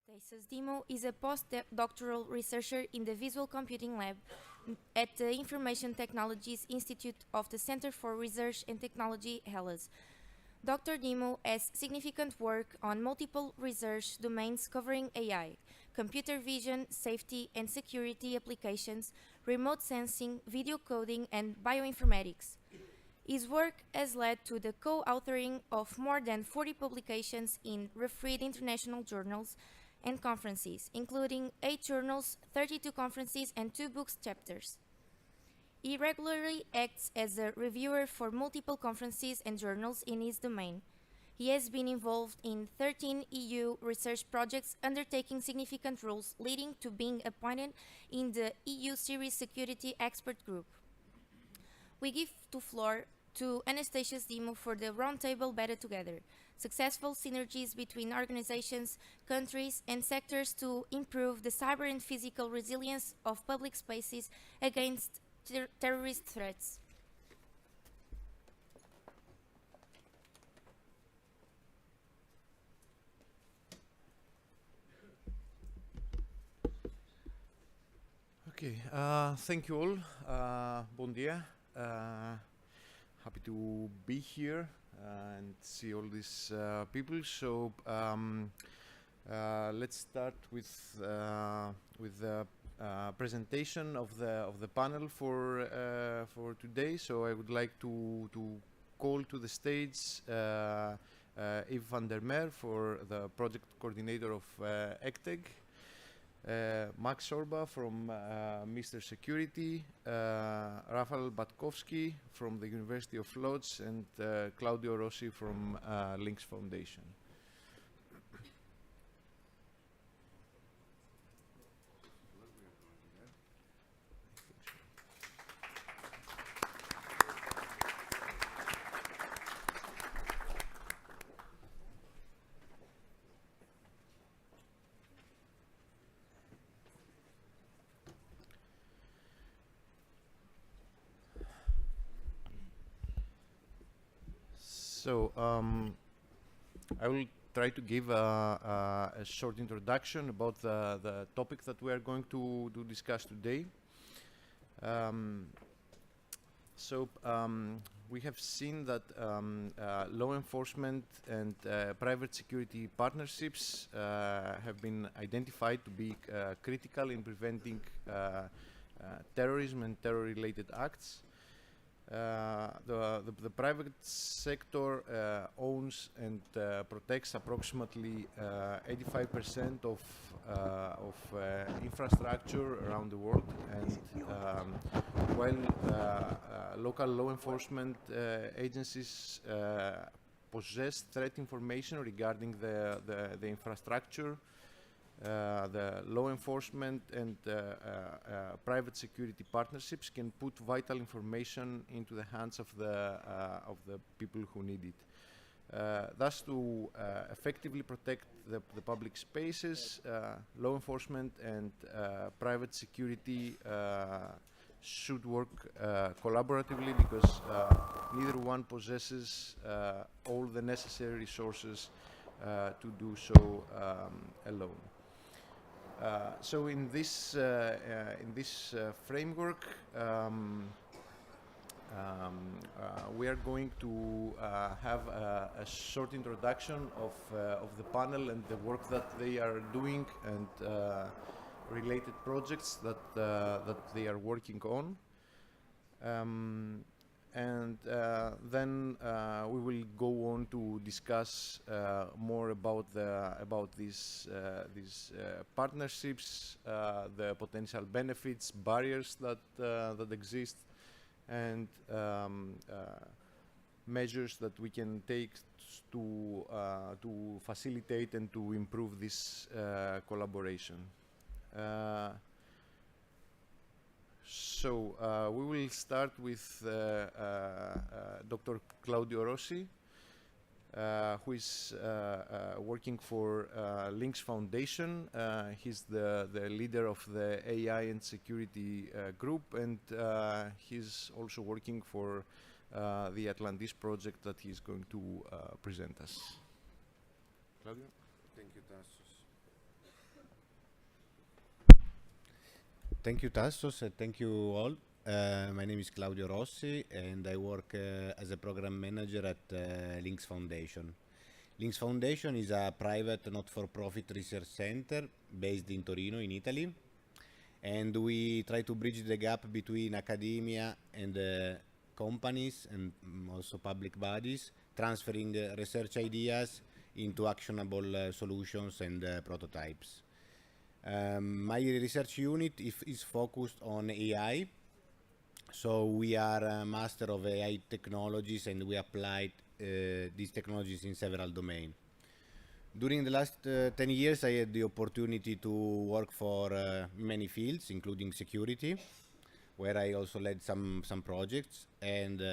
Tassos Dimo is a postdoctoral researcher in the Visual Computing Lab at the Information Technologies Institute of the Center for Research and Technology, Hellas. Dr. Dimo has significant work on multiple research domains covering AI, computer vision, safety and security applications, remote sensing, video coding, and bioinformatics. His work has led to the co-authoring of more than 40 publications in refereed international journals and conferences, including 8 journals, 32 conferences, and 2 books chapters. He regularly acts as a reviewer for multiple conferences and journals in his domain. He has been involved in 13 EU research projects, undertaking significant roles, leading to being appointed in the EU Series Security Expert Group. We give the floor to Anastasios Dimo for the roundtable Better Together, successful synergies between organizations, countries, and sectors to improve the cyber and physical resilience of public spaces against terrorist threats. Okay, thank you all. Bon dia. Happy to be here and see all these people. So let's start with the presentation of the panel for today. So I would like to call to the stage Yves van der Meer, for the project coordinator of ECTEG. Max Sorba from Mr. Security, Rafał Batkowski from the University of Lodz, and Claudio Rossi from Links Foundation. So I will try to give a short introduction about the topic that we are going to discuss today. We have seen that law enforcement and private security partnerships have been identified to be critical in preventing terrorism and terror-related acts. The private sector owns and protects approximately 85% of infrastructure around the world, and while local law enforcement agencies possess threat information regarding the infrastructure, the law enforcement and private security partnerships can put vital information into the hands of the people who need it. Thus, to effectively protect the public spaces, law enforcement and private security should work collaboratively, because neither one possesses all the necessary resources to do so alone. So in this framework, we are going to have a short introduction of the panel and the work that they are doing, and related projects that they are working on. Then we will go on to discuss more about these partnerships, the potential benefits, barriers that exist, and measures that we can take to facilitate and to improve this collaboration. So we will start with Dr. Claudio Rossi, who is working for Links Foundation. He's the leader of the AI and security group, and he's also working for the Atlantis project that he's going to present us. Claudio? Thank you, Tassos. Thank you, Tassos, and thank you all. My name is Claudio Rossi, and I work as a program manager at Links Foundation. Links Foundation is a private not-for-profit research center based in Torino, in Italy, and we try to bridge the gap between academia and companies and also public bodies, transferring research ideas into actionable solutions and prototypes. My research unit is focused on AI. So we are a master of AI technologies, and we applied these technologies in several domains. During the last 10 years, I had the opportunity to work for many fields, including security, where I also led some projects, and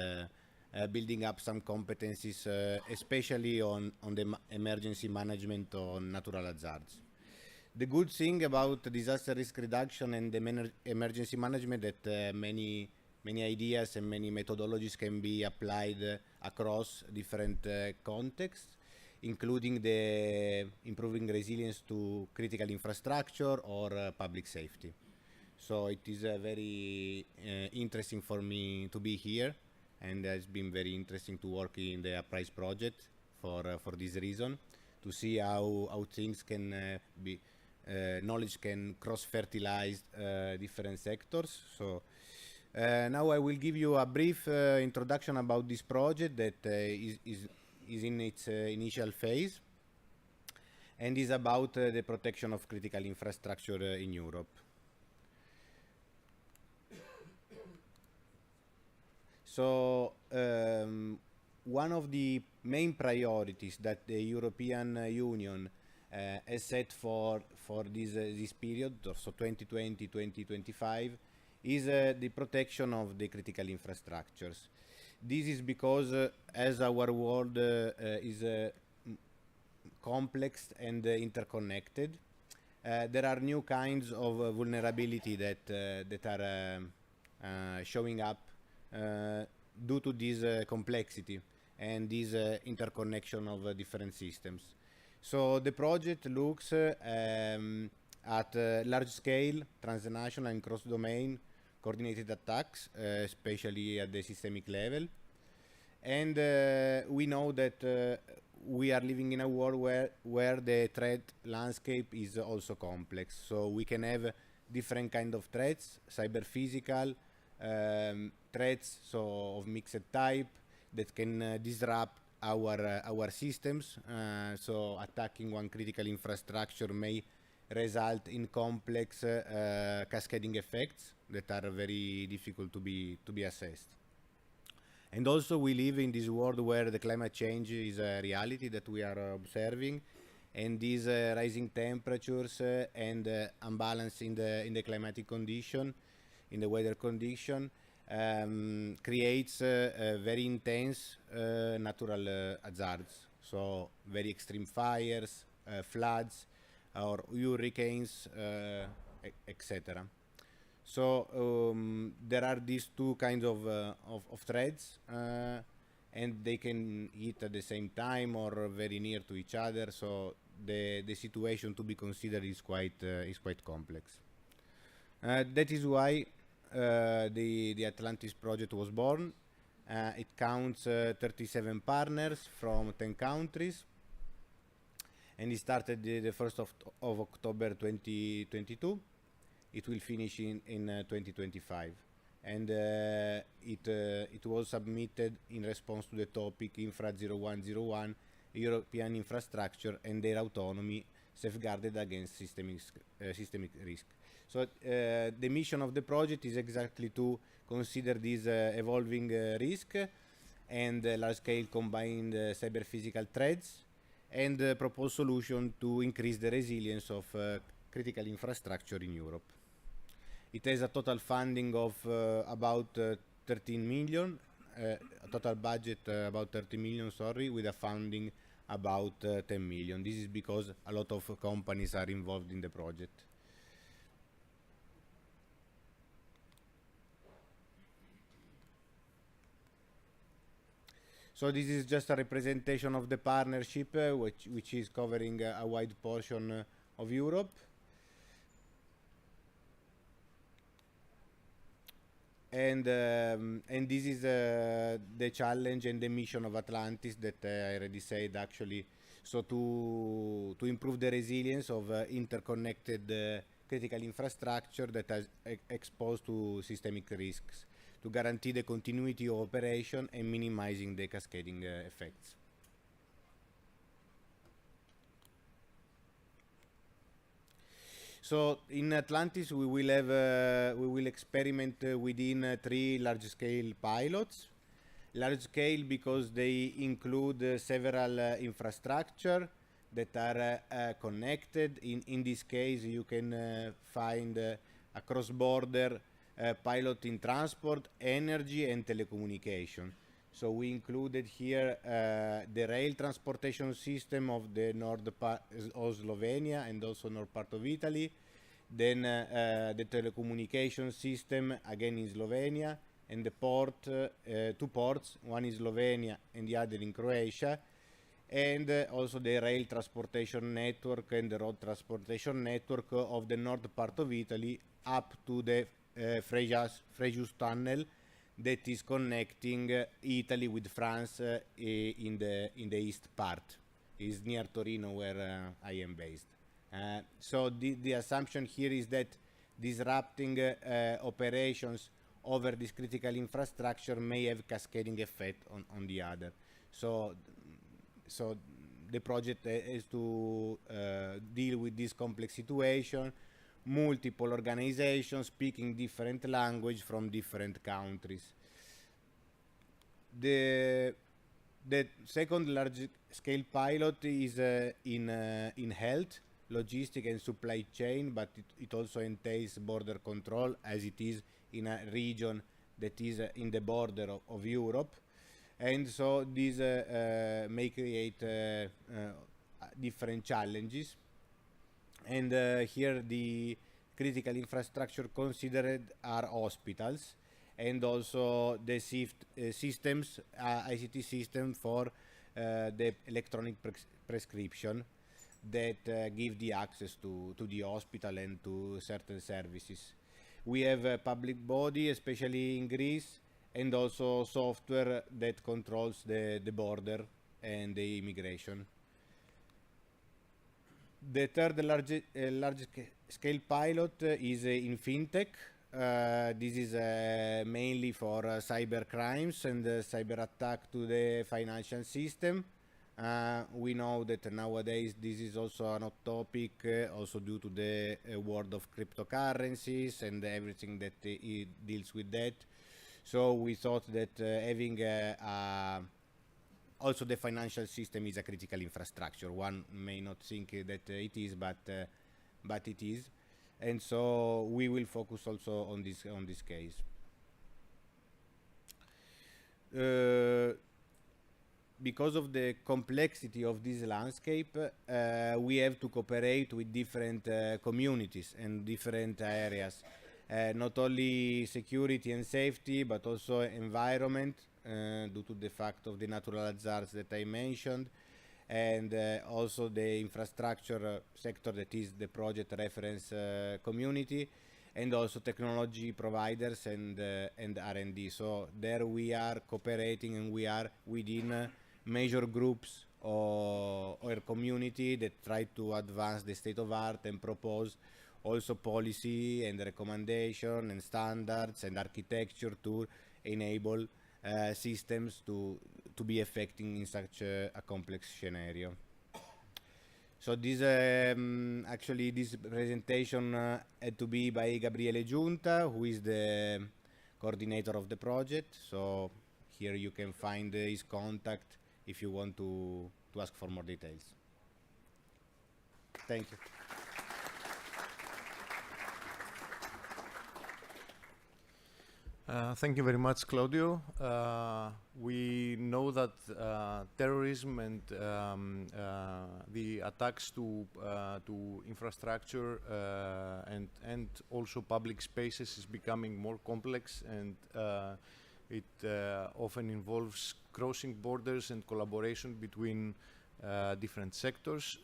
building up some competencies, especially on the emergency management on natural hazards. The good thing about disaster risk reduction and the emergency management that many ideas and many methodologies can be applied across different contexts, including the improving resilience to critical infrastructure or public safety. So it is very interesting for me to be here, and it's been very interesting to work in the Uprise project for this reason, to see how things can be knowledge can cross-fertilize different sectors. So now I will give you a brief introduction about this project that is in its initial phase, and is about the protection of critical infrastructure in Europe. So one of the main priorities that the European Union has set for this period, so 2020-2025, is the protection of the critical infrastructures. This is because as our world is complex and interconnected, there are new kinds of vulnerability that are showing up due to this complexity and this interconnection of different systems. So the project looks at large-scale, transnational and cross-domain coordinated attacks, especially at the systemic level. And we know that we are living in a world where the threat landscape is also complex. So we can have different kind of threats, cyber-physical threats, so of mixed type, that can disrupt our systems. So attacking one critical infrastructure may result in complex cascading effects that are very difficult to be assessed. And also we live in this world where the climate change is a reality that we are observing, and these rising temperatures and imbalance in the climatic condition, in the weather condition, creates very intense natural hazards, so very extreme fires, floods, or hurricanes, etc. So there are these two kinds of threats, and they can hit at the same time or very near to each other. So the situation to be considered is quite complex. That is why the Atlantis project was born. It counts 37 partners from 10 countries, and it started the 1st of October 2022. It will finish in 2025, and it was submitted in response to the topic Infra 0101, European infrastructure and their autonomy safeguarded against systemic risk. So the mission of the project is exactly to consider this evolving risk and large-scale combined cyber-physical threats, and propose solution to increase the resilience of critical infrastructure in Europe. It has a total funding of about 13 million, a total budget about 30 million, sorry, with a funding about 10 million. This is because a lot of companies are involved in the project. So this is just a representation of the partnership, which is covering a wide portion of Europe. and this is the challenge and the mission of Atlantis that I already said actually. So to improve the resilience of interconnected critical infrastructure that is exposed to systemic risks, to guarantee the continuity of operation and minimizing the cascading effects. So in Atlantis we will experiment within 3 large-scale pilots. Large scale because they include several infrastructure that are connected. In this case you can find a cross-border pilot in transport, energy and telecommunication. So we included here the rail transportation system of the north part of Slovenia and also north part of Italy. Then the telecommunication system again in Slovenia, and the port, 2 ports, one in Slovenia and the other in Croatia, and also the rail transportation network and the road transportation network of the north part of Italy up to the Frejus tunnel that is connecting Italy with France in the east part. Is near Torino where I am based. So the assumption here is that disrupting operations over this critical infrastructure may have cascading effect on the other. So the project is to deal with this complex situation, multiple organizations speaking different language from different countries. The second large scale pilot is in health, logistic and supply chain, but it also entails border control as it is in a region that is in the border of Europe. And so these may create different challenges. And here the critical infrastructure considered are hospitals and also the systems, ICT system for the electronic prescription that give the access to the hospital and to certain services. We have a public body, especially in Greece, and also software that controls the border and the immigration. The third large scale pilot is in fintech. This is mainly for cyber crimes and cyber attack to the financial system. We know that nowadays this is also an hot topic, also due to the world of cryptocurrencies and everything that it deals with that. So we thought that having also the financial system is a critical infrastructure. One may not think that it is, but it is, and so we will focus also on this case. Because of the complexity of this landscape, we have to cooperate with different communities and different areas. Not only security and safety, but also environment, due to the fact of the natural hazards that I mentioned, and also the infrastructure sector that is the project reference community, and also technology providers and R&D. So there we are cooperating, and we are within major groups or community that try to advance the state of art and propose also policy and recommendation and standards and architecture to enable systems to be effective in such a complex scenario. So this actually this presentation had to be by Gabriele Giunta, who is the coordinator of the project. So here you can find his contact if you want to ask for more details. Thank you. Thank you very much, Claudio. We know that terrorism and the attacks to infrastructure and also public spaces is becoming more complex, and it often involves crossing borders and collaboration between different sectors.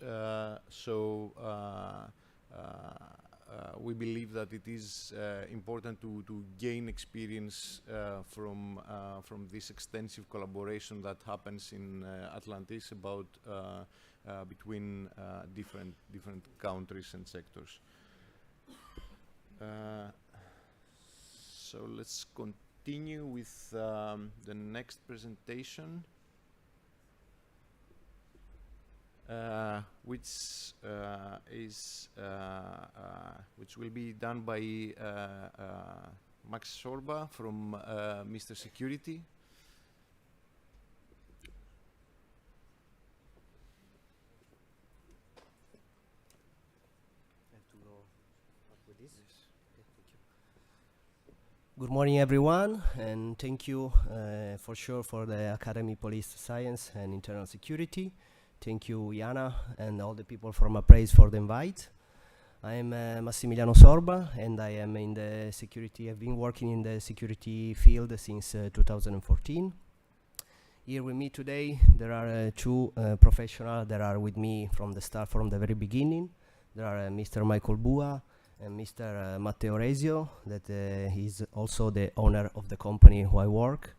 we believe that it is important to gain experience from this extensive collaboration that happens in Atlantis about between different countries and sectors. So let's continue with the next presentation, which will be done by Max Sorba from Mr. Security. Good morning, everyone, and thank you for sure for the Academy Police Science and Internal Security. Thank you, Jana, and all the people from Appraise for the invite. I am Massimiliano Sorba, and I am in the security. I've been working in the security field since 2014. Here with me today, there are two professionals that are with me from the start, from the very beginning. There are Mr. Michael Bua and Mr. Matteo Resio, that he's also the owner of the company who I work,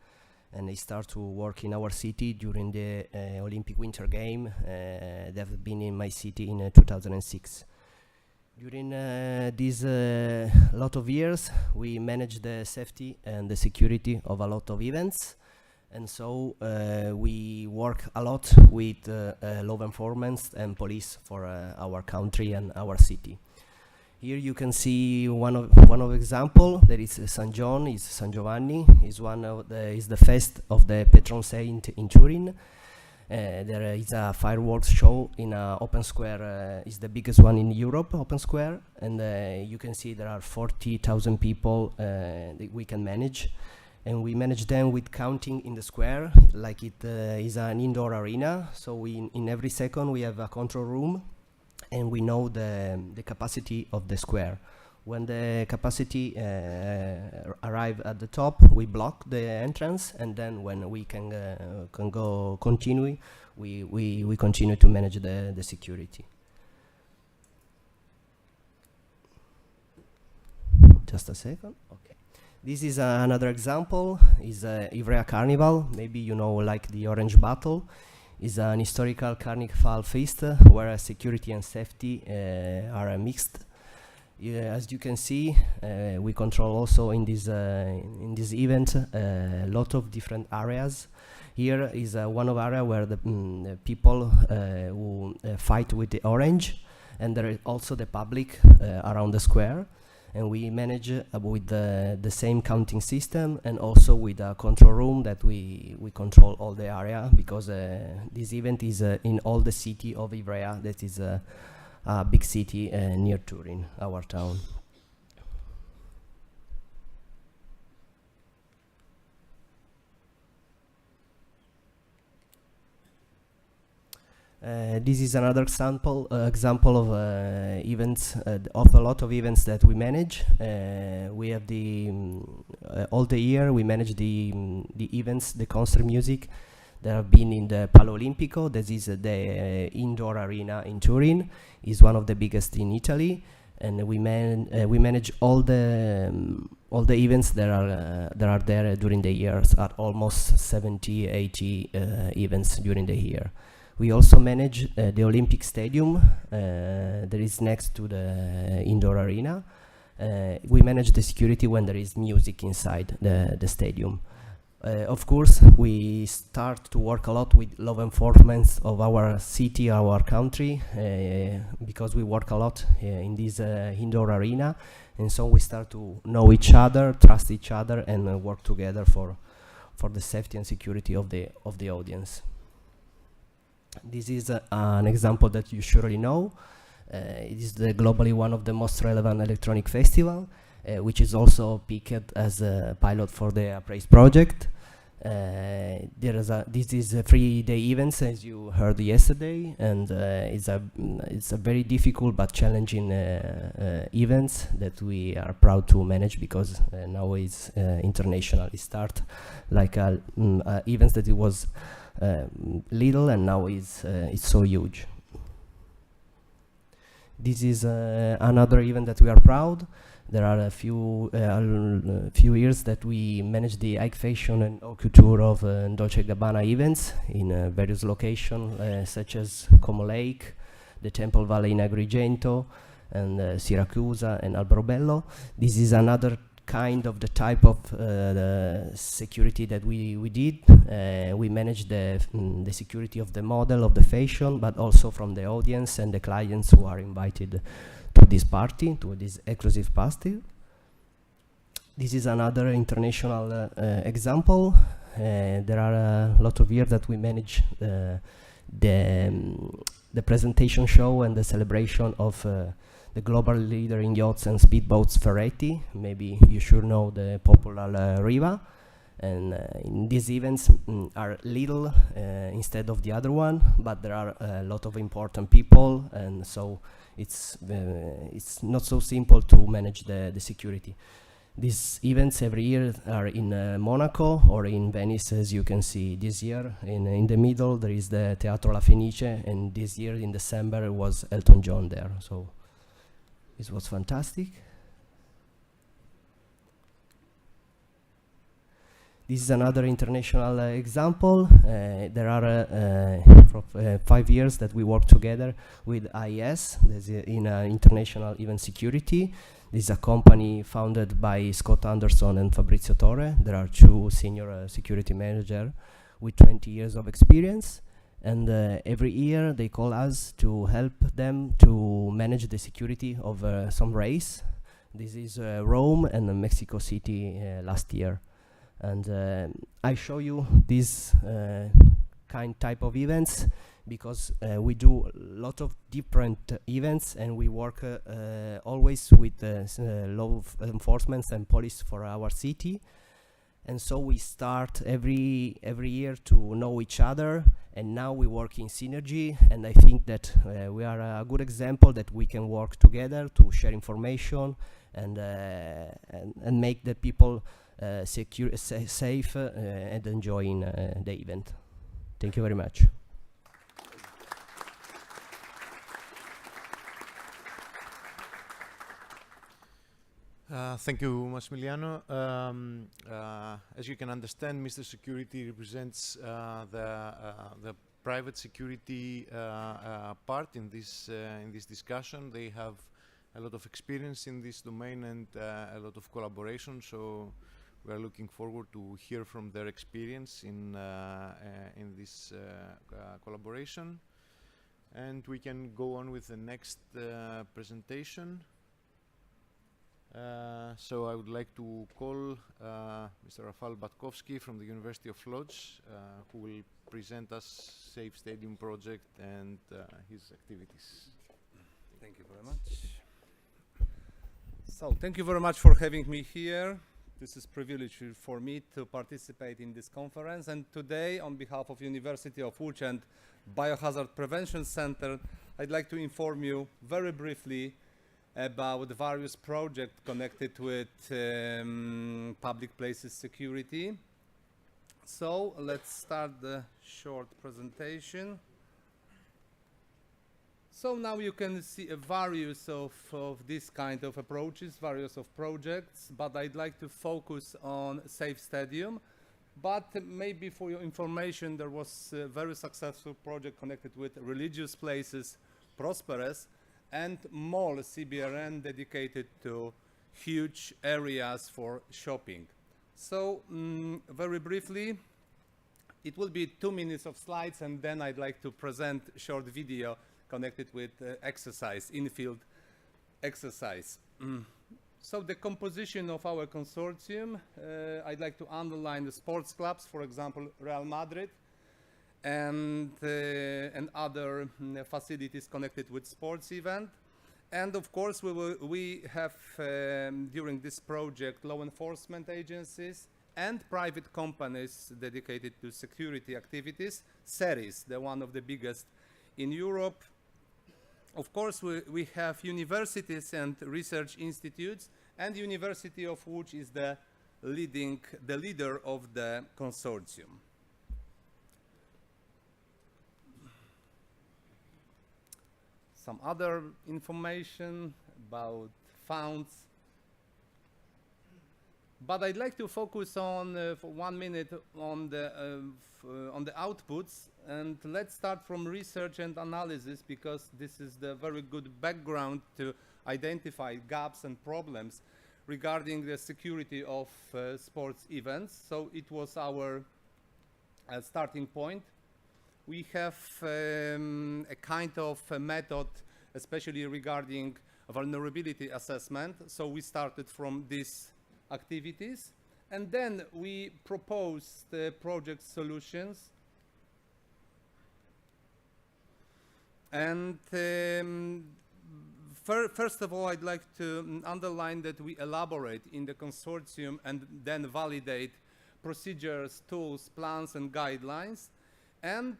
and he started to work in our city during the Olympic Winter Game. They've been in my city in 2006. During these lot of years, we managed the safety and the security of a lot of events, and so we work a lot with law enforcement and police for our country and our city. Here you can see one of example. There is San John, is San Giovanni, is the fest of the patron saint in Turin. There is a fireworks show in open square. Is the biggest one in Europe, open square, and you can see there are 40,000 people that we can manage, and we manage them with counting in the square, like it is an indoor arena. So in every second we have a control room, and we know the capacity of the square. When the capacity arrive at the top, we block the entrance, and then when we can go continue, we continue to manage the security. Just a second. Okay. This is another example. Is Ivrea Carnival. Maybe you know, like the Orange Battle. Is an historical carnival feast where security and safety are mixed. As you can see, we control also in this event a lot of different areas. Here is one of area where the people who fight with the orange, and there is also the public around the square. And we manage with the same counting system, and also with a control room that we control all the area, because this event is in all the city of Ivrea, that is a big city near Turin, our town. This is another example of events, of a lot of events that we manage. We have all the year we manage the events, the concert music that have been in the Palo Olimpico. This is the indoor arena in Turin. Is one of the biggest in Italy, and we manage all the events that are there during the years. At almost 70, 80 events during the year. We also manage the Olympic Stadium that is next to the indoor arena. We manage the security when there is music inside the stadium. Of course, we start to work a lot with law enforcement of our city, our country, because we work a lot in this indoor arena, and so we start to know each other, trust each other, and work together for the safety and security of the audience. This is an example that you surely know. It is globally one of the most relevant electronic festival, which is also picked as a pilot for the Appraise project. This is a 3-day event, as you heard yesterday, and it's a very difficult but challenging event that we are proud to manage, because now it's international. It start like events that it was little, and now it's so huge. This is another event that we are proud. There are a few years that we managed the Ike Fashion and Haute Couture of Dolce & Gabbana events in various locations, such as Como Lake, the Temple Valley in Agrigento, and Syracuse and Alberobello. This is another kind of the type of the security that we did. We managed the security of the model, of the fashion, but also from the audience and the clients who are invited to this party, to this exclusive party. This is another international example. There are a lot of years that we manage the presentation show and the celebration of the global leader in yachts and speedboats, Ferretti. Maybe you should know the popular Riva. And in these events are little instead of the other one, but there are a lot of important people, and so it's not so simple to manage the security. These events every year are in Monaco or in Venice, as you can see this year. In the middle there is the Teatro La Fenice, and this year in December was Elton John there. So it was fantastic. This is another international example. There are 5 years that we work together with IES in international event security. This is a company founded by Scott Anderson and Fabrizio Torre. There are two senior security managers with 20 years of experience. And every year they call us to help them to manage the security of some race. This is Rome and Mexico City last year. And I show you this type of events because we do a lot of different events, and we work always with law enforcement and police for our city. And so we start every year to know each other, and now we work in synergy. And I think that we are a good example that we can work together to share information and make the people secure, safe, and enjoying the event. Thank you very much. Thank you, Massimiliano. As you can understand, Mr. Security represents the private security part in this discussion. They have a lot of experience in this domain and a lot of collaboration. So we are looking forward to hear from their experience in this collaboration. And we can go on with the next presentation. So I would like to call Mr. Rafał Batkowski from the University of Łódź, who will present us Safe Stadium project and his activities. Thank you very much. So thank you very much for having me here. This is a privilege for me to participate in this conference, and today on behalf of University of Łódź and Biohazard Prevention Center, I'd like to inform you very briefly about various projects connected with public places security. So let's start the short presentation. So now you can see various of this kind of approaches, various of projects, but I'd like to focus on Safe Stadium. But maybe for your information, there was a very successful project connected with religious places, Prosperous, and mall CBRN dedicated to huge areas for shopping. So very briefly, it will be 2 minutes of slides, and then I'd like to present a short video connected with exercise, in-field exercise. So the composition of our consortium, I'd like to underline the sports clubs, for example, Real Madrid, and other facilities connected with sports event. And of course, we have during this project law enforcement agencies and private companies dedicated to security activities. CERIS, the one of the biggest in Europe. Of course, we have universities and research institutes, and University of Łódź is the leader of the consortium. some other information about funds. But I'd like to focus on, for 1 minute, on the outputs. And let's start from research and analysis, because this is the very good background to identify gaps and problems regarding the security of sports events. So it was our starting point. We have a kind of a method, especially regarding vulnerability assessment. So we started from these activities, and then we proposed project solutions. And first of all, I'd like to underline that we elaborate in the consortium and then validate procedures, tools, plans, and guidelines, and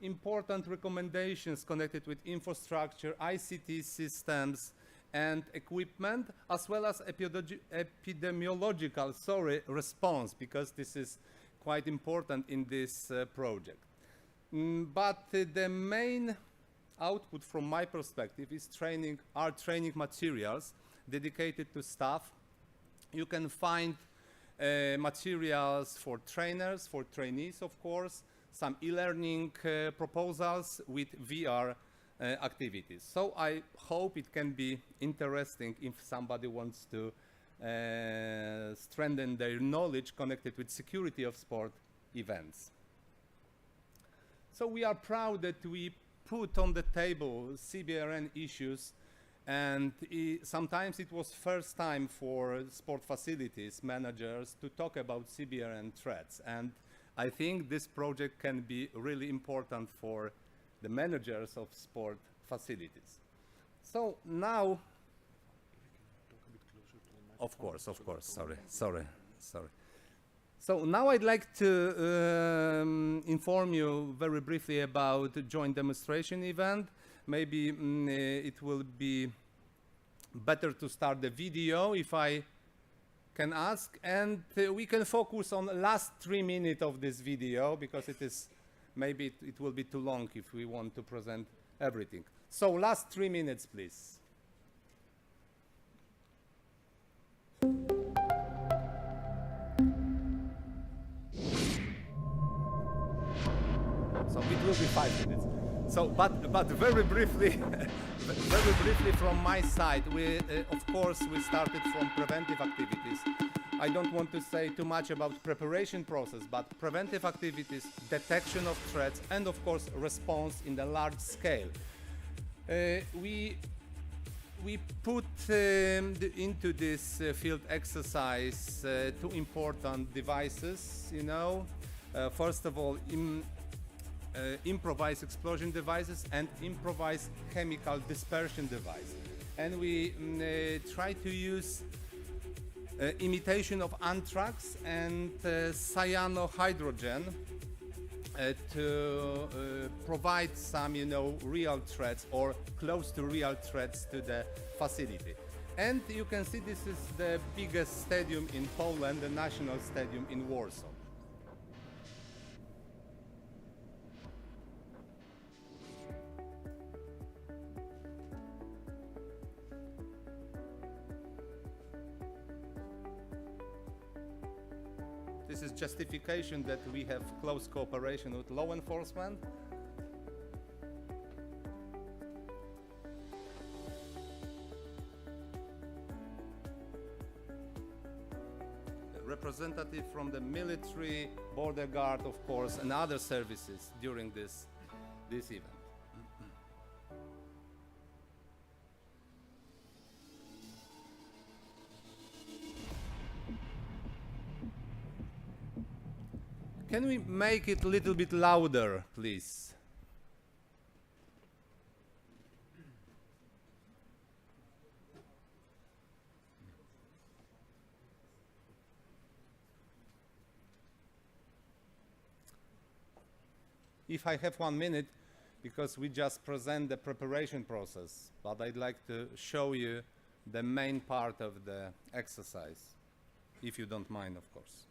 important recommendations connected with infrastructure, ICT systems, and equipment, as well as epidemiological response, because this is quite important in this project. But the main output from my perspective is training materials dedicated to staff. You can find materials for trainers, for trainees, of course, some e-learning proposals with VR activities. So I hope it can be interesting if somebody wants to strengthen their knowledge connected with security of sport events. So we are proud that we put on the table CBRN issues, and sometimes it was first time for sport facilities managers to talk about CBRN threats, and I think this project can be really important for the managers of sport facilities. So now, of course, sorry. So now I'd like to inform you very briefly about the joint demonstration event. Maybe it will be better to start the video if I can ask, and we can focus on the last 3 minutes of this video, because it is maybe it will be too long if we want to present everything. So last 3 minutes, please. So it will be 5 minutes. So, but very briefly, very briefly from my side, we of course we started from preventive activities. I don't want to say too much about preparation process, but preventive activities, detection of threats, and of course response in the large scale. We put into this field exercise 2 important devices, you know. First of all, improvised explosion devices and improvised chemical dispersion device. And we try to use imitation of anthrax and cyanohydrogen to provide some, you know, real threats or close to real threats to the facility. And you can see this is the biggest stadium in Poland, the National Stadium in Warsaw. This is justification that we have close cooperation with law enforcement. A representative from the military, border guard, of course, and other services during this event. Can we make it a little bit louder, please? If I have 1 minute, because we just present the preparation process, but I'd like to show you the main part of the exercise, if you don't mind, of course.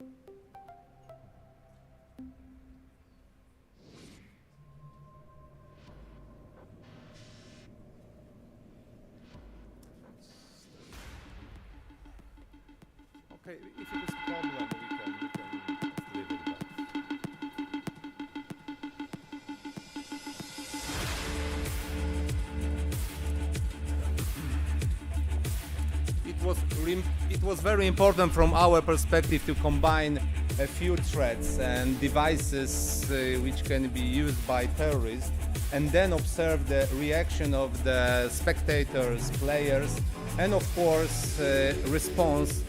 Okay, if it is a problem, we can leave it back. It was very important from our perspective to combine a few threats and devices which can be used by terrorists, and then observe the reaction of the spectators, players, and of course response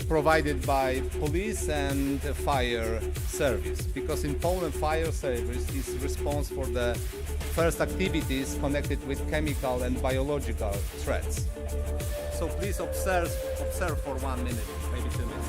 provided by police and fire service, because in Poland fire service is responsible for the first activities connected with chemical and biological threats. So please observe for 1 minute, maybe 2 minutes.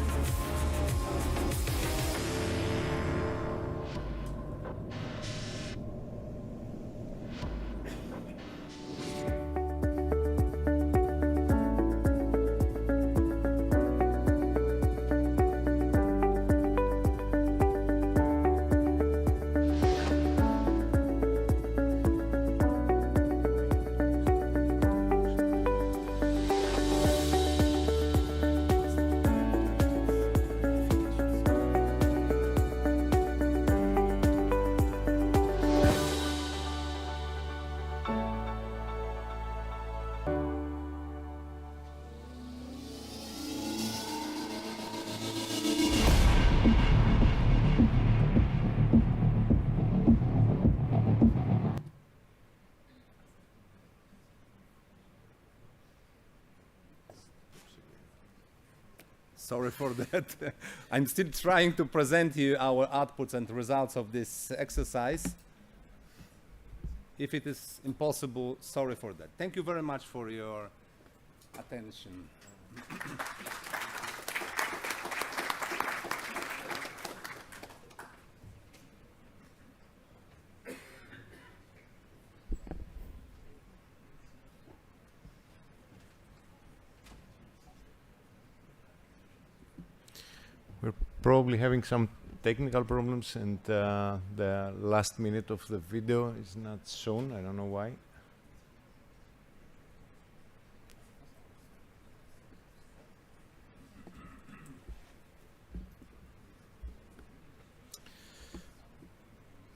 Sorry for that. I'm still trying to present you our outputs and results of this exercise. If it is impossible, sorry for that. Thank you very much for your attention. We're probably having some technical problems, and the last minute of the video is not shown. I don't know why.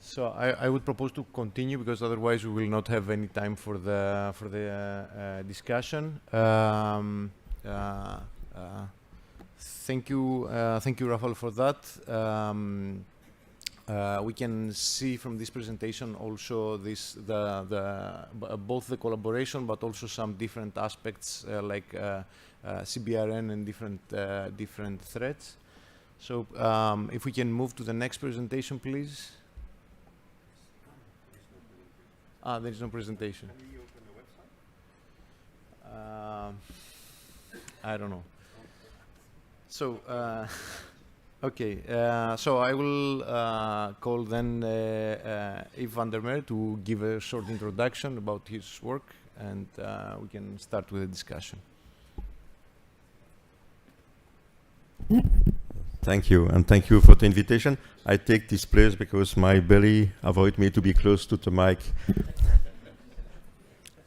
So I would propose to continue, because otherwise we will not have any time for the discussion. Thank you, Rafael, for that. We can see from this presentation also both the collaboration, but also some different aspects like CBRN and different threats. So if we can move to the next presentation, please. There is no presentation. Can we open the website? I don't know. So, okay, so I will call then Yves van der Meer to give a short introduction about his work, and we can start with the discussion. Thank you, and thank you for the invitation. I take this place because my belly avoid me to be close to the mic.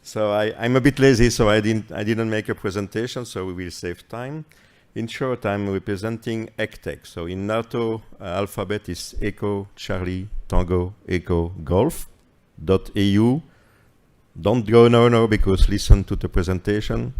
So I'm a bit lazy, so I didn't make a presentation, so we will save time. In short, I'm representing ECTEC. So in NATO, alphabet is Echo, Charlie, Tango, Echo, Golf, .eu. Don't go no, because listen to the presentation,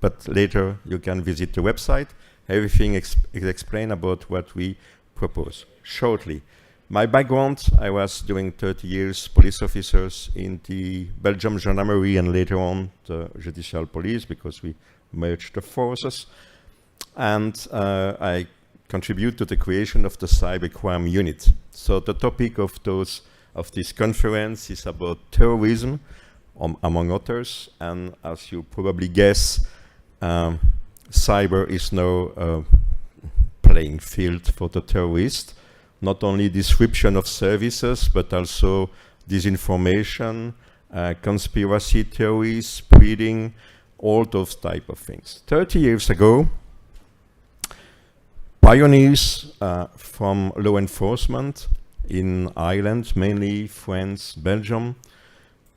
but later you can visit the website. Everything is explained about what we propose. Shortly, my background, I was doing 30 years police officers in the Belgium Gendarmerie and later on the Judicial Police, because we merged the forces. And I contribute to the creation of the cybercrime unit. So the topic of this conference is about terrorism, among others. And as you probably guess, cyber is now a playing field for the terrorists. Not only disruption of services, but also disinformation, conspiracy theories, spreading, all those type of things. 30 years ago, pioneers from law enforcement in Ireland, mainly France, Belgium,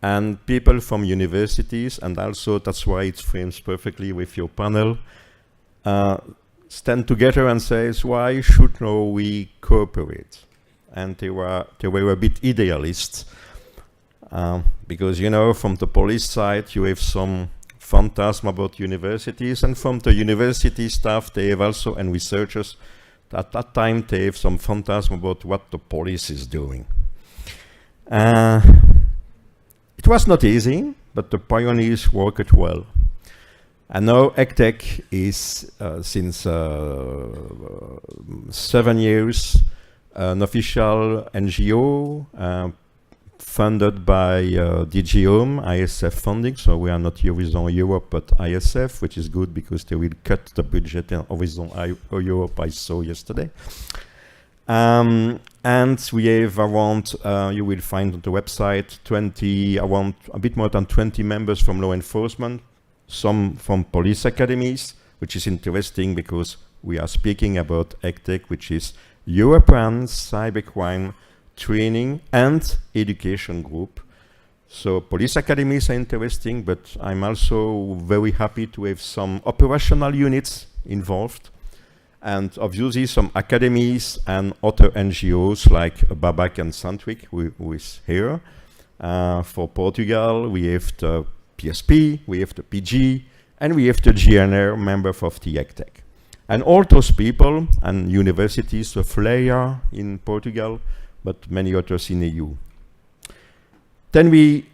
and people from universities, and also that's why it frames perfectly with your panel, stand together and says, why should now we cooperate? And they were a bit idealists, because, you know, from the police side, you have some phantasm about universities, and from the university staff, they have also, and researchers, at that time, they have some phantasm about what the police is doing. It was not easy, but the pioneers worked well. And now ECTEC is, since 7 years, an official NGO funded by DG Home, ISF funding. So we are not Horizon Europe, but ISF, which is good because they will cut the budget in Horizon Europe, I saw yesterday. And we have around, you will find on the website, around a bit more than 20 members from law enforcement, some from police academies, which is interesting because we are speaking about ECTEC, which is European Cybercrime Training and Education Group. So police academies are interesting, but I'm also very happy to have some operational units involved. And obviously some academies and other NGOs like Babac and Sandvik, who is here. For Portugal, we have the PSP, we have the PG, and we have the GNR member of the ECTEC. And all those people and universities of Leia in Portugal, but many others in EU. Then we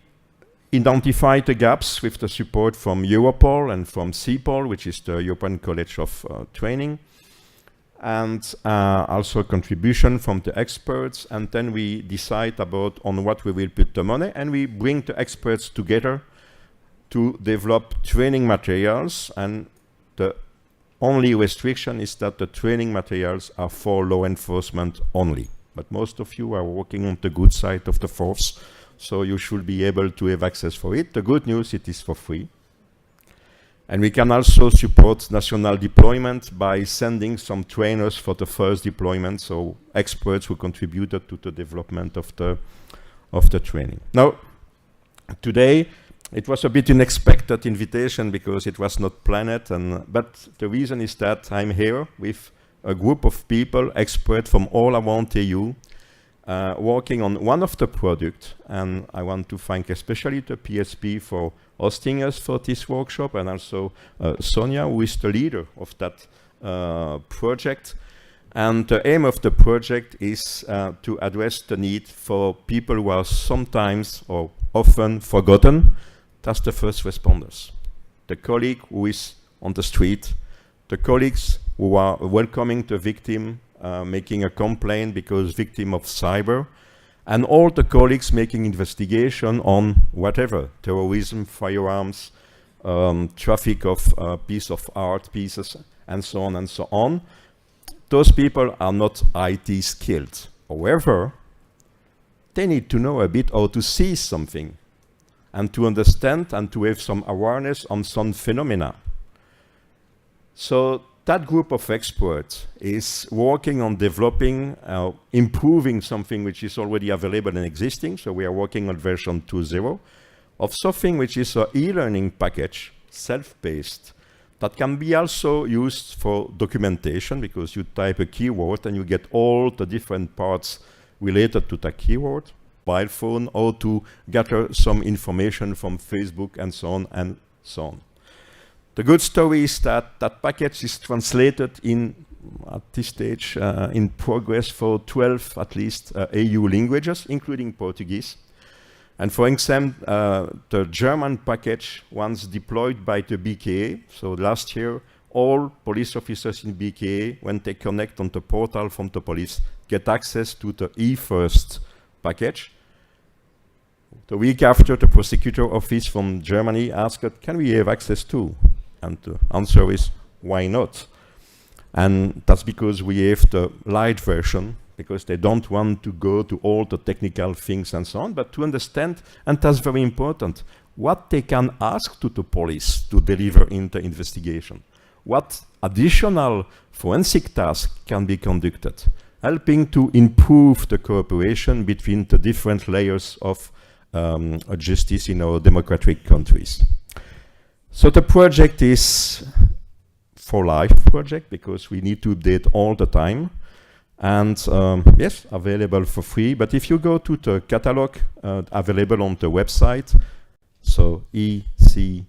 identified the gaps with the support from Europol and from CEPOL, which is the European College of Training, and also contribution from the experts. And then we decide about on what we will put the money, and we bring the experts together to develop training materials. And the only restriction is that the training materials are for law enforcement only. But most of you are working on the good side of the force, so you should be able to have access for it. The good news, it is for free. And we can also support national deployment by sending some trainers for the first deployment, so experts who contributed to the development of the training. Now, today, it was a bit unexpected invitation because it was not planned, but the reason is that I'm here with a group of people, experts from all around the EU, working on one of the products. And I want to thank especially the PSP for hosting us for this workshop, and also Sonia, who is the leader of that project. And the aim of the project is to address the need for people who are sometimes or often forgotten. That's the first responders. The colleague who is on the street, the colleagues who are welcoming the victim, making a complaint because victim of cyber, and all the colleagues making investigation on whatever, terrorism, firearms, traffic of piece of art pieces, and so on and so on. Those people are not IT skilled. However, they need to know a bit how to see something and to understand and to have some awareness on some phenomena. So that group of experts is working on developing, improving something which is already available and existing. So we are working on version 2.0 of something which is an e-learning package, self-paced, that can be also used for documentation, because you type a keyword and you get all the different parts related to that keyword, mobile phone, or to gather some information from Facebook and so on and so on. The good story is that that package is translated in, at this stage, in progress for 12 at least EU languages, including Portuguese. And for example, the German package, once deployed by the BKA, so last year, all police officers in BKA, when they connect on the portal from the police, get access to the eFirst package. The week after, the prosecutor office from Germany asked, can we have access too? And the answer is, why not? And that's because we have the light version, because they don't want to go to all the technical things and so on, but to understand, and that's very important, what they can ask to the police to deliver in the investigation. what additional forensic tasks can be conducted, helping to improve the cooperation between the different layers of justice in our democratic countries. So the project is for life project because we need to update all the time. And yes, available for free. But if you go to the catalog available on the website, so ecdeg.eu,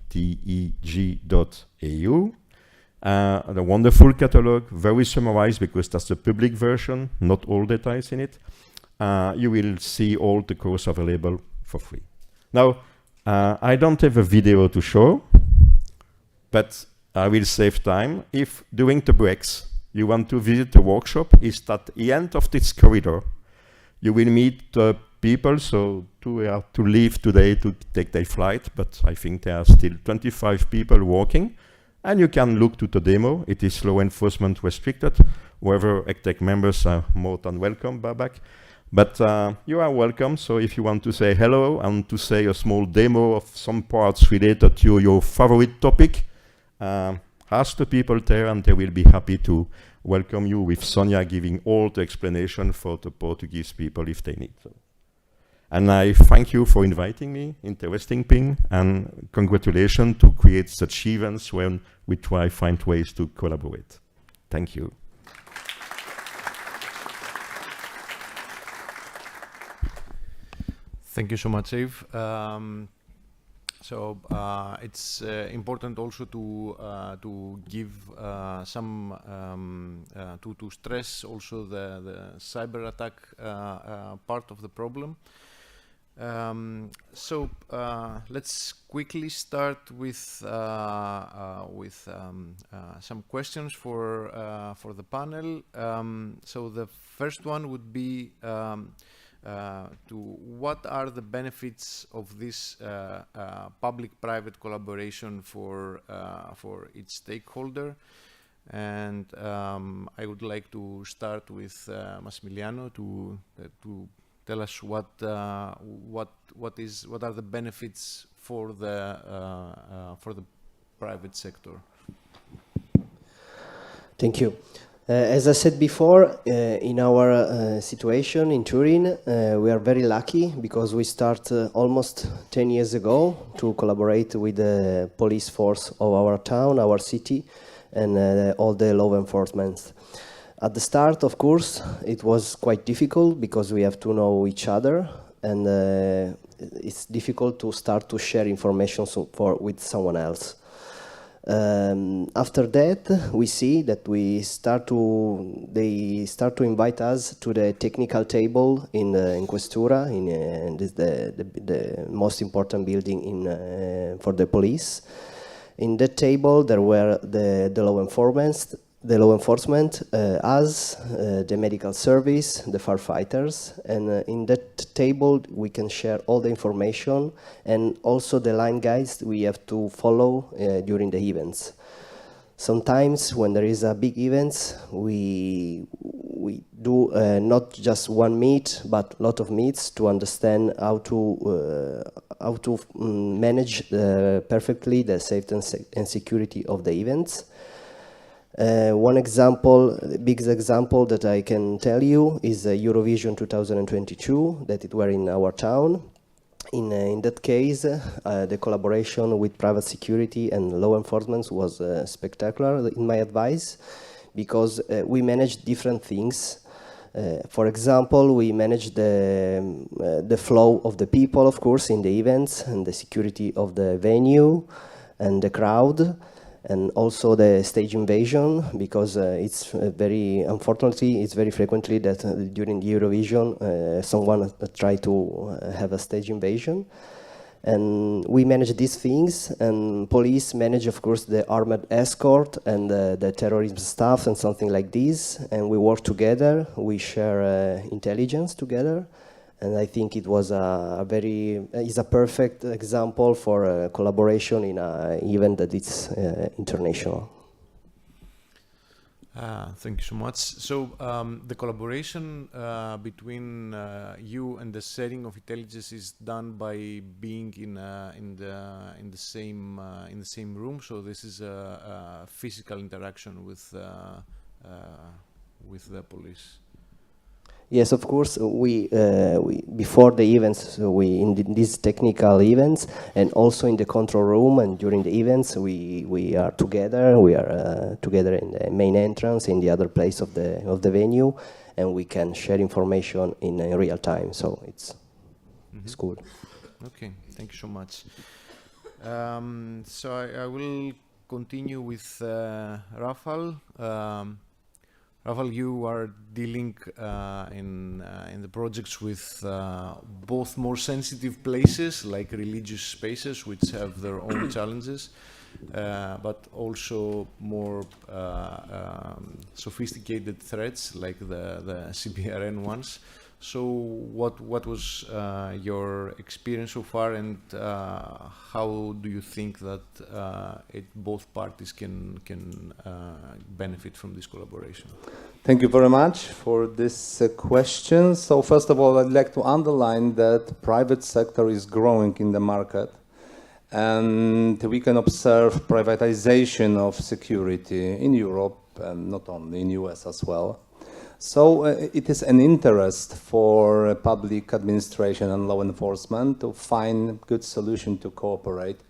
the wonderful catalog, very summarized because that's the public version, not all details in it. You will see all the course available for free. Now, I don't have a video to show, but I will save time. If during the breaks you want to visit the workshop, is at the end of this corridor. You will meet people, so two have to leave today to take their flight, but I think there are still 25 people working, and you can look to the demo. It is law enforcement restricted. Whoever ECTEC members are more than welcome back. But you are welcome, so if you want to say hello and to say a small demo of some parts related to your favorite topic, ask the people there and they will be happy to welcome you with Sonia giving all the explanation for the Portuguese people if they need. So. And I thank you for inviting me, interesting thing, and congratulations to create such events when we try find ways to collaborate. Thank you. Thank you so much, Eve. So it's important also to give to stress also the cyber attack part of the problem. So let's quickly start with some questions for the panel. So the first one would be to what are the benefits of this public-private collaboration for each stakeholder? And I would like to start with Massimiliano to tell us what are the benefits for the private sector. Thank you. As I said before, in our situation in Turin, we are very lucky because we start almost 10 years ago to collaborate with the police force of our town, our city, and all the law enforcement. At the start, of course, it was quite difficult because we have to know each other, and it's difficult to start to share information with someone else. After that, we see that they start to invite us to the technical table in Questura, in the most important building for the police. In that table, there were the law enforcement, us, the medical service, the firefighters, and in that table we can share all the information and also the line guides we have to follow during the events. Sometimes when there is a big event, we do not just one meet, but a lot of meets to understand how to manage perfectly the safety and security of the events. One example, big example that I can tell you is Eurovision 2022 that it were in our town. In that case, the collaboration with private security and law enforcement was spectacular, in my advice, because we managed different things. For example, we managed the flow of the people, of course, in the events, and the security of the venue and the crowd, and also the stage invasion, because unfortunately, it's very frequently that during the Eurovision, someone try to have a stage invasion. And we manage these things, and police manage, of course, the armored escort and the terrorism stuff and something like this. And we work together, we share intelligence together. And I think it was is a perfect example for collaboration in an event that is international. Thank you so much. So the collaboration between you and the sharing of intelligence is done by being in the same room. So this is a physical interaction with the police. Yes, of course. We before the events, in these technical events, and also in the control room, and during the events, we are together. We are together in the main entrance, in the other place of the venue, and we can share information in real time. So it's cool. Okay, thank you so much. So I will continue with Rafal. Rafal, you are dealing in the projects with both more sensitive places, like religious spaces, which have their own challenges, but also more sophisticated threats, like the CBRN ones. So what was your experience so far, and how do you think that both parties can benefit from this collaboration? Thank you very much for this question. So first of all, I'd like to underline that private sector is growing in the market, and we can observe privatization of security in Europe and not only in US as well. So it is an interest for public administration and law enforcement to find good solution to cooperate,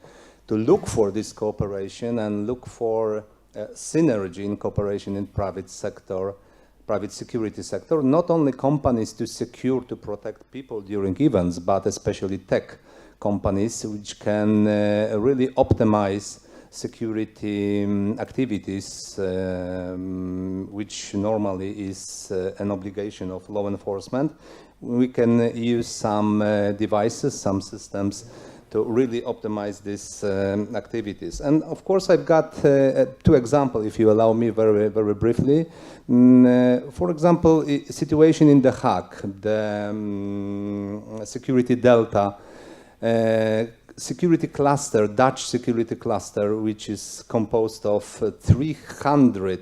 to look for this cooperation and look for synergy in cooperation in private sector, private security sector, not only companies to secure, to protect people during events, but especially tech companies which can really optimize security activities, which normally is an obligation of law enforcement. We can use some devices, some systems to really optimize these activities. And of course, I've got two examples, if you allow me, very, very briefly. For example, a situation in The Hague, the security delta, security cluster, Dutch security cluster, which is composed of 300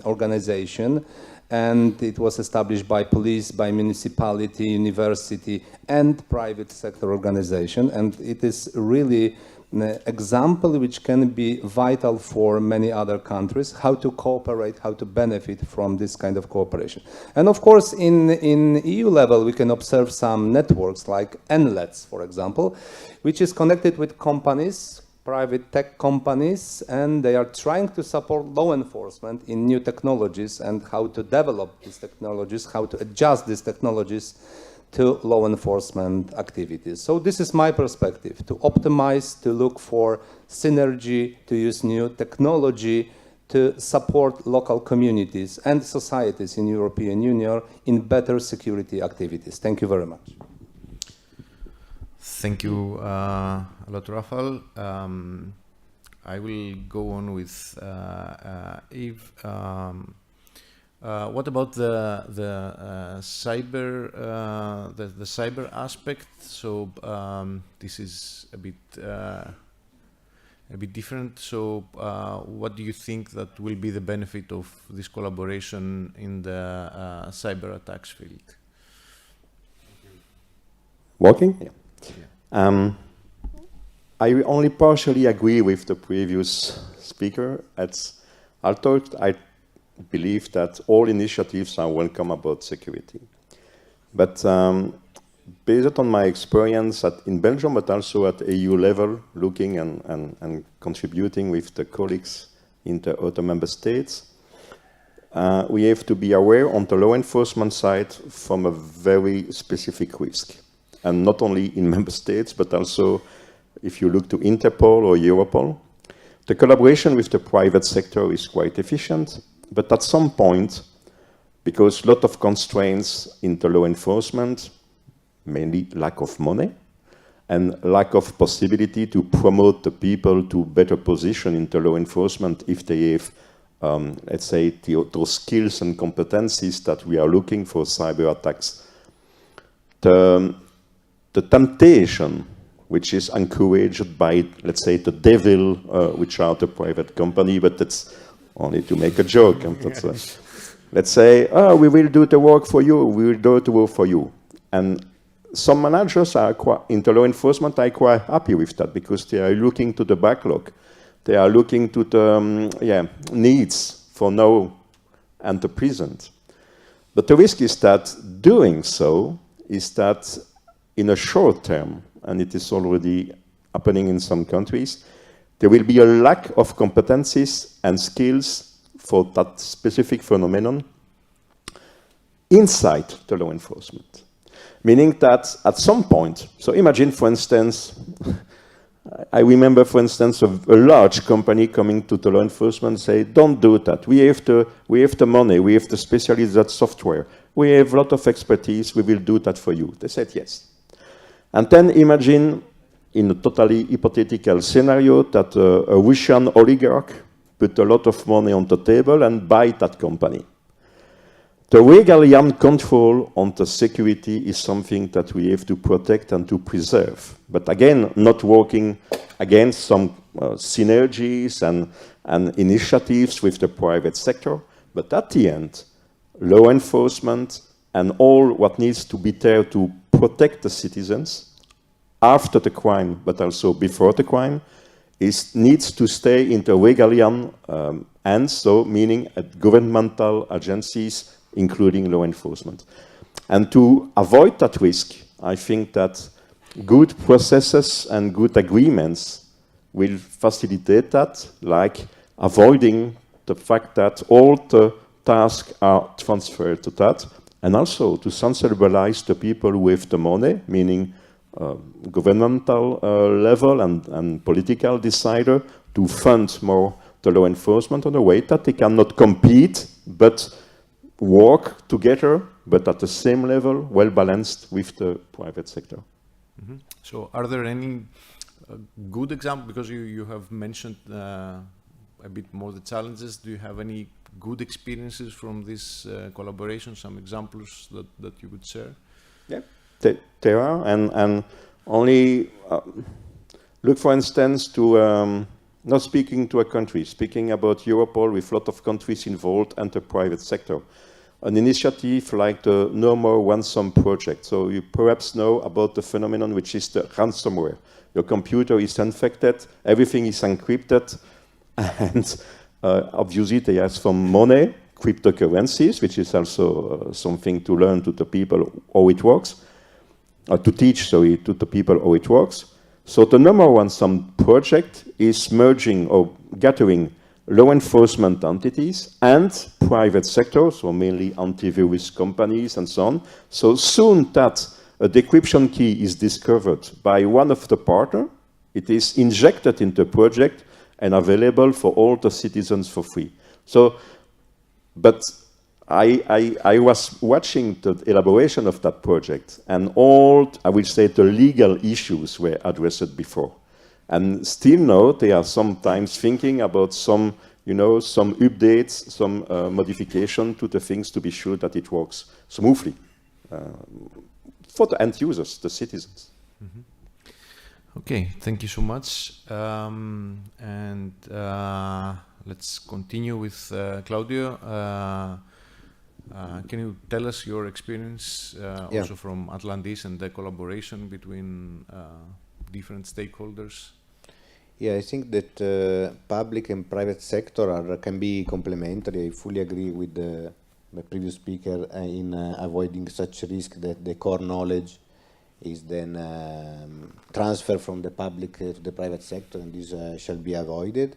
organizations, and it was established by police, by municipality, university, and private sector organization. And it is really an example which can be vital for many other countries, how to cooperate, how to benefit from this kind of cooperation. And of course, in EU level, we can observe some networks like NLETS, for example, which is connected with companies, private tech companies, and they are trying to support law enforcement in new technologies and how to develop these technologies, how to adjust these technologies to law enforcement activities. So this is my perspective, to optimize, to look for synergy, to use new technology to support local communities and societies in European Union in better security activities. Thank you very much. Thank you a lot, Rafal. I will go on with Eve. What about the cyber aspect? So this is a bit different. So what do you think that will be the benefit of this collaboration in the cyber attacks field? Working? Yeah. I only partially agree with the previous speaker. I believe that all initiatives are welcome about security. But based on my experience in Belgium, but also at EU level, looking and contributing with the colleagues in the other member states, we have to be aware on the law enforcement side from a very specific risk. And not only in member states, but also if you look to Interpol or Europol. The collaboration with the private sector is quite efficient, but at some point, because a lot of constraints in the law enforcement, mainly lack of money, and lack of possibility to promote the people to better position in the law enforcement if they have, let's say, those skills and competencies that we are looking for cyber attacks. The temptation, which is encouraged by, let's say, the devil, which are the private company, but it's only to make a joke. And that's, let's say, oh, we will do the work for you, we will do the work for you. And some managers are into law enforcement are quite happy with that because they are looking to the backlog. They are looking to the needs for now and the present. But the risk is that doing so is that in a short term, and it is already happening in some countries, there will be a lack of competencies and skills for that specific phenomenon inside the law enforcement. Meaning that at some point, so imagine, for instance, I remember, for instance, a large company coming to the law enforcement and say, don't do that. We have the money, we have the specialized software, we have a lot of expertise, we will do that for you. They said yes. And then imagine, in a totally hypothetical scenario, that a Russian oligarch put a lot of money on the table and buy that company. The Hegelian control on the security is something that we have to protect and to preserve. But again, not working against some synergies and initiatives with the private sector. But at the end, law enforcement and all what needs to be there to protect the citizens after the crime, but also before the crime, needs to stay in the Hegelian hands, so meaning at governmental agencies, including law enforcement. And to avoid that risk, I think that good processes and good agreements will facilitate that, like avoiding the fact that all the tasks are transferred to that, and also to sensibilize the people with the money, meaning governmental level and political decider, to fund more the law enforcement in a way that they cannot compete, but work together, but at the same level, well balanced with the private sector. Mm-hmm. So are there any good examples, because you have mentioned a bit more the challenges, do you have any good experiences from this collaboration, some examples that you would share? Yeah, there are, and only look, for instance, to not speaking to a country, speaking about Europol with a lot of countries involved and the private sector. An initiative like the No More Ransom project. So you perhaps know about the phenomenon which is the ransomware. Your computer is infected, everything is encrypted, and obviously they have some money, cryptocurrencies, which is also something to learn to the people how it works, or to teach, sorry, to the people how it works. So the No More Ransom project is merging or gathering law enforcement entities and private sector, so mainly antivirus companies and so on. So soon that a decryption key is discovered by one of the partners, it is injected into the project and available for all the citizens for free. So, but I was watching the elaboration of that project, and all, I will say, the legal issues were addressed before. And still now, they are sometimes thinking about some, some updates, some modification to the things to be sure that it works smoothly for the end users, the citizens. Mm-hmm. Okay, thank you so much. Let's continue with Claudio. Can you tell us your experience also from Atlantis and the collaboration between different stakeholders? Yeah, I think that public and private sector can be complementary. I fully agree with the previous speaker in avoiding such risk that the core knowledge is then transferred from the public to the private sector, and this shall be avoided.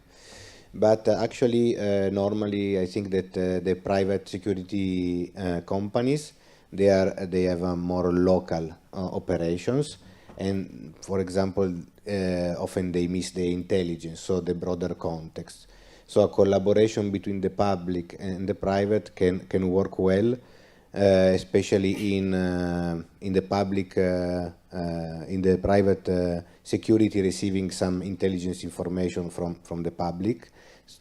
But actually, normally, I think that the private security companies, they have more local operations, and for example, often they miss the intelligence, so the broader context. So a collaboration between the public and the private can work well, especially in the public, in the private security, receiving some intelligence information from the public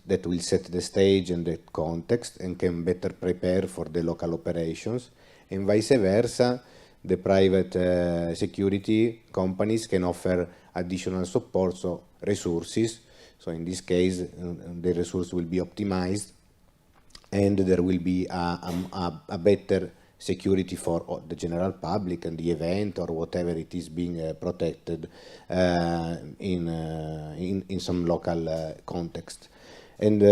that will set the stage and the context and can better prepare for the local operations, and vice versa. The private security companies can offer additional support, so resources, So in this case, the resource will be optimized, and there will be a better security for the general public and the event or whatever it is being protected in some local context. And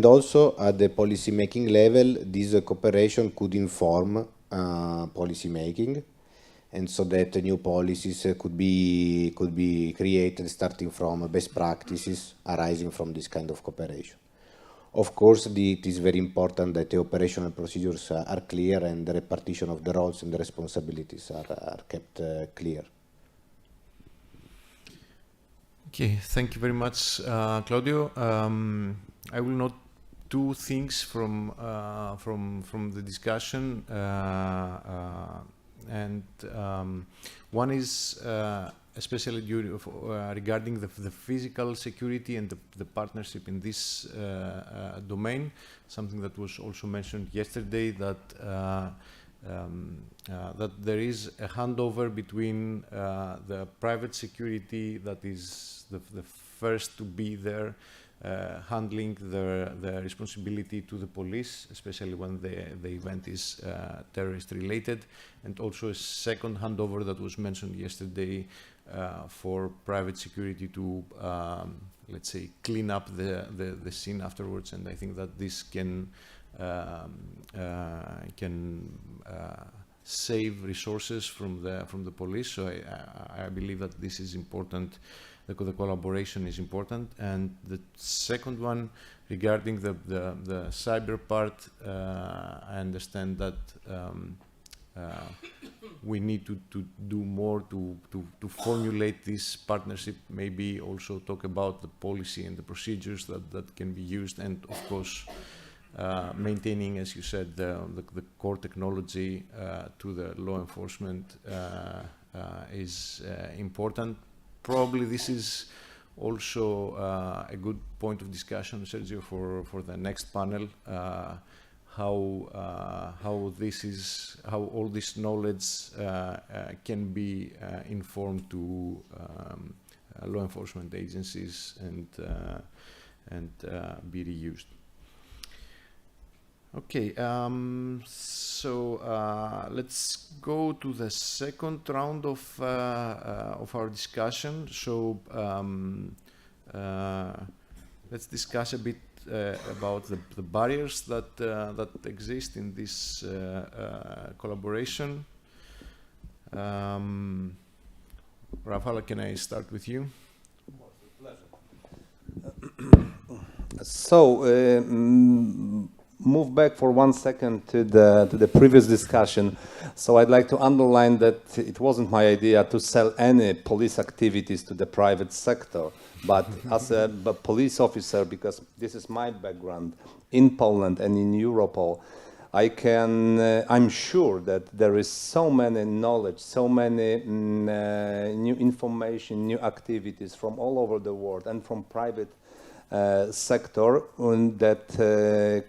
also at the policy making level, this cooperation could inform policy making, and so that new policies could be created starting from best practices arising from this kind of cooperation. Of course, it is very important that the operational procedures are clear and the repartition of the roles and the responsibilities are kept clear. Okay, thank you very much, Claudio. I will note two things from the discussion, and one is especially regarding the physical security and the partnership in this domain. Something that was also mentioned yesterday, that that there is a handover between the private security that is the first to be there, handling the responsibility to the police, especially when the event is terrorist related, and also a second handover that was mentioned yesterday for private security to let's say clean up the scene afterwards. And I think that this can save resources from the police. So I believe that this is important. The collaboration is important. And the second one, regarding the cyber part, I understand that we need to do more to formulate this partnership, maybe also talk about the policy and the procedures that can be used, and of course maintaining, as you said, the core technology to the law enforcement is important. Probably this is also a good point of discussion, Sergio, for the next panel. How all this knowledge can be informed to law enforcement agencies and be reused. Okay, so let's go to the second round of our discussion. So let's discuss a bit about the barriers that exist in this collaboration. Rafael, can I start with you? So move back for 1 second to the previous discussion. So I'd like to underline that it wasn't my idea to sell any police activities to the private sector, but as a police officer, because this is my background in Poland and in Europol, I'm sure that there is so many knowledge, so many new information, new activities from all over the world and from private sector that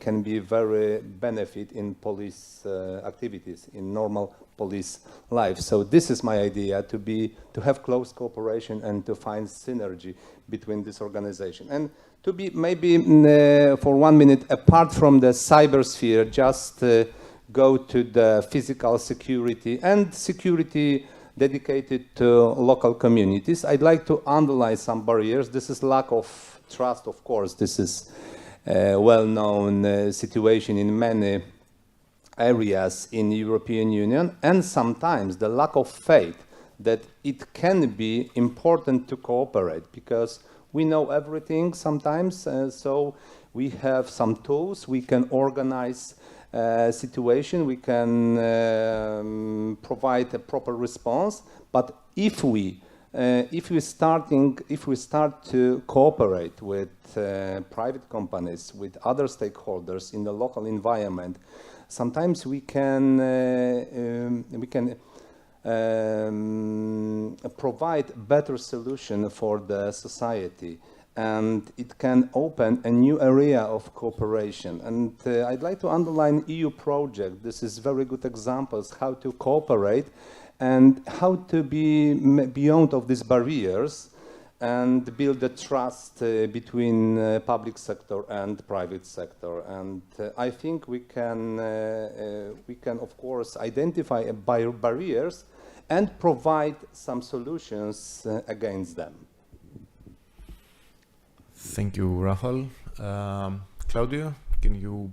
can be very benefit in police activities, in normal police life. So this is my idea, to have close cooperation and to find synergy between this organization. And to be maybe for 1 minute apart from the cyber sphere, just go to the physical security and security dedicated to local communities. I'd like to underline some barriers. This is lack of trust, of course. This is a well-known situation in many areas in the European Union, and sometimes the lack of faith that it can be important to cooperate, because we know everything sometimes, so we have some tools, we can organize situation, we can provide a proper response, but if we start to cooperate with private companies, with other stakeholders in the local environment, sometimes we can provide better solution for the society, and it can open a new area of cooperation. And I'd like to underline EU project. This is very good examples how to cooperate and how to be beyond of these barriers and build the trust between public sector and private sector. And I think we can of course identify barriers and provide some solutions against them. Thank you, Rafał. Claudio, can you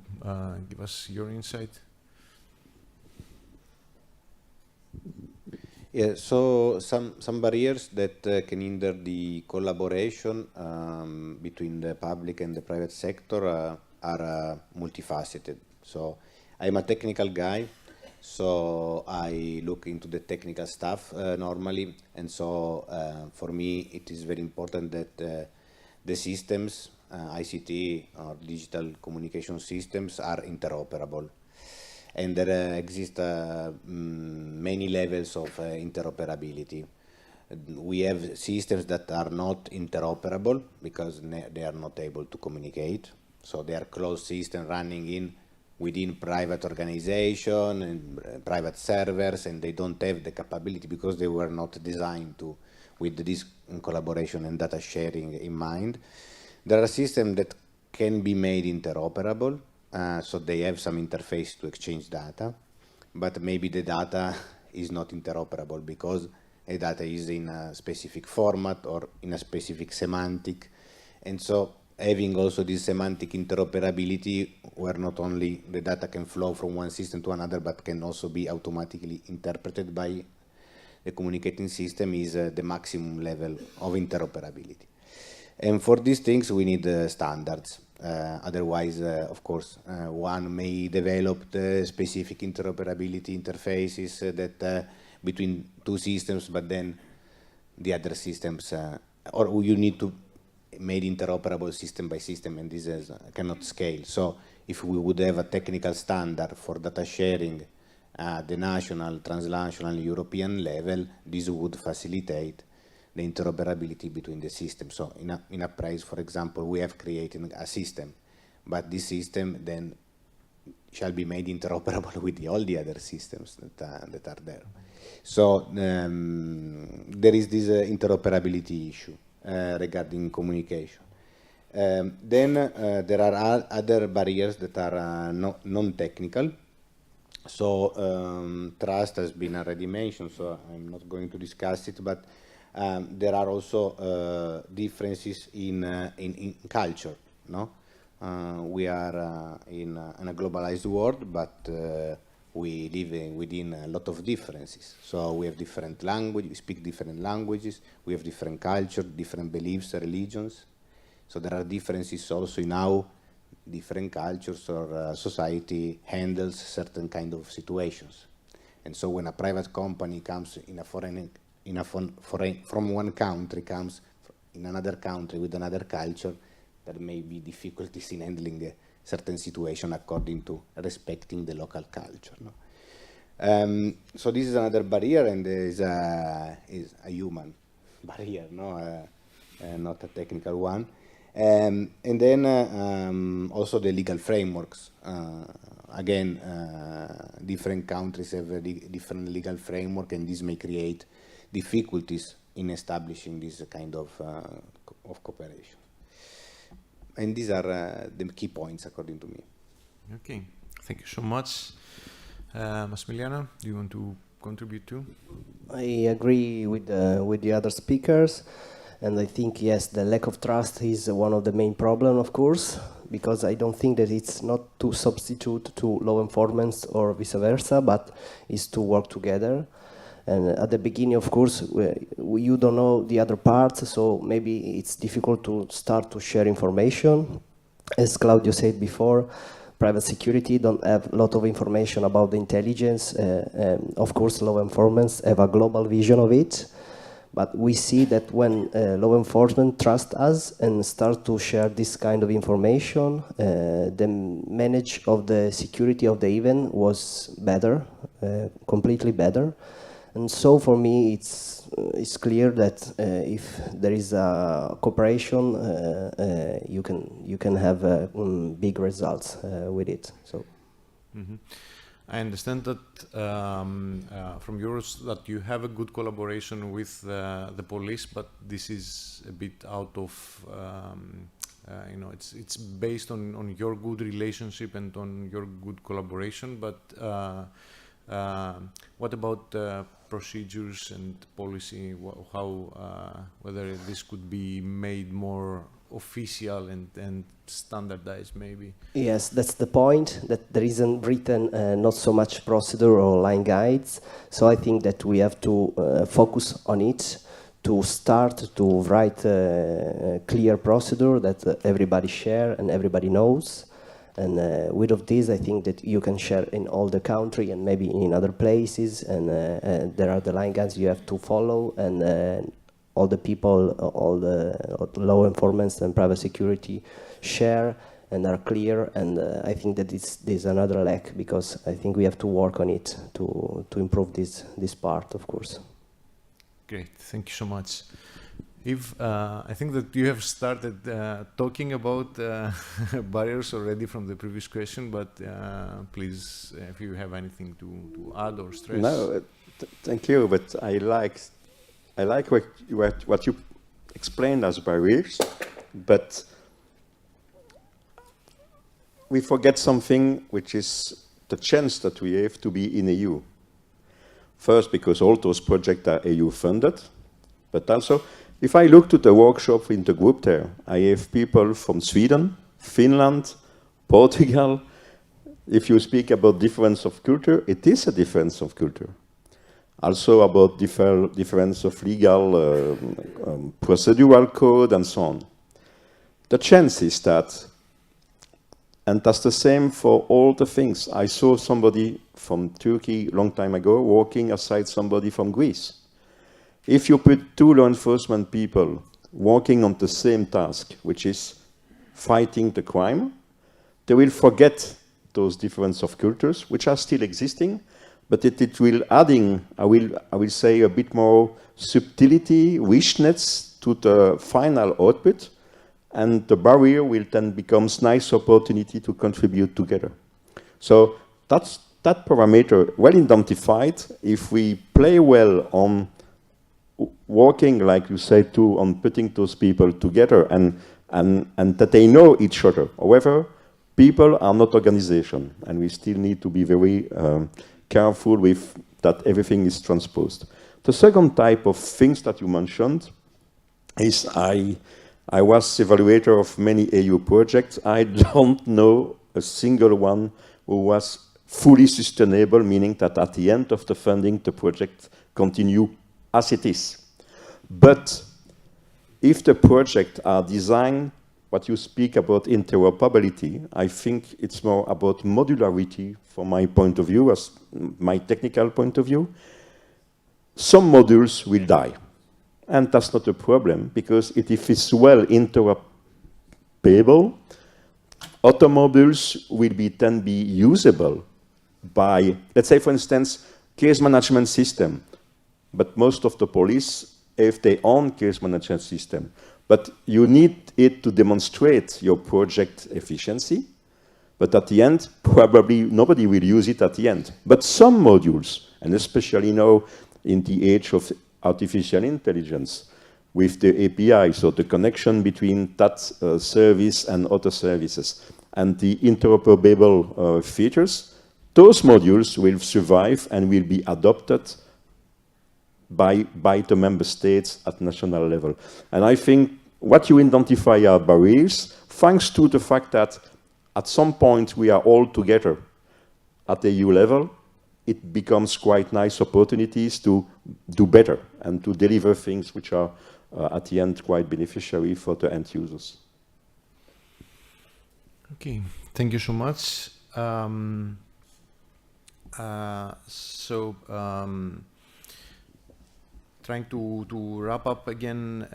give us your insight? Yeah, so some barriers that can hinder the collaboration between the public and the private sector are multifaceted. So I'm a technical guy, so I look into the technical stuff normally, and so for me it is very important that the systems, ICT or digital communication systems, are interoperable. And there exist many levels of interoperability. We have systems that are not interoperable because they are not able to communicate. So they are closed systems running within private organization and private servers, and they don't have the capability because they were not designed with this collaboration and data sharing in mind. There are systems that can be made interoperable. So they have some interface to exchange data, but maybe the data is not interoperable because the data is in a specific format or in a specific semantic. And so having also this semantic interoperability where not only the data can flow from one system to another, but can also be automatically interpreted by the communicating system is the maximum level of interoperability. And for these things, we need standards. Otherwise, of course, one may develop the specific interoperability interfaces that between two systems, but then the other systems, or you need to make interoperable system by system, and this cannot scale. So if we would have a technical standard for data sharing at the national, transnational, European level, this would facilitate the interoperability between the systems. So in a price, for example, we have created a system, but this system then shall be made interoperable with all the other systems that are there. So there is this interoperability issue regarding communication. Then there are other barriers that are non-technical. So trust has been already mentioned, so I'm not going to discuss it, but there are also differences in culture. No, we are in a globalized world, but we live within a lot of differences. So we have different language, we speak different languages, we have different culture, different beliefs, religions. So there are differences also in how different cultures or society handles certain kind of situations. And so when a private company comes from one country, comes in another country with another culture, there may be difficulties in handling a certain situation according to respecting the local culture. No? So this is another barrier, and is a human barrier, no, not a technical one. And then also the legal frameworks. Again, different countries have a different legal framework, and this may create difficulties in establishing this kind of cooperation. And these are the key points according to me. Okay, thank you so much. Massimiliano, do you want to contribute too? I agree with the other speakers, and I think, yes, the lack of trust is one of the main problems, of course, because I don't think that it's not to substitute to law enforcement or vice versa, but is to work together. And at the beginning, of course, you don't know the other parts, so maybe it's difficult to start to share information. As Claudio said before, private security don't have a lot of information about the intelligence. Of course, law enforcement have a global vision of it, but we see that when law enforcement trust us and start to share this kind of information, the manage of the security of the event was better, completely better. And so for me, it's clear that if there is a cooperation, you can have big results with it. So, I understand that from yours that you have a good collaboration with the police, but this is a bit out of, you know, it's based on your good relationship and on your good collaboration. But what about procedures and policy? How whether this could be made more official and standardized, maybe? Yes, that's the point, that there isn't written not so much procedure or line guides. So I think that we have to focus on it, to start to write a clear procedure that everybody share and everybody knows. And with of this, I think that you can share in all the country and maybe in other places. And there are the line guides you have to follow, and all the people, all the law enforcement and private security share and are clear. And I think that there's another lack, because I think we have to work on it to improve this part, of course. Great, thank you so much. If I think that you have started talking about barriers already from the previous question, but please, if you have anything to add or stress. No, thank you. But I like what you explained as barriers, but we forget something, which is the chance that we have to be in EU. First, because all those projects are EU funded, but also, if I look to the workshop in the group there, I have people from Sweden, Finland, Portugal. If you speak about difference of culture, it is a difference of culture. Also about difference of legal procedural code and so on. The chance is that, and that's the same for all the things. I saw somebody from Turkey a long time ago working aside somebody from Greece. If you put two law enforcement people working on the same task, which is fighting the crime, they will forget those differences of cultures, which are still existing, but it will adding, I will say, a bit more subtlety, richness to the final output, and the barrier will then become nice opportunity to contribute together. So that's that parameter well identified. If we play well on working, like you said too, on putting those people together and that they know each other. However, people are not organization, and we still need to be very careful with that everything is transposed. The second type of things that you mentioned is I was evaluator of many EU projects. I don't know a single one who was fully sustainable, meaning that at the end of the funding, the project continue as it is. But if the projects are designed, what you speak about interoperability, I think it's more about modularity from my point of view, as my technical point of view. Some modules will die. And that's not a problem, because if it's well interoperable, other modules will then be usable by, let's say, for instance, case management system. But most of the police have their own case management system. But you need it to demonstrate your project efficiency. But at the end, probably nobody will use it at the end. But some modules, and especially now in the age of artificial intelligence, with the API, so the connection between that service and other services, and the interoperable features, those modules will survive and will be adopted by the member states at national level. And I think what you identify are barriers, thanks to the fact that at some point we are all together at the EU level, it becomes quite nice opportunities to do better and to deliver things which are at the end quite beneficiary for the end users. Okay, thank you so much. Trying to wrap up again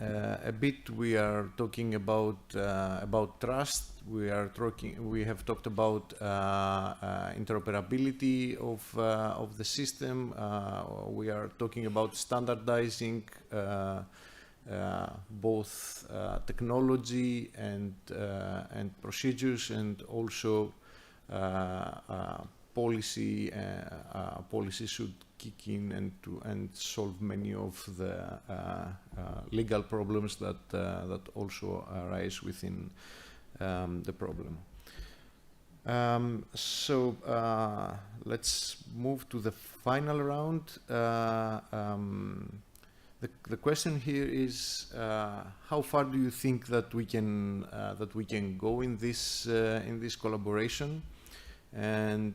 a bit, we are talking about trust. We have talked about interoperability of the system. We are talking about standardizing both technology and procedures, and also policy should kick in and solve many of the legal problems that also arise within the problem. So let's move to the final round. The question here is how far do you think that we can go in this collaboration, and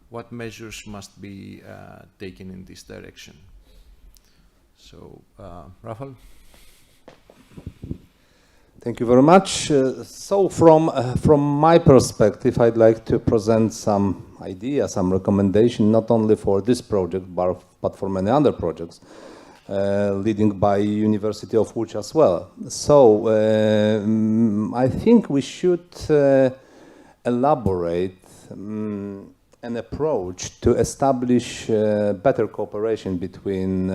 what measures must be taken in this direction? So, Rafal? Thank you very much. So from my perspective, I'd like to present some ideas, some recommendation, not only for this project, but for many other projects, leading by University of Łódź as well. So I think we should elaborate an approach to establish better cooperation between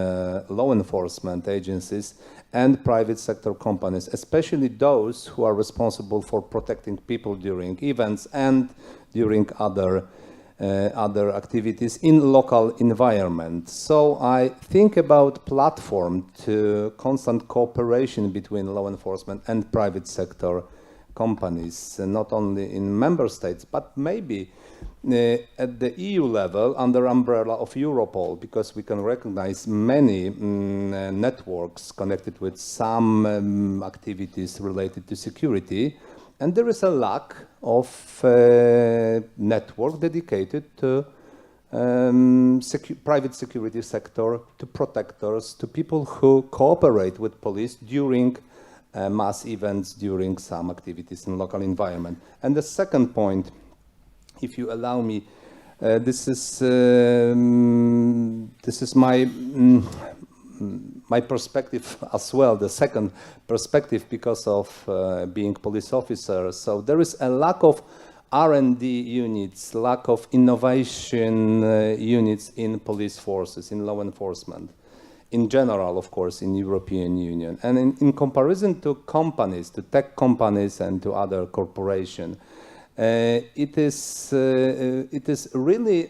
law enforcement agencies and private sector companies, especially those who are responsible for protecting people during events and during other activities in local environment. So I think about platform to constant cooperation between law enforcement and private sector companies, not only in member states, but maybe at the EU level under umbrella of Europol, because we can recognize many networks connected with some activities related to security, and there is a lack of network dedicated to private security sector, to protectors, to people who cooperate with police during mass events, during some activities in local environment. And the second point, if you allow me, this is my perspective as well, the second perspective, because of being police officer. So there is a lack of R&D units, lack of innovation units in police forces, in law enforcement, in general, of course, in European Union. And in comparison to companies, to tech companies and to other corporations, it is really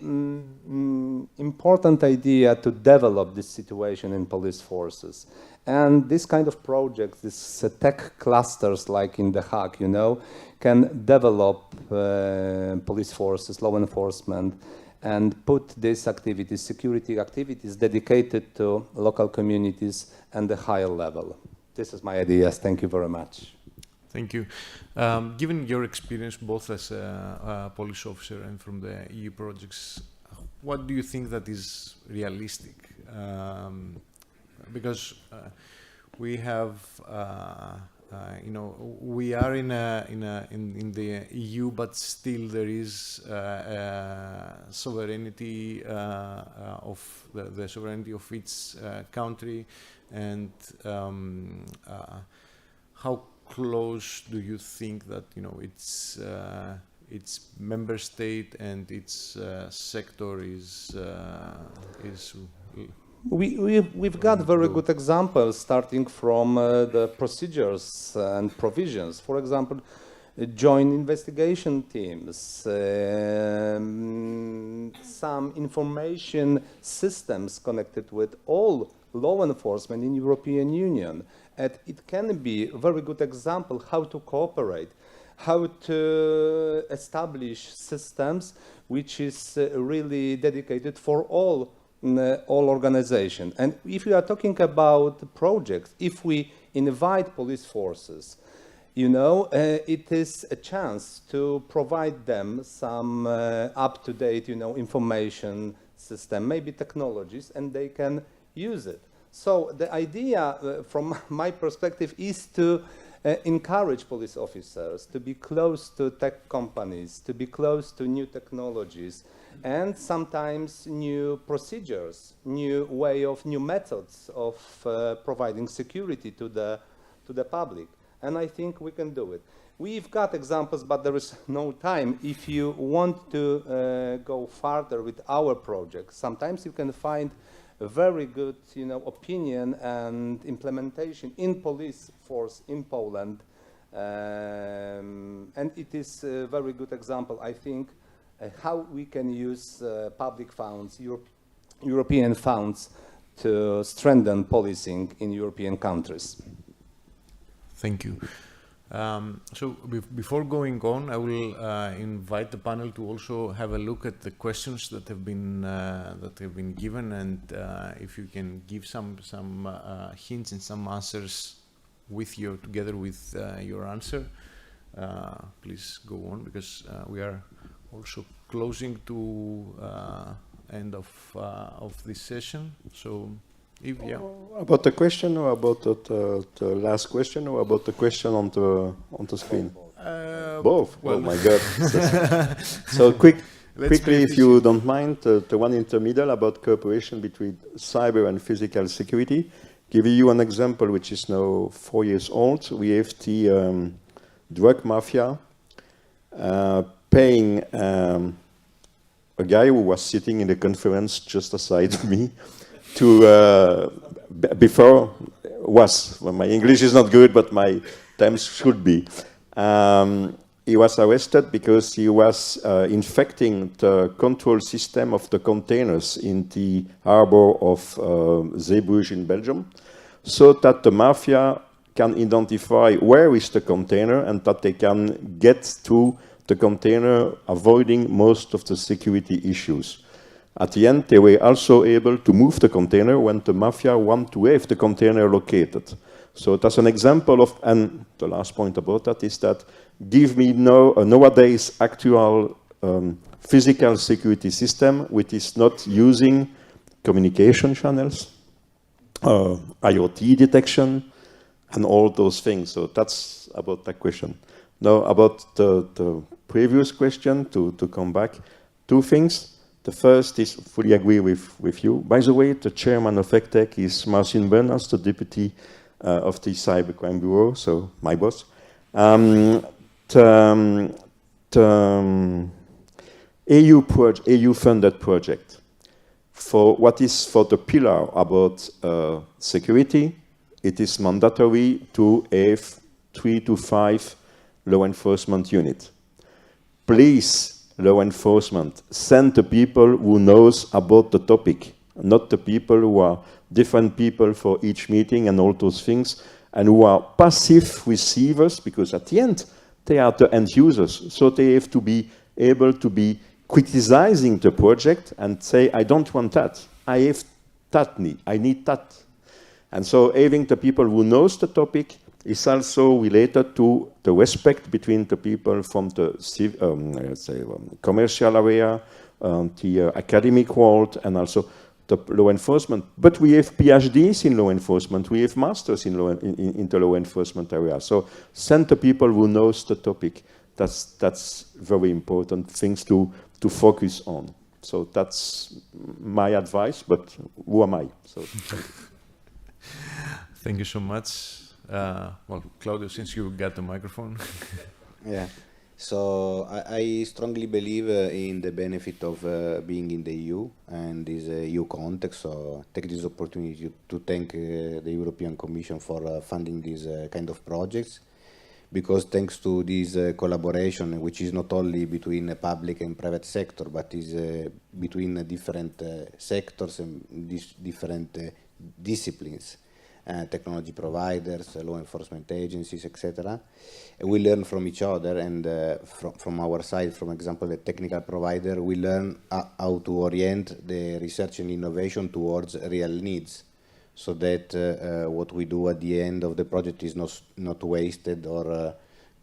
important idea to develop this situation in police forces. And this kind of projects, this tech clusters like in The Hague, you know, can develop police forces, law enforcement, and put these activities, security activities, dedicated to local communities and a higher level. This is my ideas. Thank you very much. Thank you. Given your experience both as a police officer and from the EU projects, what do you think that is realistic? Because we have, you know, we are in the EU, but still there is sovereignty of the sovereignty of each country, and how close do you think that, you know, its member state and its sector is We've got very good examples starting from the procedures and provisions. For example, joint investigation teams, some information systems connected with all law enforcement in European Union. And it can be a very good example how to cooperate, how to establish systems which is really dedicated for all organizations. And if we are talking about projects, if we invite police forces, you know, it is a chance to provide them some up-to-date, you know, information system, maybe technologies, and they can use it. So the idea, from my perspective, is to encourage police officers to be close to tech companies, to be close to new technologies, and sometimes new procedures, new methods of providing security to the public. And I think we can do it. We've got examples, but there is no time. If you want to go further with our project, sometimes you can find a very good, you know, opinion and implementation in police force in Poland, and it is a very good example, I think, how we can use public funds, European funds, to strengthen policing in European countries. Thank you. So before going on, I will invite the panel to also have a look at the questions that have been given, and if you can give some hints and some answers together with your answer, please go on, because we are also closing to end of this session. So. About the question, or about the last question, or about the question on the screen? Both. Well, oh my God! So quickly, if you don't mind, the one in the middle about cooperation between cyber and physical security. Give you an example, which is now 4 years old. We have the drug mafia paying a guy who was sitting in the conference just aside me. Before was, well, my English is not good, but my times should be. He was arrested because he was infecting the control system of the containers in the harbor of Zeebrugge in Belgium, so that the mafia can identify where is the container and that they can get to the container, avoiding most of the security issues. At the end, they were also able to move the container when the mafia want to have the container located. So that's an example of, and the last point about that is that give me nowadays actual physical security system which is not using communication channels, IoT detection, and all those things. So that's about that question. Now about the previous question, to come back, two things. The first is fully agree with you. By the way, the chairman of ECTEC is Marcin Bernards, the deputy of the Cybercrime Bureau, so my boss. The EU-funded project for what is for the pillar about security, it is mandatory to have 3 to 5 law enforcement units. Please, law enforcement, send the people who knows about the topic, not the people who are different people for each meeting and all those things, and who are passive receivers, because at the end, they are the end users. So they have to be able to be criticizing the project and say, I don't want that. I have that need. I need that. And so having the people who knows the topic is also related to the respect between the people from the commercial area, the academic world, and also the law enforcement. But we have PhDs in law enforcement. We have masters in the law enforcement area. So send the people who knows the topic. That's very important things to focus on. So that's my advice. But who am I? So thank you so much. Well, Claudio, since you got the microphone. Yeah, so I strongly believe in the benefit of being in the EU and this EU context. So take this opportunity to thank the European Commission for funding these kind of projects, because thanks to this collaboration, which is not only between the public and private sector, but is between different sectors and different disciplines, technology providers, law enforcement agencies, etc. We learn from each other, and from our side, for example, the technical provider, we learn how to orient the research and innovation towards real needs, so that what we do at the end of the project is not wasted or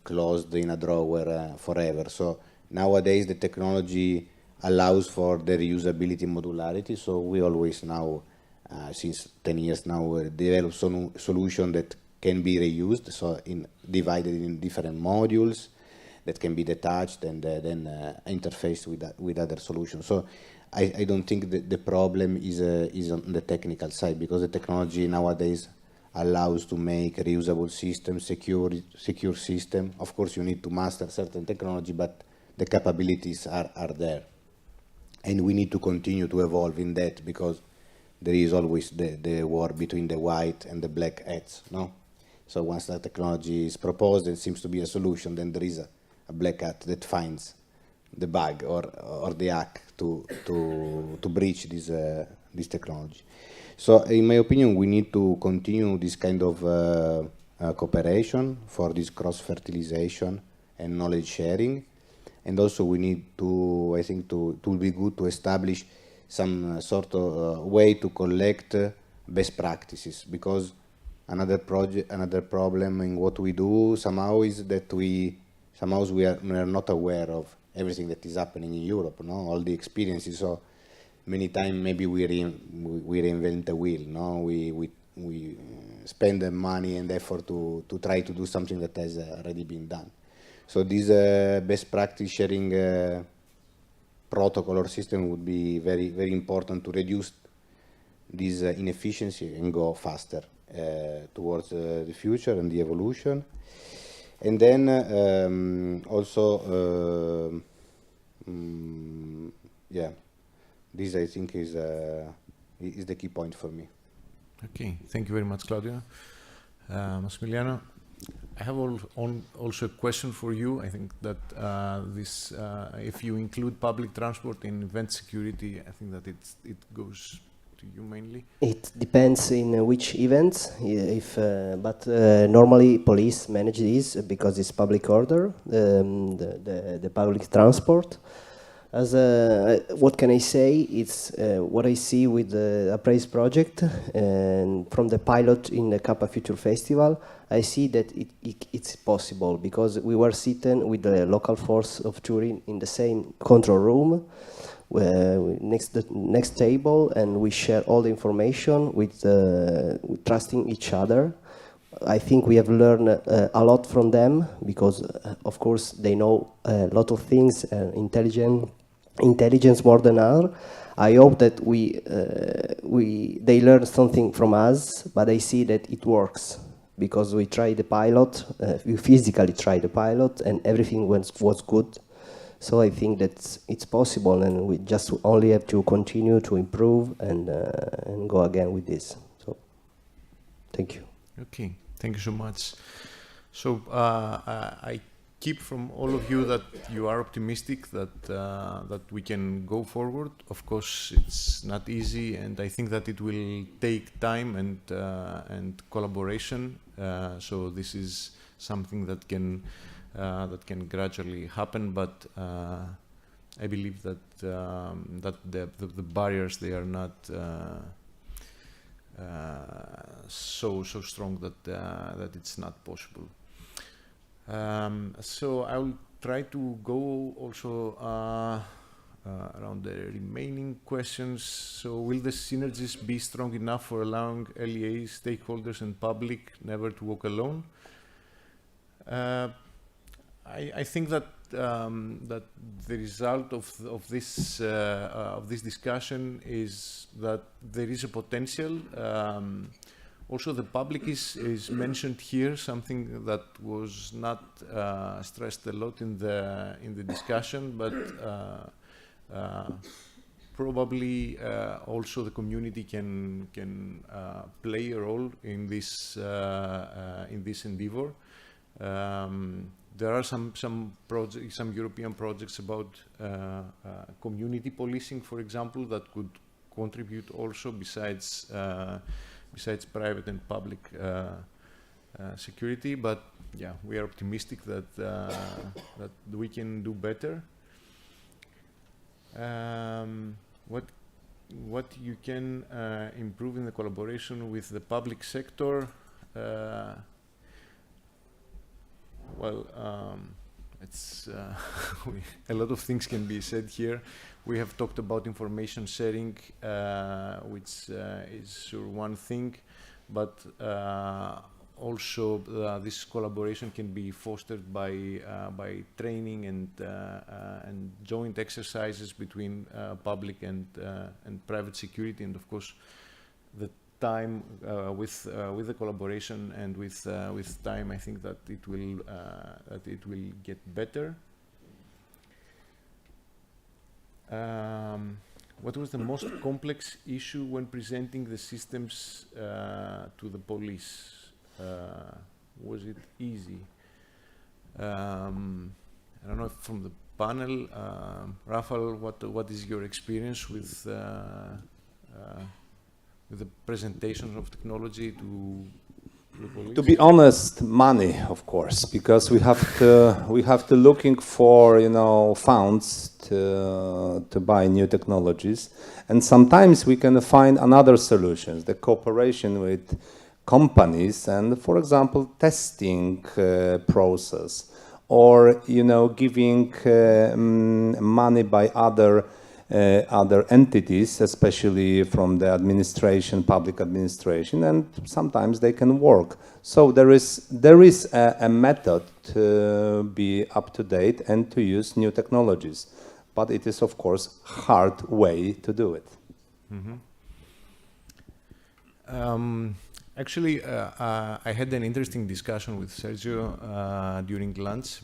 closed in a drawer forever. So nowadays the technology allows for the reusability and modularity, so we always now since 10 years now, develop solution that can be reused, so divided in different modules that can be detached and then interfaced with other solutions. So I don't think that the problem is on the technical side, because the technology nowadays allows to make reusable systems, secure system. Of course, you need to master certain technology, but the capabilities are there, and we need to continue to evolve in that, because there is always the war between the white and the black hats, no? So once that technology is proposed and seems to be a solution, then there is a black hat that finds the bug or the hack to breach this technology. So in my opinion, we need to continue this kind of cooperation for this cross-fertilization and knowledge sharing. And also we need to, I think, it will be good to establish some sort of way to collect best practices, because another problem in what we do somehow is that we are not aware of everything that is happening in Europe, no? All the experiences. So many times maybe we reinvent the wheel, no? We spend the money and effort to try to do something that has already been done. So this best practice sharing protocol or system would be very, very important to reduce this inefficiency and go faster towards the future and the evolution. And then also, yeah, this I think is the key point for me. Okay, thank you very much, Claudio. Massimiliano, I have also a question for you. I think that if you include public transport in event security, I think that it goes to you mainly. It depends in which events, but normally police manage this because it's public order, the public transport. As what can I say? It's what I see with the Appraise project, and from the pilot in the Kappa Future Festival, I see that it's possible, because we were sitting with the local force of Turin in the same control room, next table, and we share all the information with trusting each other. I think we have learned a lot from them, because of course they know a lot of things, intelligence more than us. I hope that they learn something from us, but I see that it works, because we tried the pilot, we physically tried the pilot, and everything was good. So I think that it's possible, and we just only have to continue to improve and go again with this. So, thank you. Okay, thank you so much. So I keep from all of you that you are optimistic that we can go forward. Of course, it's not easy, and I think that it will take time and collaboration. So this is something that can gradually happen, but I believe that the barriers, they are not so strong that it's not possible. So I will try to go also around the remaining questions. So will the synergies be strong enough for allowing LEAs, stakeholders and public never to walk alone? I think that that the result of this discussion is that there is a potential. Also, the public is mentioned here, something that was not stressed a lot in the discussion, but probably also the community can play a role in this endeavor. There are some projects, some European projects about community policing, for example, that could contribute also besides private and public security. But yeah, we are optimistic that that we can do better. What you can improve in the collaboration with the public sector? Well, it's a lot of things can be said here. We have talked about information sharing, which is sure one thing, but also this collaboration can be fostered by training and joint exercises between public and private security, and of course the time with the collaboration and with time, I think that it will get better. What was the most complex issue when presenting the systems to the police? Was it easy? I don't know if from the panel. Rafael, what is your experience with the presentation of technology to the police? To be honest, money, of course, because we have to looking for funds to buy new technologies, and sometimes we can find another solutions, the cooperation with companies, and for example, testing process, or giving money by other entities, especially from the administration, public administration, and sometimes they can work. So there is a method to be up to date and to use new technologies, but it is of course hard way to do it. Mm-hmm. Actually, I had an interesting discussion with Sergio during lunch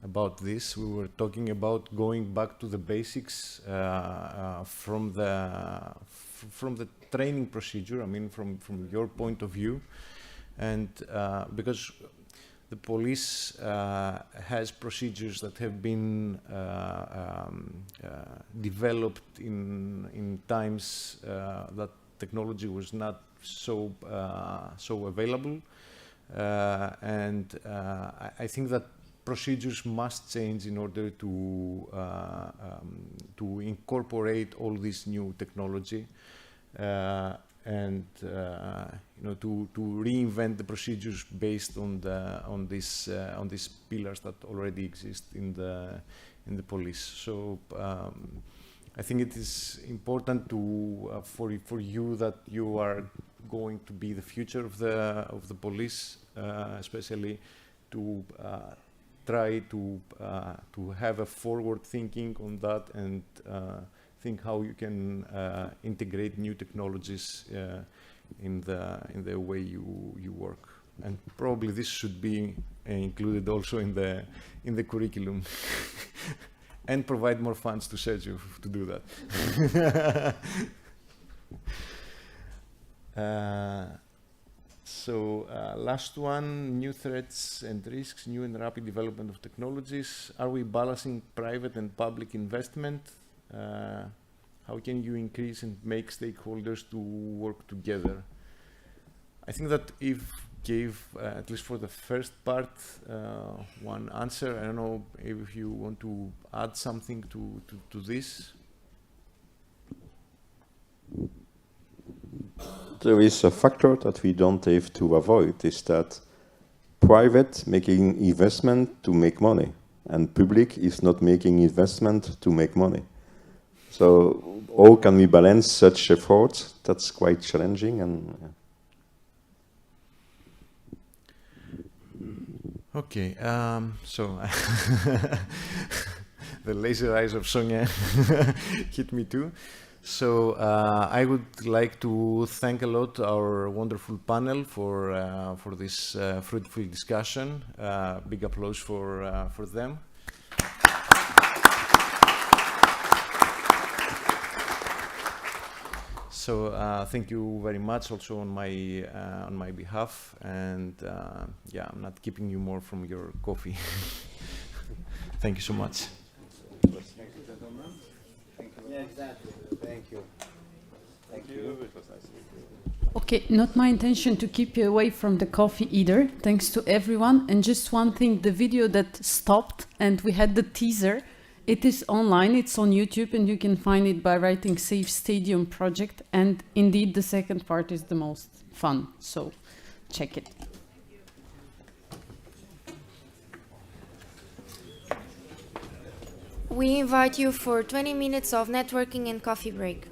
about this. We were talking about going back to the basics from the training procedure. I mean, from your point of view, and because the police has procedures that have been developed in times that technology was not so available, and I think that procedures must change in order to incorporate all this new technology, and to reinvent the procedures based on these pillars that already exist in the police. So I think it is important to for you that you are going to be the future of the police, especially to try to have a forward thinking on that, and think how you can integrate new technologies in the way you work. And probably this should be included also in the curriculum. And provide more funds to Sergio to do that. Last one, new threats and risks, new and rapid development of technologies. Are we balancing private and public investment? How can you increase and make stakeholders to work together? I think that Eve gave, at least for the first part, one answer. I don't know if you want to add something to this. There is a factor that we don't have to avoid, is that private making investment to make money, and public is not making investment to make money. So how can we balance such efforts? That's quite challenging. And Okay, so the laser eyes of Sonia hit me too. So I would like to thank a lot our wonderful panel for this fruitful discussion. Big applause for them. So thank you very much also on my behalf, and yeah, I'm not keeping you more from your coffee. Thank you so much. Thank you, gentlemen. Thank you. Yeah, exactly. Thank you. Thank you. It was nice to meet you. Okay, not my intention to keep you away from the coffee either. Thanks to everyone. And just one thing, the video that stopped and we had the teaser, it is online, it's on YouTube, and you can find it by writing Safe Stadium Project. And indeed, the second part is the most fun, so check it. We invite you for 20 minutes of networking and coffee break.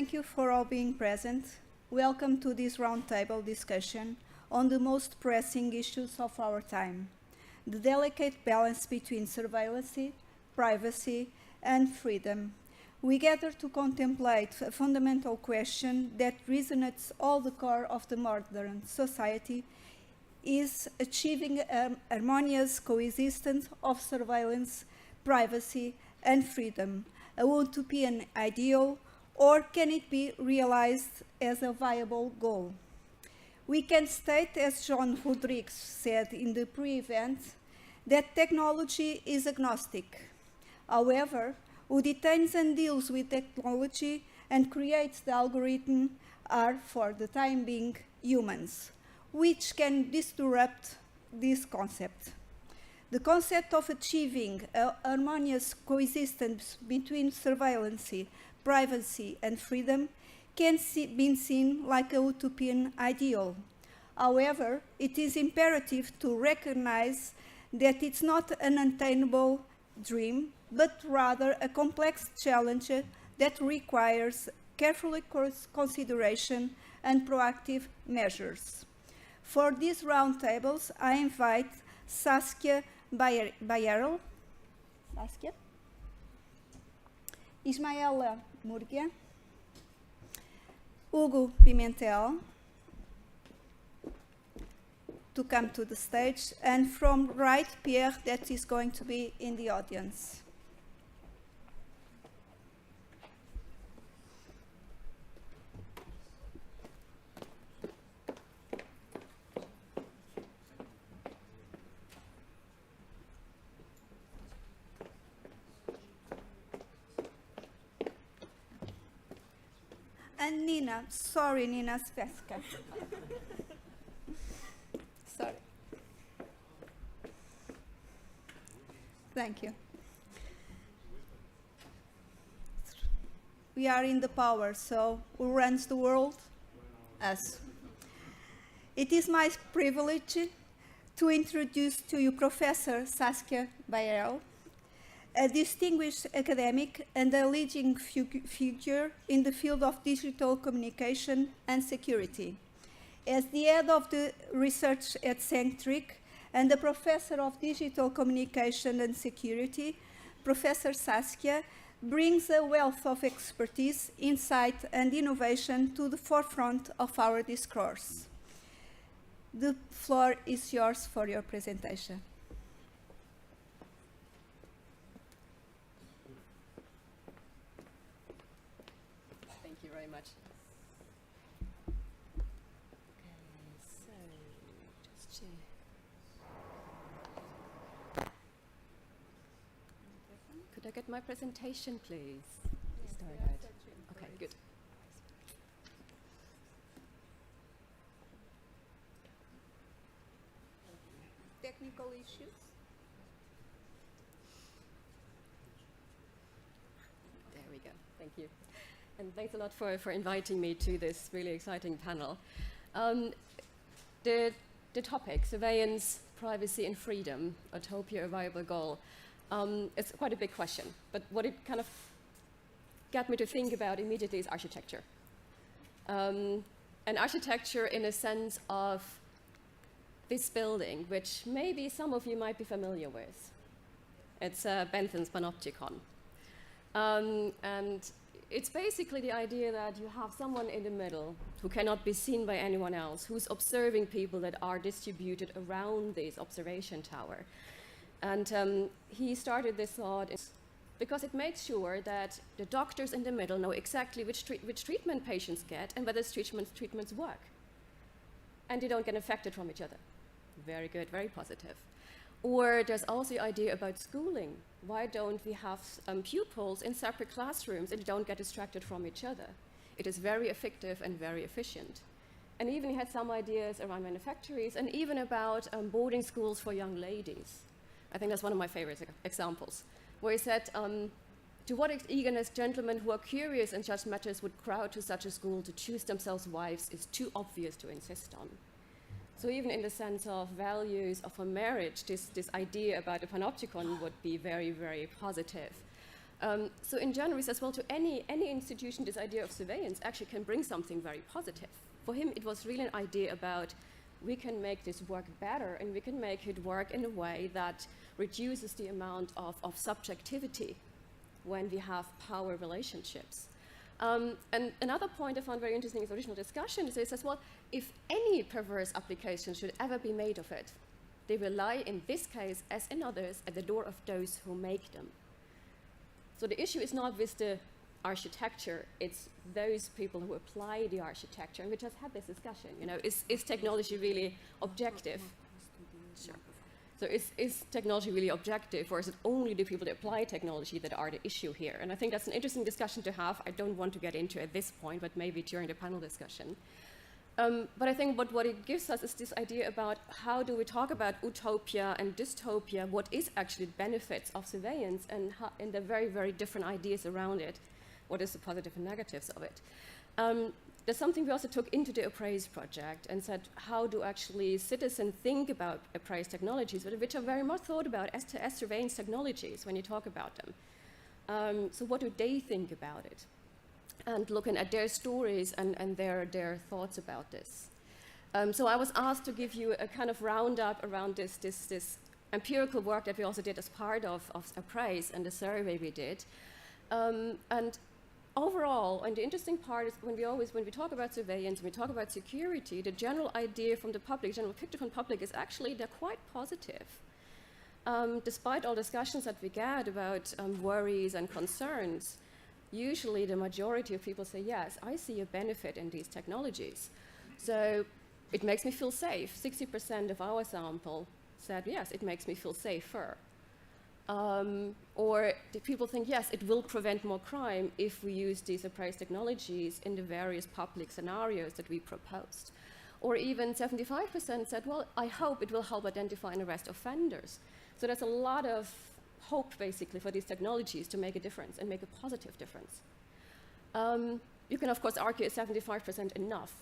Thank you for all being present. Welcome to this roundtable discussion on the most pressing issues of our time, the delicate balance between surveillance, privacy, and freedom. We gather to contemplate a fundamental question that resonates all the core of the modern society, is achieving harmonious coexistence of surveillance, privacy, and freedom, a utopian ideal, or can it be realized as a viable goal? We can state, as John Rodrigues said in the pre-event, that technology is agnostic. However, who detains and deals with technology and creates the algorithm are, for the time being, humans, which can disrupt this concept. The concept of achieving a harmonious coexistence between surveillance, privacy, and freedom can be seen like a utopian ideal. However, it is imperative to recognize that it's not an unattainable dream, but rather a complex challenge that requires careful consideration and proactive measures. For these roundtables, I invite Saskia Bayerl, Ismaela Murgia, Hugo Pimentel to come to the stage, and from right, Pierre, that is going to be in the audience. And Nina, sorry, Nina Sveska. Sorry. Thank you. We are in the power, so who runs the world? Us. It is my privilege to introduce to you Professor Saskia Bayerl, a distinguished academic and a leading figure in the field of digital communication and security. As the head of the research at Centric and a professor of digital communication and security, Professor Saskia brings a wealth of expertise, insight, and innovation to the forefront of our discourse. The floor is yours for your presentation. Thank you very much. Could I get my presentation, please? Okay, good. Technical issues? There we go. Thank you. And thanks a lot for inviting me to this really exciting panel. The topic, surveillance, privacy, and freedom, utopia, a viable goal. It's quite a big question, but what it kind of got me to think about immediately is architecture. And architecture in a sense of this building, which maybe some of you might be familiar with. It's Bentham's Panopticon. And it's basically the idea that you have someone in the middle who cannot be seen by anyone else, who's observing people that are distributed around this observation tower. And he started this thought because it makes sure that the doctors in the middle know exactly which treatment patients get and whether treatments work. And they don't get affected from each other. Very good, very positive. Or there's also the idea about schooling. Why don't we have pupils in separate classrooms and they don't get distracted from each other? It is very effective and very efficient. And even he had some ideas around manufactories and even about boarding schools for young ladies. I think that's one of my favorite examples, where he said, to what eagerness gentlemen who are curious in such matters would crowd to such a school to choose themselves wives is too obvious to insist on. So even in the sense of values of a marriage, this idea about a panopticon would be very, very positive. So in general, he says, well, to any institution, this idea of surveillance actually can bring something very positive. For him, it was really an idea about we can make this work better, and we can make it work in a way that reduces the amount of subjectivity when we have power relationships. And another point I found very interesting in the original discussion is he says, well, if any perverse application should ever be made of it, they will lie, in this case, as in others, at the door of those who make them. So the issue is not with the architecture, it's those people who apply the architecture. And we just had this discussion, you know, is technology really objective? Sure. So is technology really objective, or is it only the people that apply technology that are the issue here? And I think that's an interesting discussion to have. I don't want to get into at this point, but maybe during the panel discussion. But I think what it gives us is this idea about how do we talk about utopia and dystopia, what is actually the benefits of surveillance, and the very, very different ideas around it, what is the positive and negatives of it. There's something we also took into the Appraise project and said, how do actually citizens think about appraised technologies, which are very much thought about as surveillance technologies when you talk about them. So what do they think about it? And looking at their stories and their thoughts about this. So I was asked to give you a kind of roundup around this empirical work that we also did as part of Appraise and the survey we did. And overall, and the interesting part is when we talk about surveillance, when we talk about security, the general idea from the public, general picture from the public is actually they're quite positive. Despite all discussions that we get about worries and concerns, usually the majority of people say, yes, I see a benefit in these technologies. So it makes me feel safe. 60% of our sample said, yes, it makes me feel safer. Or the people think, yes, it will prevent more crime if we use these appraised technologies in the various public scenarios that we proposed. Or even 75% said, well, I hope it will help identify and arrest offenders. So there's a lot of hope, basically, for these technologies to make a difference and make a positive difference. You can, of course, argue is 75% enough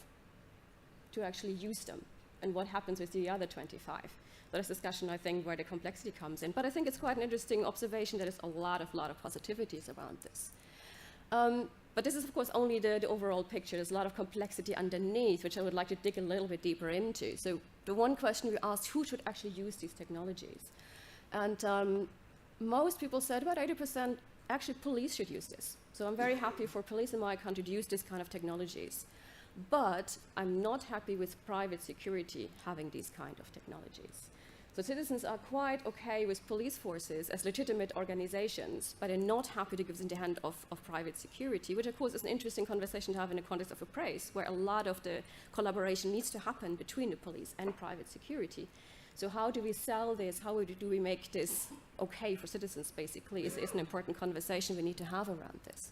to actually use them, and what happens with the other 25? That is a discussion, I think, where the complexity comes in. But I think it's quite an interesting observation that there's a lot of positivities around this. But this is, of course, only the overall picture. There's a lot of complexity underneath, which I would like to dig a little bit deeper into. So the one question we asked, who should actually use these technologies? And most people said, about 80%, actually police should use this. So I'm very happy for police in my country to use this kind of technologies. But I'm not happy with private security having these kind of technologies. So citizens are quite okay with police forces as legitimate organizations, but are not happy to give them the hand of private security, which of course is an interesting conversation to have in the context of Appraise, where a lot of the collaboration needs to happen between the police and private security. So how do we sell this? How do we make this okay for citizens, basically, is an important conversation we need to have around this.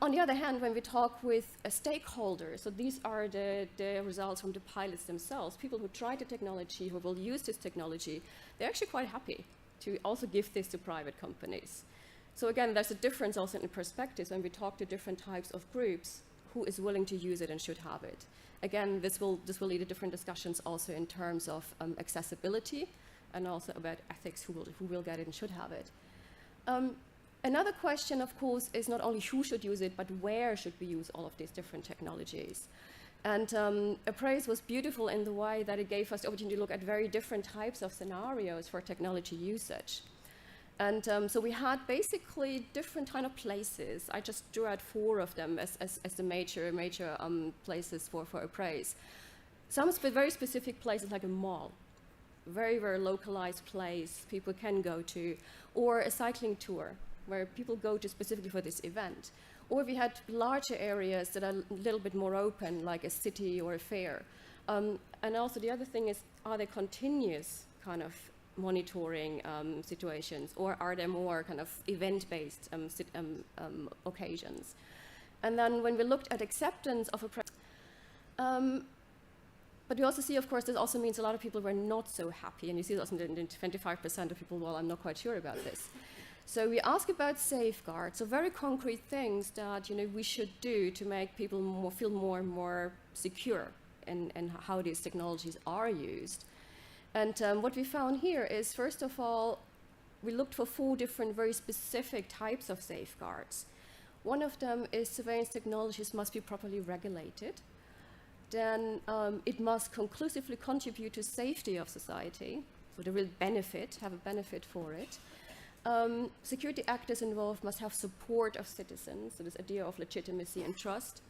On the other hand, when we talk with stakeholders, so these are the results from the pilots themselves, people who try the technology, who will use this technology, they're actually quite happy to also give this to private companies. So again, there's a difference also in perspectives when we talk to different types of groups, who is willing to use it and should have it. Again, this will lead to different discussions also in terms of accessibility and also about ethics, who will get it and should have it. Another question, of course, is not only who should use it, but where should we use all of these different technologies? And Appraise was beautiful in the way that it gave us the opportunity to look at very different types of scenarios for technology usage. And so we had basically different kind of places. I just drew out 4 of them as the major places for Appraise. Some very specific places like a mall, very, very localized place people can go to, or a cycling tour, where people go to specifically for this event. Or we had larger areas that are a little bit more open, like a city or a fair. And also the other thing is, are there continuous kind of monitoring situations, or are there more kind of event-based occasions? And then when we looked at acceptance of a but we also see, of course, this also means a lot of people were not so happy, and you see also in the 25% of people, well, I'm not quite sure about this. So we ask about safeguards, so very concrete things that we should do to make people feel more and more secure in how these technologies are used. And what we found here is, first of all, we looked for 4 different very specific types of safeguards. One of them is surveillance technologies must be properly regulated. Then it must conclusively contribute to safety of society, so they will have a benefit for it. Security actors involved must have support of citizens, so this idea of legitimacy and trust.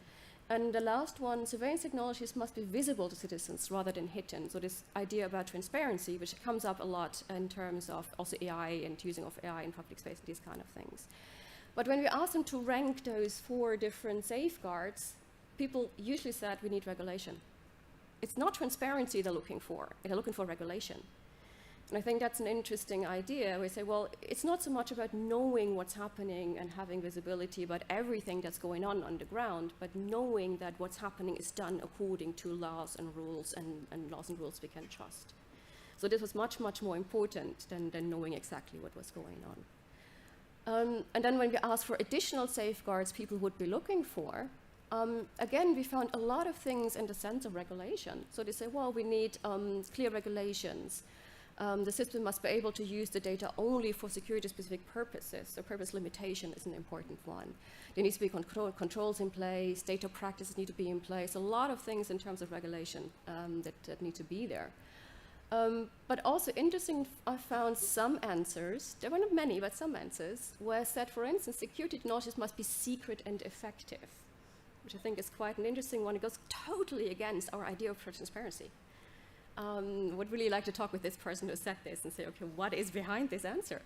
And the last one, surveillance technologies must be visible to citizens rather than hidden. So this idea about transparency, which comes up a lot in terms of also AI and using of AI in public space and these kind of things. But when we asked them to rank those 4 different safeguards, people usually said we need regulation. It's not transparency they're looking for regulation. And I think that's an interesting idea. We say, well, it's not so much about knowing what's happening and having visibility about everything that's going on the ground, but knowing that what's happening is done according to laws and rules, and laws and rules we can trust. So this was much, much more important than knowing exactly what was going on. And then when we asked for additional safeguards people would be looking for, again, we found a lot of things in the sense of regulation. So they say, well, we need clear regulations. The system must be able to use the data only for security-specific purposes, so purpose limitation is an important one. There needs to be controls in place, data practices need to be in place, a lot of things in terms of regulation that need to be there. But also interesting, I found some answers, there were not many, but some answers, where said, for instance, security technologies must be secret and effective, which I think is quite an interesting one. It goes totally against our idea of transparency. Would really like to talk with this person who said this and say, okay, what is behind this answer?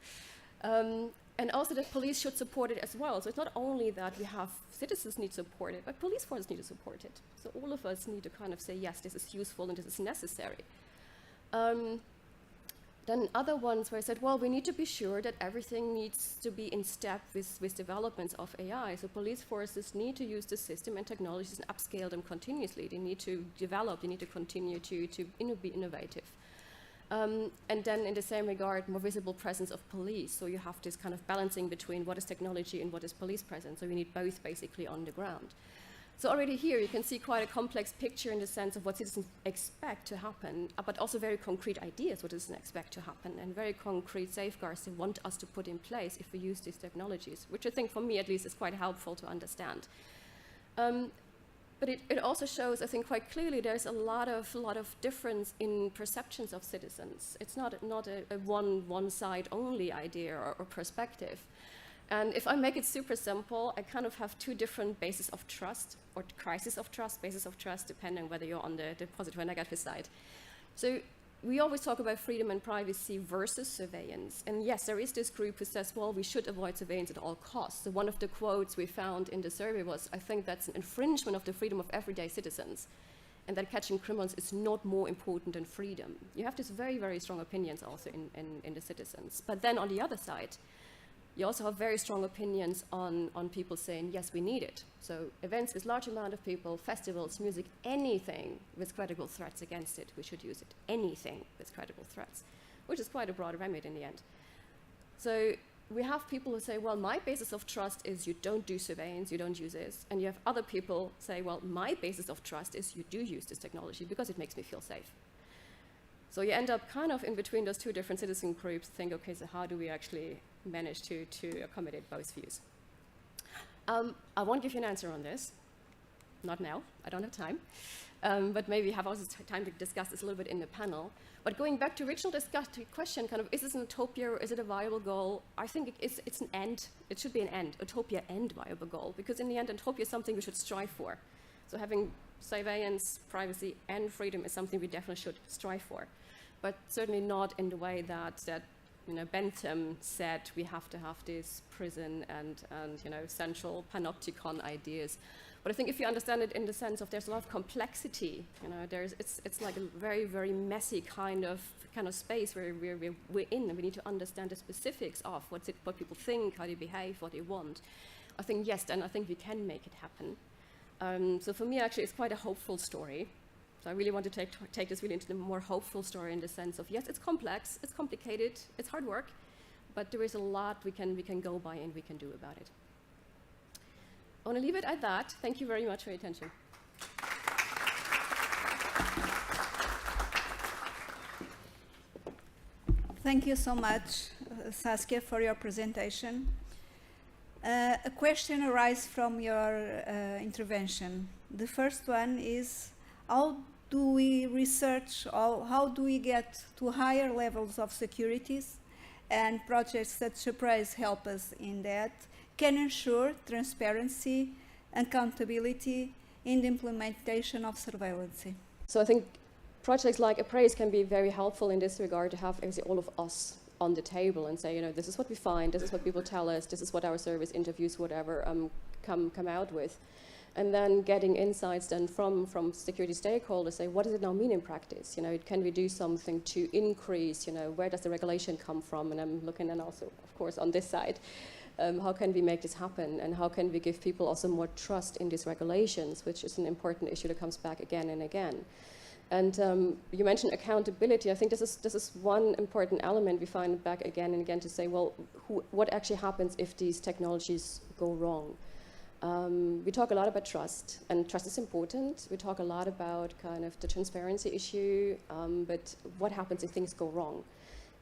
And also that police should support it as well. So it's not only that we have citizens need to support it, but police forces need to support it. So all of us need to kind of say, yes, this is useful and this is necessary. Then other ones where I said, well, we need to be sure that everything needs to be in step with developments of AI. So police forces need to use the system and technologies and upscale them continuously. They need to develop, they need to continue to be innovative. And then in the same regard, more visible presence of police. So you have this kind of balancing between what is technology and what is police presence. So we need both basically on the ground. So already here you can see quite a complex picture in the sense of what citizens expect to happen, but also very concrete ideas what citizens expect to happen, and very concrete safeguards they want us to put in place if we use these technologies, which I think for me at least is quite helpful to understand. But it also shows, I think, quite clearly there's a lot of difference in perceptions of citizens. It's not a one side only idea or perspective. And if I make it super simple, I kind of have 2 different bases of trust, or crisis of trust, bases of trust, depending whether you're on the positive or negative side. So we always talk about freedom and privacy versus surveillance. And yes, there is this group who says, well, we should avoid surveillance at all costs. So one of the quotes we found in the survey was, I think that's an infringement of the freedom of everyday citizens, and that catching criminals is not more important than freedom. You have these very, very strong opinions also in the citizens. But then on the other side, you also have very strong opinions on people saying, yes, we need it. So events with large amount of people, festivals, music, anything with credible threats against it, we should use it. Anything with credible threats, which is quite a broad remit in the end. So we have people who say, well, my basis of trust is you don't do surveillance, you don't use this. And you have other people say, well, my basis of trust is you do use this technology because it makes me feel safe. So you end up kind of in between those 2 different citizen groups, think, okay, so how do we actually manage to accommodate both views? I won't give you an answer on this. Not now, I don't have time. But maybe have also time to discuss this a little bit in the panel. But going back to original question, kind of, is this an utopia or is it a viable goal? I think it's an end. It should be an end, utopia and viable goal, because in the end, utopia is something we should strive for. So having surveillance, privacy, and freedom is something we definitely should strive for, but certainly not in the way that Bentham said we have to have this prison and central panopticon ideas. But I think if you understand it in the sense of there's a lot of complexity, it's like a very, very messy kind of space where we're in, and we need to understand the specifics of what people think, how they behave, what they want. I think yes, then I think we can make it happen. So for me, actually, it's quite a hopeful story. So I really want to take this really into the more hopeful story in the sense of, yes, it's complex, it's complicated, it's hard work, but there is a lot we can go by and we can do about it. I want to leave it at that. Thank you very much for your attention. Thank you so much, Saskia, for your presentation. A question arises from your intervention. The first one is, how do we research, or how do we get to higher levels of securities? And projects such as PRAISE help us in that, can ensure transparency and accountability in the implementation of surveillance. So I think projects like Appraise can be very helpful in this regard, to have all of us on the table and say, you know, this is what we find, this is what people tell us, this is what our service interviews, whatever, come out with. And then getting insights then from security stakeholders, say, what does it now mean in practice? You know, can we do something to increase, you know, where does the regulation come from? And I'm looking then also, of course, on this side, how can we make this happen? And how can we give people also more trust in these regulations, which is an important issue that comes back again and again. And you mentioned accountability. I think this is one important element we find back again and again to say, well, what actually happens if these technologies go wrong? We talk a lot about trust, and trust is important. We talk a lot about kind of the transparency issue, but what happens if things go wrong?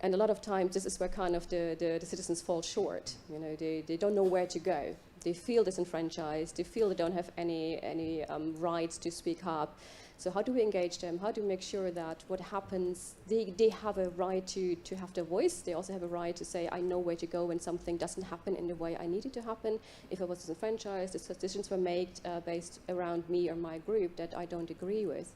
And a lot of times, this is where kind of the citizens fall short. You know, they don't know where to go. They feel disenfranchised. They feel they don't have any rights to speak up. So how do we engage them? How do we make sure that what happens, they have a right to have their voice. They also have a right to say, I know where to go when something doesn't happen in the way I need it to happen. If I was disenfranchised, if decisions were made based around me or my group that I don't agree with.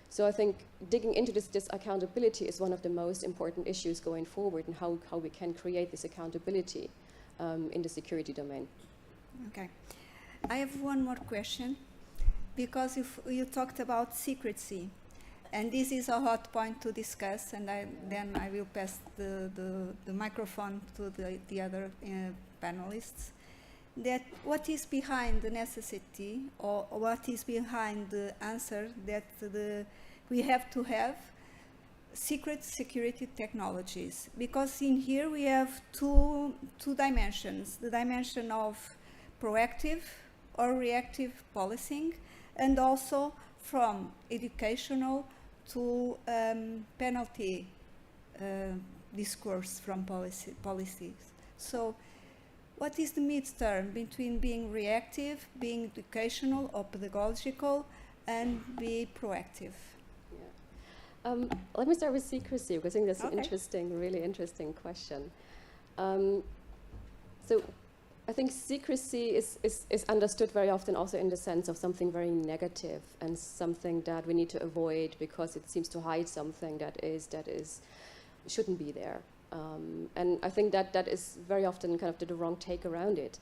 So I think digging into this accountability is one of the most important issues going forward, and how we can create this accountability in the security domain. Okay. I have one more question. Because if you talked about secrecy, and this is a hot point to discuss, and then I will pass the microphone to the other panelists, that what is behind the necessity, or what is behind the answer that we have to have secret security technologies? Because in here we have two dimensions, the dimension of proactive or reactive policing, and also from educational to penalty discourse from policies. So what is the mid-term between being reactive, being educational or pedagogical, and be proactive? Yeah. Let me start with secrecy, because I think that's Okay. an interesting, really interesting question. So I think secrecy is understood very often also in the sense of something very negative and something that we need to avoid because it seems to hide something that shouldn't be there. And I think that is very often kind of the wrong take around it.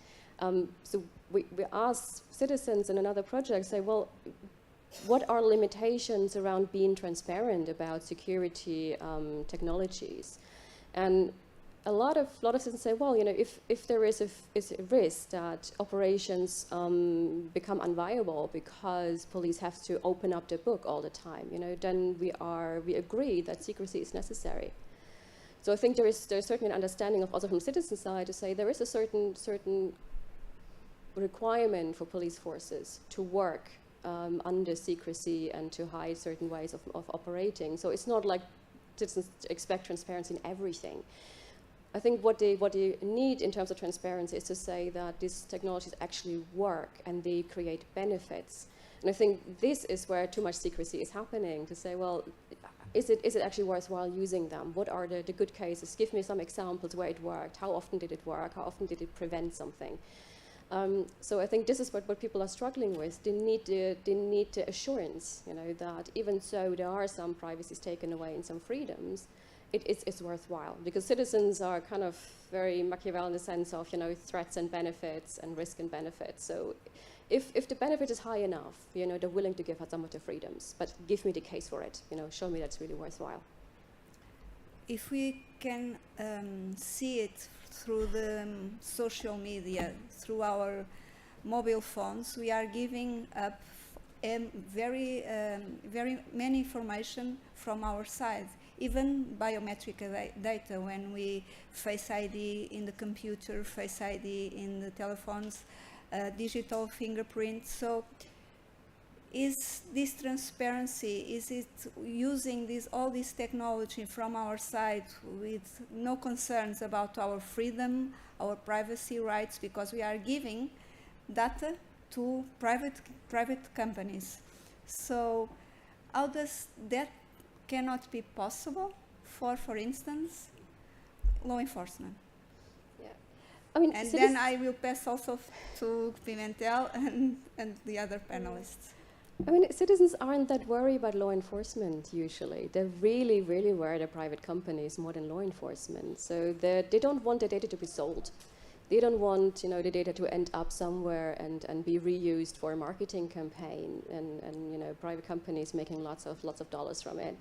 So we ask citizens in another project, say, well, what are limitations around being transparent about security technologies? And a lot of citizens say, well, you know, if there is a risk that operations become unviable because police have to open up their book all the time, you know, then we agree that secrecy is necessary. So I think there's certainly an understanding of also from citizen side to say there is a certain requirement for police forces to work under secrecy and to hide certain ways of operating. So it's not like citizens expect transparency in everything. I think what they need in terms of transparency is to say that these technologies actually work and they create benefits. And I think this is where too much secrecy is happening, to say, well, is it actually worthwhile using them? What are the good cases? Give me some examples where it worked. How often did it work? How often did it prevent something? So I think this is what people are struggling with. They need the assurance, you know, that even so there are some privacies taken away and some freedoms, it's worthwhile, because citizens are kind of very Machiavellian in the sense of, you know, threats and benefits and risk and benefits. So if the benefit is high enough, you know, they're willing to give up some of their freedoms, but give me the case for it, you know, show me that's really worthwhile. If we can see it through the social media, through our mobile phones, we are giving up very many information from our side. Even biometric data, when we Face ID in the computer, Face ID in the telephones, digital fingerprint. So Is this transparency, is it using all this technology from our side with no concerns about our freedom, our privacy rights, because we are giving data to private companies. So how does that cannot be possible for instance, law enforcement? Yeah. I mean, And then I will pass also to Pimentel and the other panelists. I mean, citizens aren't that worried about law enforcement usually. They're really, really worried about private companies more than law enforcement. So they don't want the data to be sold. They don't want, the data to end up somewhere and be reused for a marketing campaign and private companies making lots of dollars from it.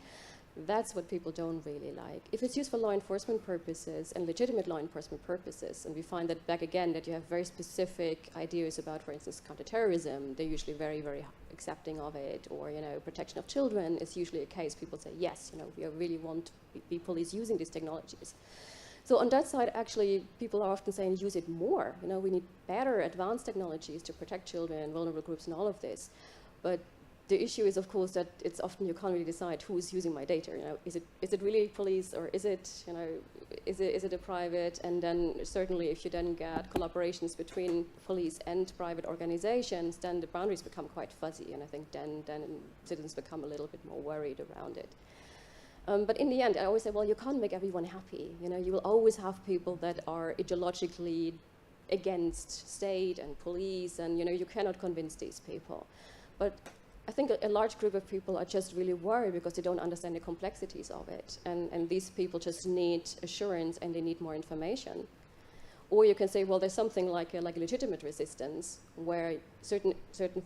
That's what people don't really like. If it's used for law enforcement purposes and legitimate law enforcement purposes, and we find that back again that you have very specific ideas about, for instance, counter-terrorism, they're usually very, very accepting of it, or protection of children is usually a case people say, yes, we really want police using these technologies. So on that side, actually, people are often saying use it more. We need better advanced technologies to protect children, vulnerable groups, and all of this. But the issue is, of course, that it's often you can't really decide who is using my data. Is it really police, or is it is it a private? And then certainly, if you then get collaborations between police and private organizations, then the boundaries become quite fuzzy, and I think then citizens become a little bit more worried around it. But in the end, I always say, well, you can't make everyone happy. You will always have people that are ideologically against state and police, and you cannot convince these people. But I think a large group of people are just really worried because they don't understand the complexities of it. And these people just need assurance and they need more information. Or you can say, well, there's something like a legitimate resistance where certain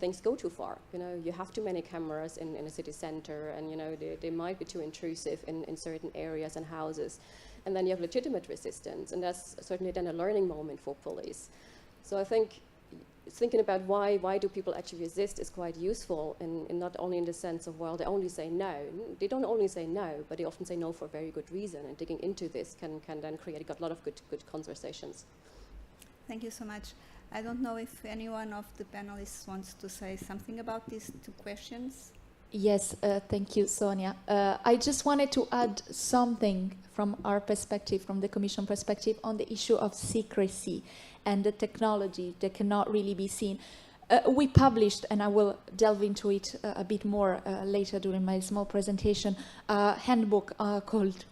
things go too far. You have too many cameras in a city center, and they might be too intrusive in certain areas and houses. And then you have legitimate resistance, and that's certainly then a learning moment for police. So I think thinking about why do people actually resist is quite useful, and not only in the sense of, well, they only say no. They don't only say no, but they often say no for a very good reason, and digging into this can then create a lot of good conversations. Thank you so much. I don't know if any one of the panelists wants to say something about these two questions. Yes, thank you, Sonia. I just wanted to add something from our perspective, from the Commission perspective, on the issue of secrecy and the technology that cannot really be seen. We published, and I will delve into it a bit more later during my small presentation, a handbook called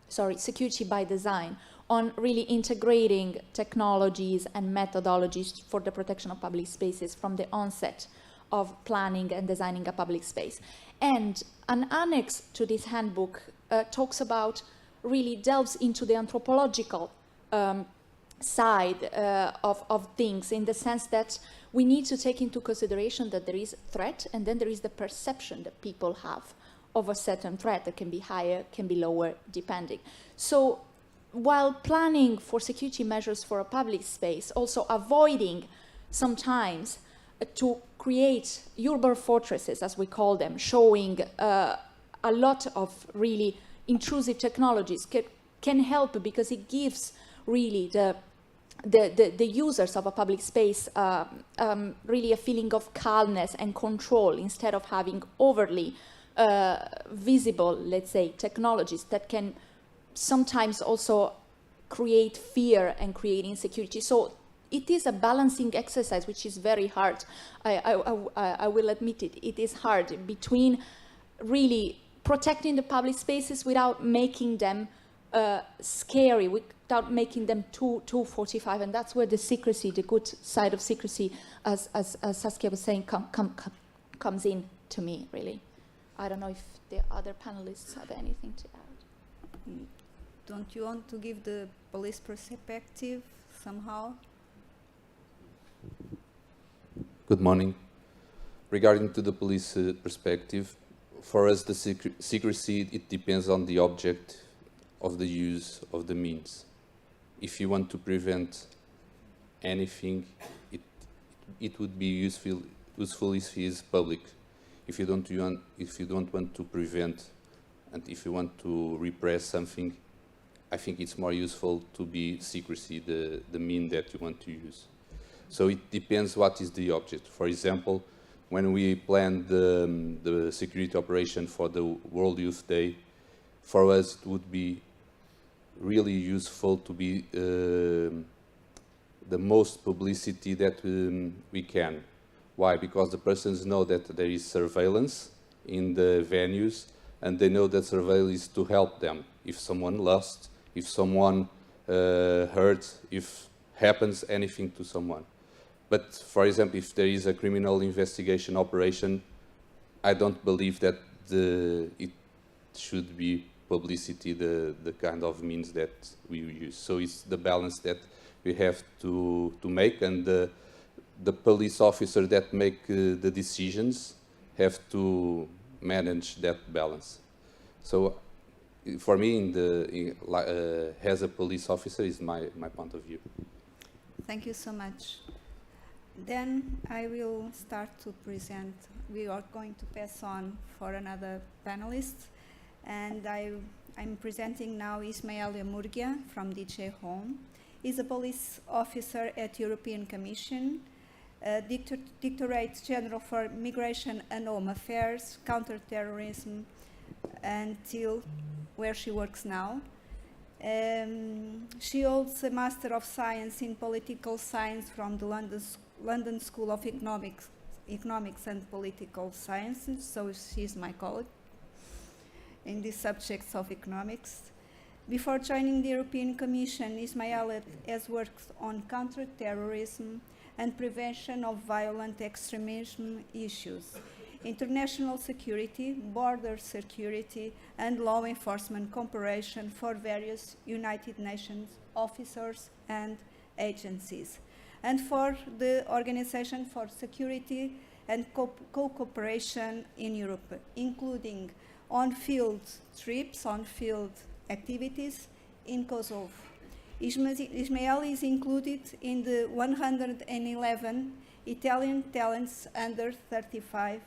Security by Design, on really integrating technologies and methodologies for the protection of public spaces from the onset of planning and designing a public space. And an annex to this handbook talks about, really delves into the anthropological side of things, in the sense that we need to take into consideration that there is a threat, and then there is the perception that people have of a certain threat that can be higher, can be lower, depending. So while planning for security measures for a public space, also avoiding sometimes to create urban fortresses, as we call them, showing a lot of really intrusive technologies can help, because it gives really the users of a public space really a feeling of calmness and control, instead of having overly visible, let's say, technologies that can sometimes also create fear and create insecurity. So it is a balancing exercise, which is very hard. I will admit it. It is hard between really protecting the public spaces without making them scary, without making them too 45. And that's where the secrecy, the good side of secrecy, as Saskia was saying, comes in to me, really. I don't know if the other panelists have anything to add. Don't you want to give the police perspective somehow? Good morning. Regarding to the police perspective, for us the secrecy, it depends on the object of the use of the means. If you want to prevent anything, it would be useful if it is public. If you don't want to prevent, and if you want to repress something, I think it's more useful to be secrecy, the mean that you want to use. So it depends what is the object. For example, when we planned the security operation for the World Youth Day, for us it would be really useful to be the most publicity that we can. Why? Because the persons know that there is surveillance in the venues, and they know that surveillance is to help them. If someone lost, if someone hurt, if happens anything to someone. But for example, if there is a criminal investigation operation, I don't believe that it should be publicity the kind of means that we use. So it's the balance that we have to make, and the police officer that make the decisions have to manage that balance. So for me, as a police officer, is my point of view. Thank you so much. Then I will start to present. We are going to pass on for another panelist, and I'm presenting now Ismaila Murgia from DJ Home. He's a police officer at European Commission, Directorate General for Migration and Home Affairs, counter-terrorism, until where she works now. She holds a Master of Science in Political Science from the London School of Economics and Political Sciences, so she's my colleague in the subjects of economics. Before joining the European Commission, Ismaila has worked on counter-terrorism and prevention of violent extremism issues, international security, border security, and law enforcement cooperation for various United Nations officers and agencies, and for the Organization for Security and Cooperation in Europe, including on-field trips, on-field activities in Kosovo. Ismaila is included in the 111 Italian talents under 35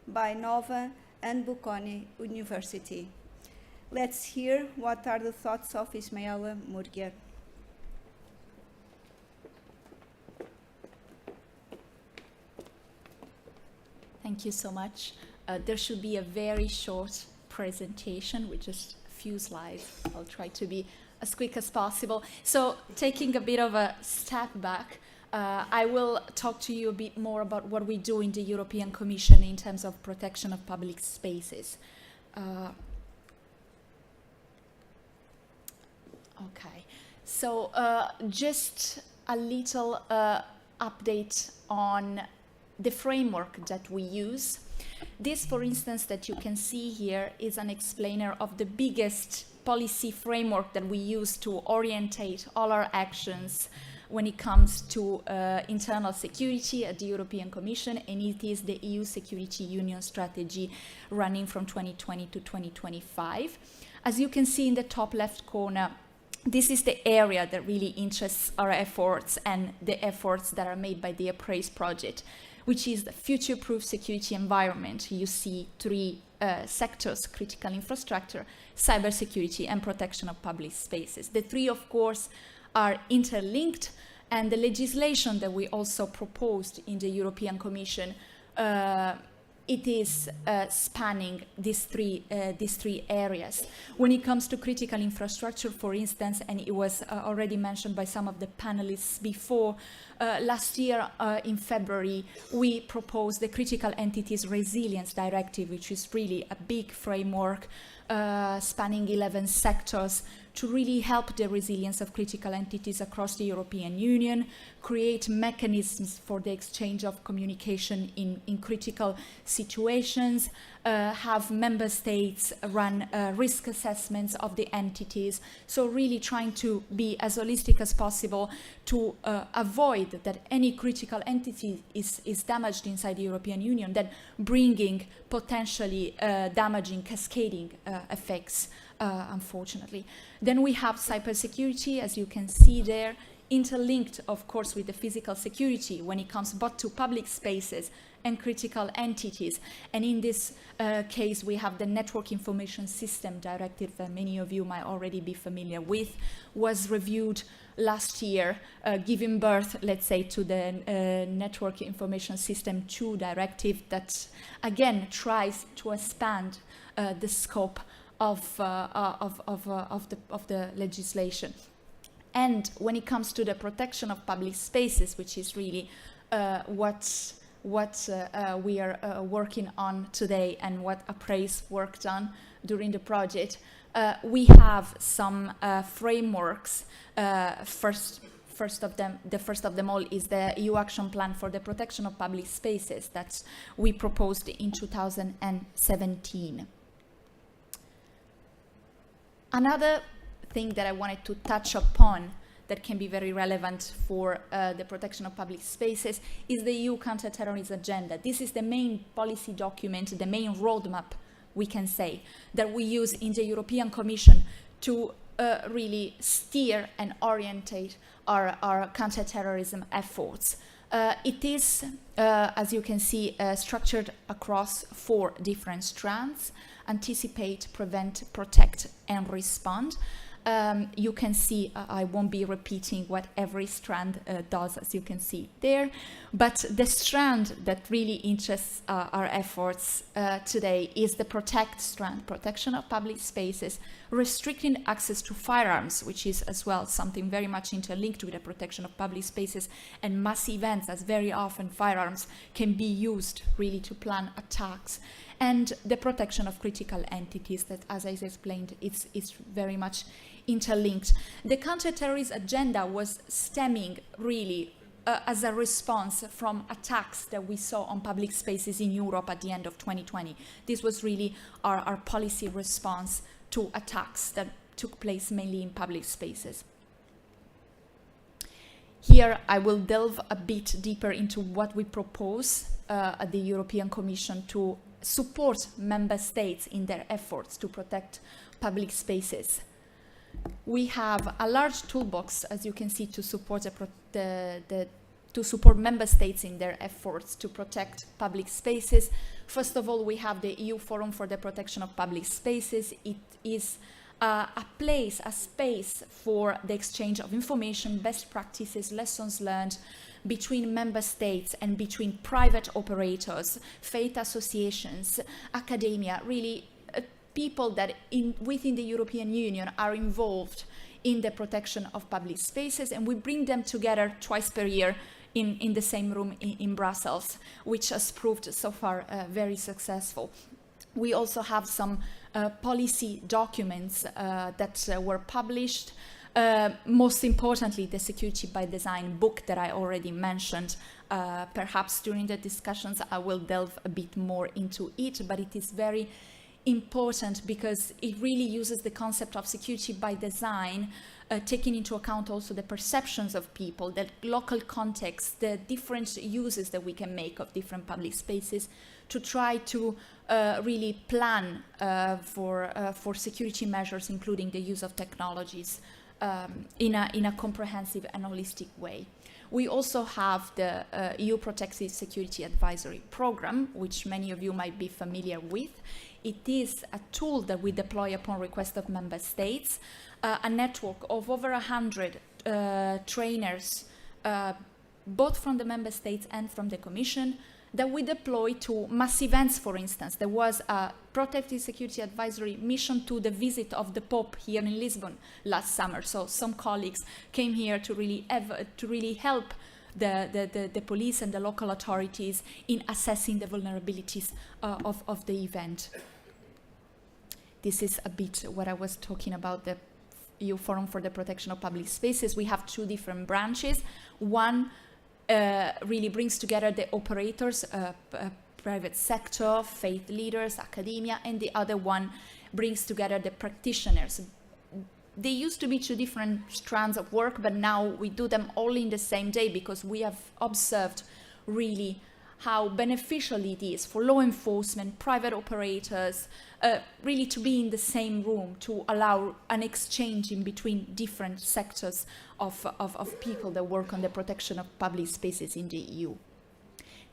by Nova and Bocconi University. Let's hear what are the thoughts of Ismaila Murgia. Thank you so much. There should be a very short presentation with just a few slides. I'll try to be as quick as possible. So taking a bit of a step back, I will talk to you a bit more about what we do in the European Commission in terms of protection of public spaces. Okay, so just a little update on the framework that we use. This, for instance, that you can see here is an explainer of the biggest policy framework that we use to orientate all our actions when it comes to internal security at the European Commission, and it is the EU Security Union strategy running from 2020 to 2025. As you can see in the top left corner, this is the area that really interests our efforts and the efforts that are made by the Appraise project, which is the future-proof security environment. You see three sectors: critical infrastructure, cybersecurity, and protection of public spaces. The three, of course, are interlinked, and the legislation that we also proposed in the European Commission, it is spanning these three areas. When it comes to critical infrastructure, for instance, and it was already mentioned by some of the panelists before, last year in February, we proposed the Critical Entities Resilience Directive, which is really a big framework spanning 11 sectors to really help the resilience of critical entities across the European Union, create mechanisms for the exchange of communication in critical situations, have member states run risk assessments of the entities. So really trying to be as holistic as possible to avoid that any critical entity is damaged inside the European Union, then bringing potentially damaging cascading effects, unfortunately. Then we have cybersecurity, as you can see there. interlinked, of course, with the physical security when it comes both to public spaces and critical entities. And in this case, we have the Network Information System Directive that many of you might already be familiar with, was reviewed last year, giving birth, let's say, to the Network Information System 2 Directive that, again, tries to expand the scope of the legislation. And when it comes to the protection of public spaces, which is really what we are working on today and what Appraise worked on during the project, we have some frameworks. The first of them all is the EU Action Plan for the Protection of Public Spaces that we proposed in 2017. Another thing that I wanted to touch upon that can be very relevant for the protection of public spaces is the EU counter-terrorism agenda. This is the main policy document, the main roadmap, we can say, that we use in the European Commission to really steer and orientate our counter-terrorism efforts. It is, as you can see, structured across 4 different strands: anticipate, prevent, protect, and respond. You can see, I won't be repeating what every strand does, as you can see there, but the strand that really interests our efforts today is the protect strand, protection of public spaces, restricting access to firearms, which is as well something very much interlinked with the protection of public spaces and mass events, as very often firearms can be used really to plan attacks, and the protection of critical entities that, as I explained, it's very much interlinked. The counter-terrorism agenda was stemming really as a response from attacks that we saw on public spaces in Europe at the end of 2020. This was really our policy response to attacks that took place mainly in public spaces. Here I will delve a bit deeper into what we propose at the European Commission to support member states in their efforts to protect public spaces. We have a large toolbox, as you can see, to support to support member states in their efforts to protect public spaces. First of all, we have the EU Forum for the Protection of Public Spaces. It is a space for the exchange of information, best practices, lessons learned between member states and between private operators, faith associations, academia, really people that within the European Union are involved in the protection of public spaces, and we bring them together twice per year in the same room in Brussels, which has proved so far very successful. We also have some policy documents that were published. Most importantly, the Security by Design book that I already mentioned. Perhaps during the discussions I will delve a bit more into it, but it is very important because it really uses the concept of security by design, taking into account also the perceptions of people, the local context, the different uses that we can make of different public spaces to try to really plan for security measures, including the use of technologies in a comprehensive and holistic way. We also have the EU Protective Security Advisory Program, which many of you might be familiar with. It is a tool that we deploy upon request of member states, a network of over 100 trainers, both from the member states and from the Commission, that we deploy to mass events, for instance. There was a Protective Security Advisory mission to the visit of the Pope here in Lisbon last summer. So some colleagues came here to really help the police and the local authorities in assessing the vulnerabilities of the event. This is a bit what I was talking about, the EU Forum for the Protection of Public Spaces. We have 2 different branches. One really brings together the operators, private sector, faith leaders, academia, and the other one brings together the practitioners. They used to be 2 different strands of work, but now we do them all in the same day because we have observed really how beneficial it is for law enforcement, private operators, really to be in the same room, to allow an exchange in between different sectors of people that work on the protection of public spaces in the EU.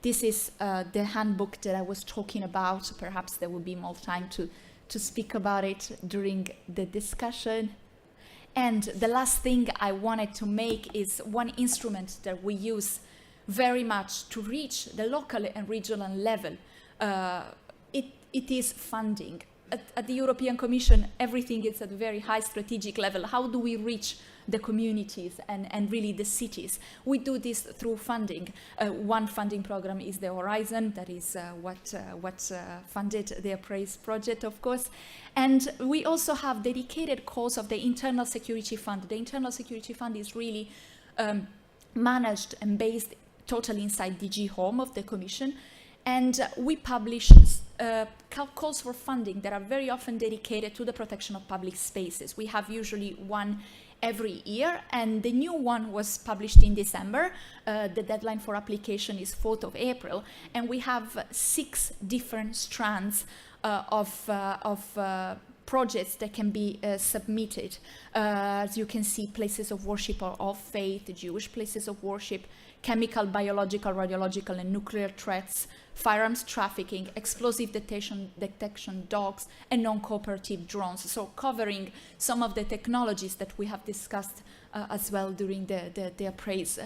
This is the handbook that I was talking about. Perhaps there will be more time to speak about it during the discussion. And the last thing I wanted to make is one instrument that we use very much to reach the local and regional level. It is funding. At the European Commission, everything is at a very high strategic level. How do we reach the communities and really the cities? We do this through funding. One funding program is the Horizon, that is what funded the Appraise project, of course. And we also have dedicated calls of the Internal Security Fund. The Internal Security Fund is really managed and based totally inside DG Home of the Commission. And we publish calls for funding that are very often dedicated to the protection of public spaces. We have usually one every year, and the new one was published in December. The deadline for application is 4th of April, and we have 6 different strands of projects that can be submitted. As you can see, places of worship or of faith, Jewish places of worship, chemical, biological, radiological, and nuclear threats, firearms trafficking, explosive detection dogs, and non-cooperative drones. So covering some of the technologies that we have discussed as well during the Appraise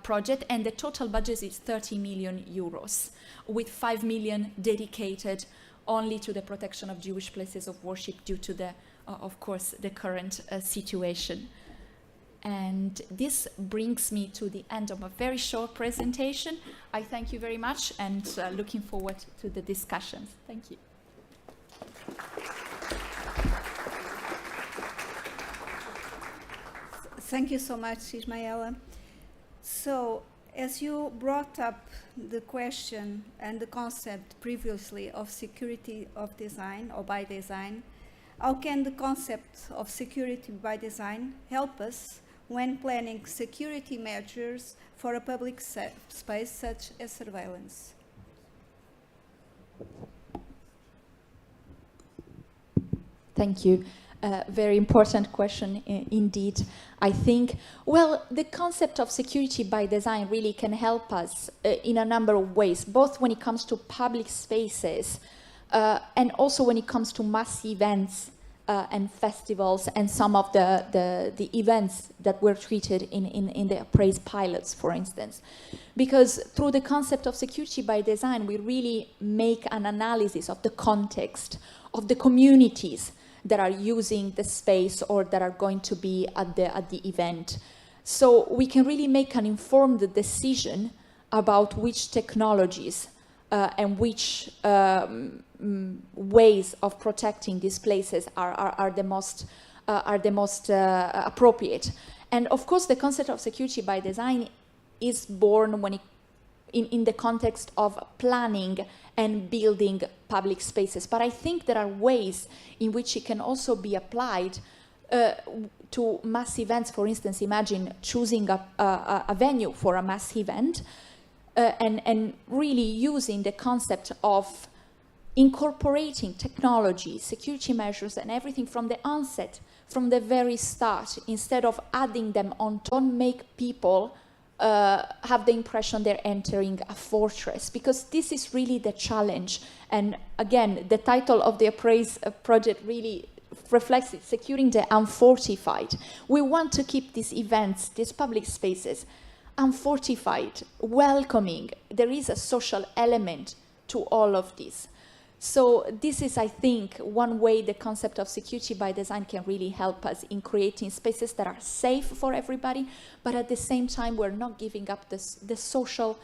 project. And the total budget is 30 million euros, with 5 million dedicated only to the protection of Jewish places of worship due to the, of course, the current situation. And this brings me to the end of a very short presentation. I thank you very much and looking forward to the discussions. Thank you. Thank you so much, Ismaela. So, as you brought up the question and the concept previously of security of design or by design, how can the concept of security by design help us when planning security measures for a public space such as surveillance? Thank you. Very important question indeed. I think, well, the concept of security by design really can help us in a number of ways, both when it comes to public spaces and also when it comes to mass events and festivals and some of the events that were treated in the Appraise pilots, for instance. Because through the concept of security by design, we really make an analysis of the context, of the communities that are using the space or that are going to be at the event. So we can really make an informed decision about which technologies and which ways of protecting these places are the most appropriate. And of course, the concept of security by design is born when in the context of planning and building public spaces. But I think there are ways in which it can also be applied to mass events. For instance, imagine choosing a venue for a mass event and really using the concept of incorporating technology, security measures, and everything from the onset, from the very start, instead of adding them on. Don't make people have the impression they're entering a fortress, because this is really the challenge. And again, the title of the Appraise project really reflects it, securing the unfortified. We want to keep these events, these public spaces, unfortified, welcoming. There is a social element to all of this. So this is, I think, one way the concept of security by design can really help us in creating spaces that are safe for everybody, but at the same time, we're not giving up the social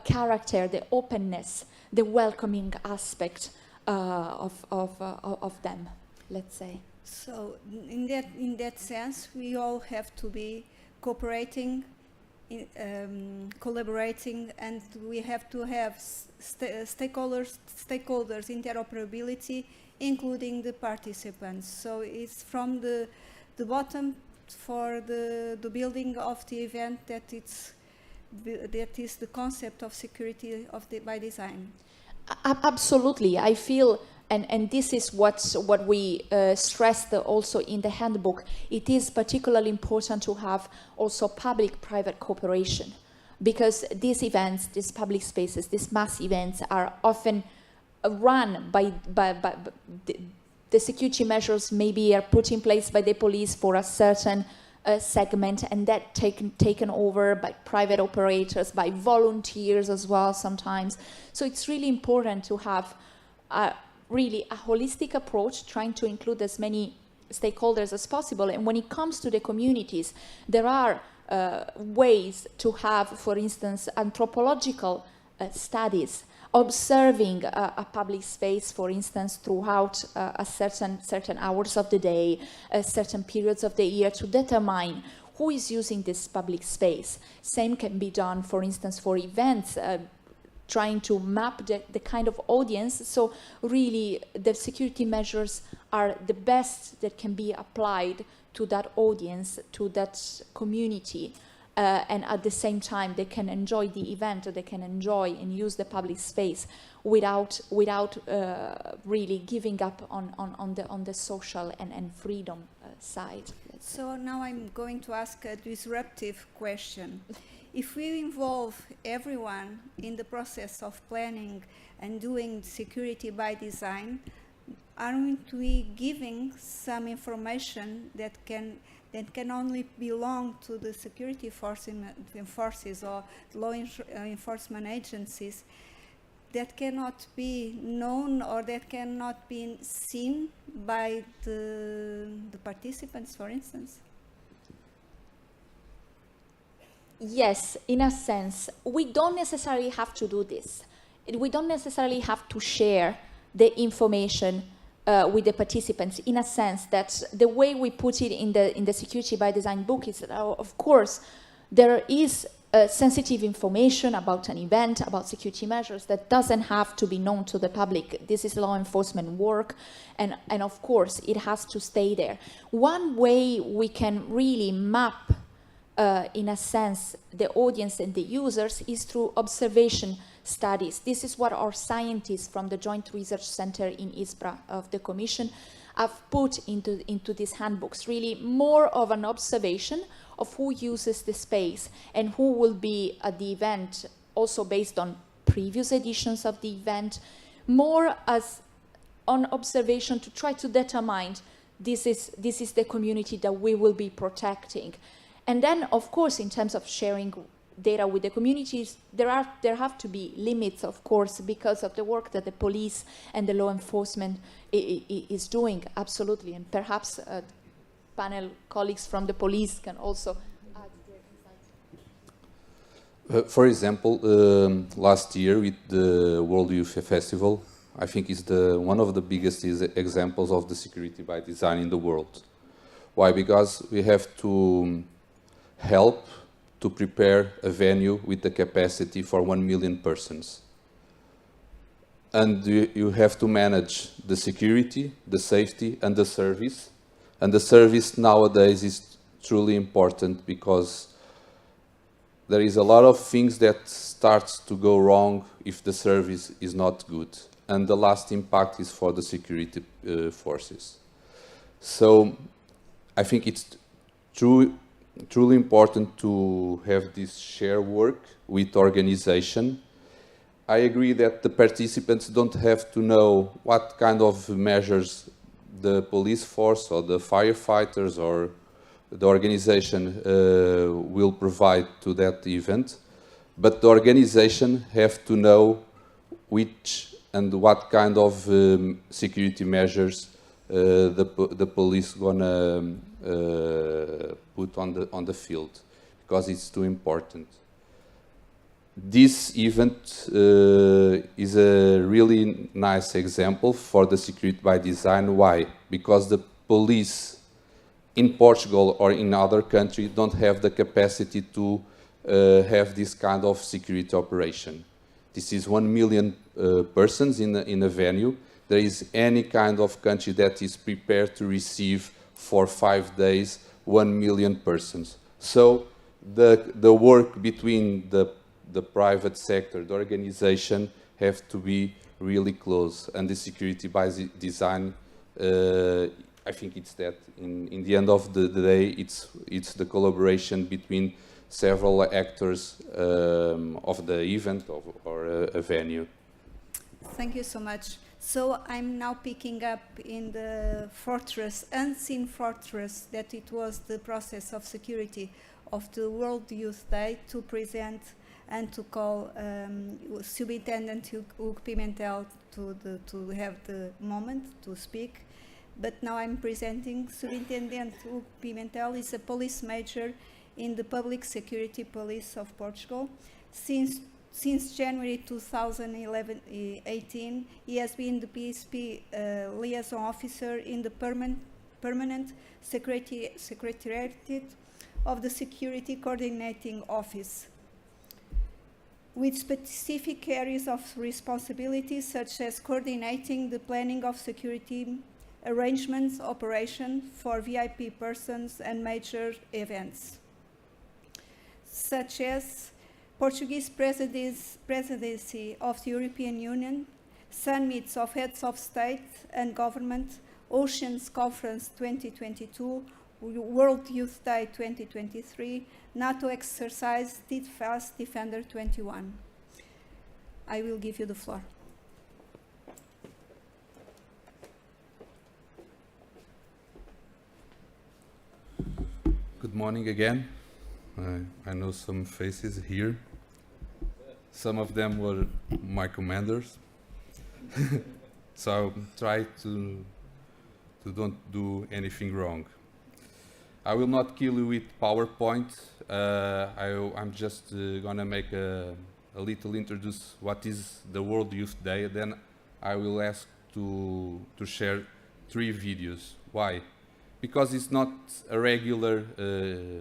character, the openness, the welcoming aspect of them, let's say. So in that sense, we all have to be cooperating, collaborating, and we have to have stakeholders interoperability, including the participants. So it's from the bottom for the building of the event that it's that is the concept of security by design. Absolutely, I feel, and this is what we stressed also in the handbook. It is particularly important to have also public-private cooperation, because these events, these public spaces, these mass events are often run by the security measures maybe are put in place by the police for a certain segment, and that taken over by private operators, by volunteers as well sometimes. So it's really important to have really a holistic approach, trying to include as many stakeholders as possible. And when it comes to the communities, there are ways to have, for instance, anthropological studies, observing a public space, for instance, throughout a certain hours of the day, certain periods of the year, to determine who is using this public space. Same can be done, for instance, for events, trying to map the kind of audience. So really, the security measures are the best that can be applied to that audience, to that community. And at the same time, they can enjoy the event, or they can enjoy and use the public space without really giving up on the social and freedom side. So now I'm going to ask a disruptive question. If we involve everyone in the process of planning and doing security by design, aren't we giving some information that can only belong to the security forces or law enforcement agencies, that cannot be known or that cannot be seen by the participants, for instance? Yes, in a sense. We don't necessarily have to do this. We don't necessarily have to share the information with the participants, in a sense that the way we put it in the security by design book is that, of course, there is sensitive information about an event, about security measures, that doesn't have to be known to the public. This is law enforcement work, and of course it has to stay there. One way we can really map, in a sense, the audience and the users is through observation studies. This is what our scientists from the Joint Research Center in ISPRA of the Commission have put into these handbooks. Really more of an observation of who uses the space and who will be at the event, also based on previous editions of the event, more as on observation to try to determine this is the community that we will be protecting. And then, of course, in terms of sharing data with the communities, there have to be limits, of course, because of the work that the police and the law enforcement is doing, absolutely. And perhaps panel colleagues from the police can also add their insights. For example, last year with the World Youth Festival, I think is one of the biggest examples of the security by design in the world. Why? Because we have to help to prepare a venue with the capacity for 1 million persons. And you have to manage the security, the safety, and the service. And the service nowadays is truly important because there is a lot of things that starts to go wrong if the service is not good. And the last impact is for the security forces. So I think it's truly important to have this shared work with organization. I agree that the participants don't have to know what kind of measures the police force or the firefighters or the organization will provide to that event, but the organization have to know which and what kind of security measures the police gonna put on the field, because it's too important. This event is a really nice example for the security by design. Why? Because the police in Portugal or in other countries don't have the capacity to have this kind of security operation. This is 1 million persons in a venue. There is any kind of country that is prepared to receive for 5 days 1 million persons. So the work between the private sector, the organization, have to be really close. And the security by design, I think it's that. In the end of the day, it's the collaboration between several actors of the event or a venue. Thank you so much. So I'm now picking up in the fortress, unseen fortress, that it was the process of security of the World Youth Day to present and to call Superintendent Hugo Pimentel to have the moment to speak. But now I'm presenting Superintendent Hugo Pimentel. Is a police major in the Public Security Police of Portugal. Since January 2018, he has been the PSP liaison officer in the permanent secretariat of the Security Coordinating Office, with specific areas of responsibility such as coordinating the planning of security arrangements, operation for VIP persons and major events, such as Portuguese presidency of the European Union, summits of heads of state and government, Oceans Conference 2022, World Youth Day 2023, NATO exercise Steadfast Defender 21. I will give you the floor. Good morning again. I know some faces here. Some of them were my commanders. So I'll try to don't do anything wrong. I will not kill you with PowerPoint. I'm just gonna make a little introduce what is the World Youth Day. Then I will ask to share 3 videos. Why? Because it's not a regular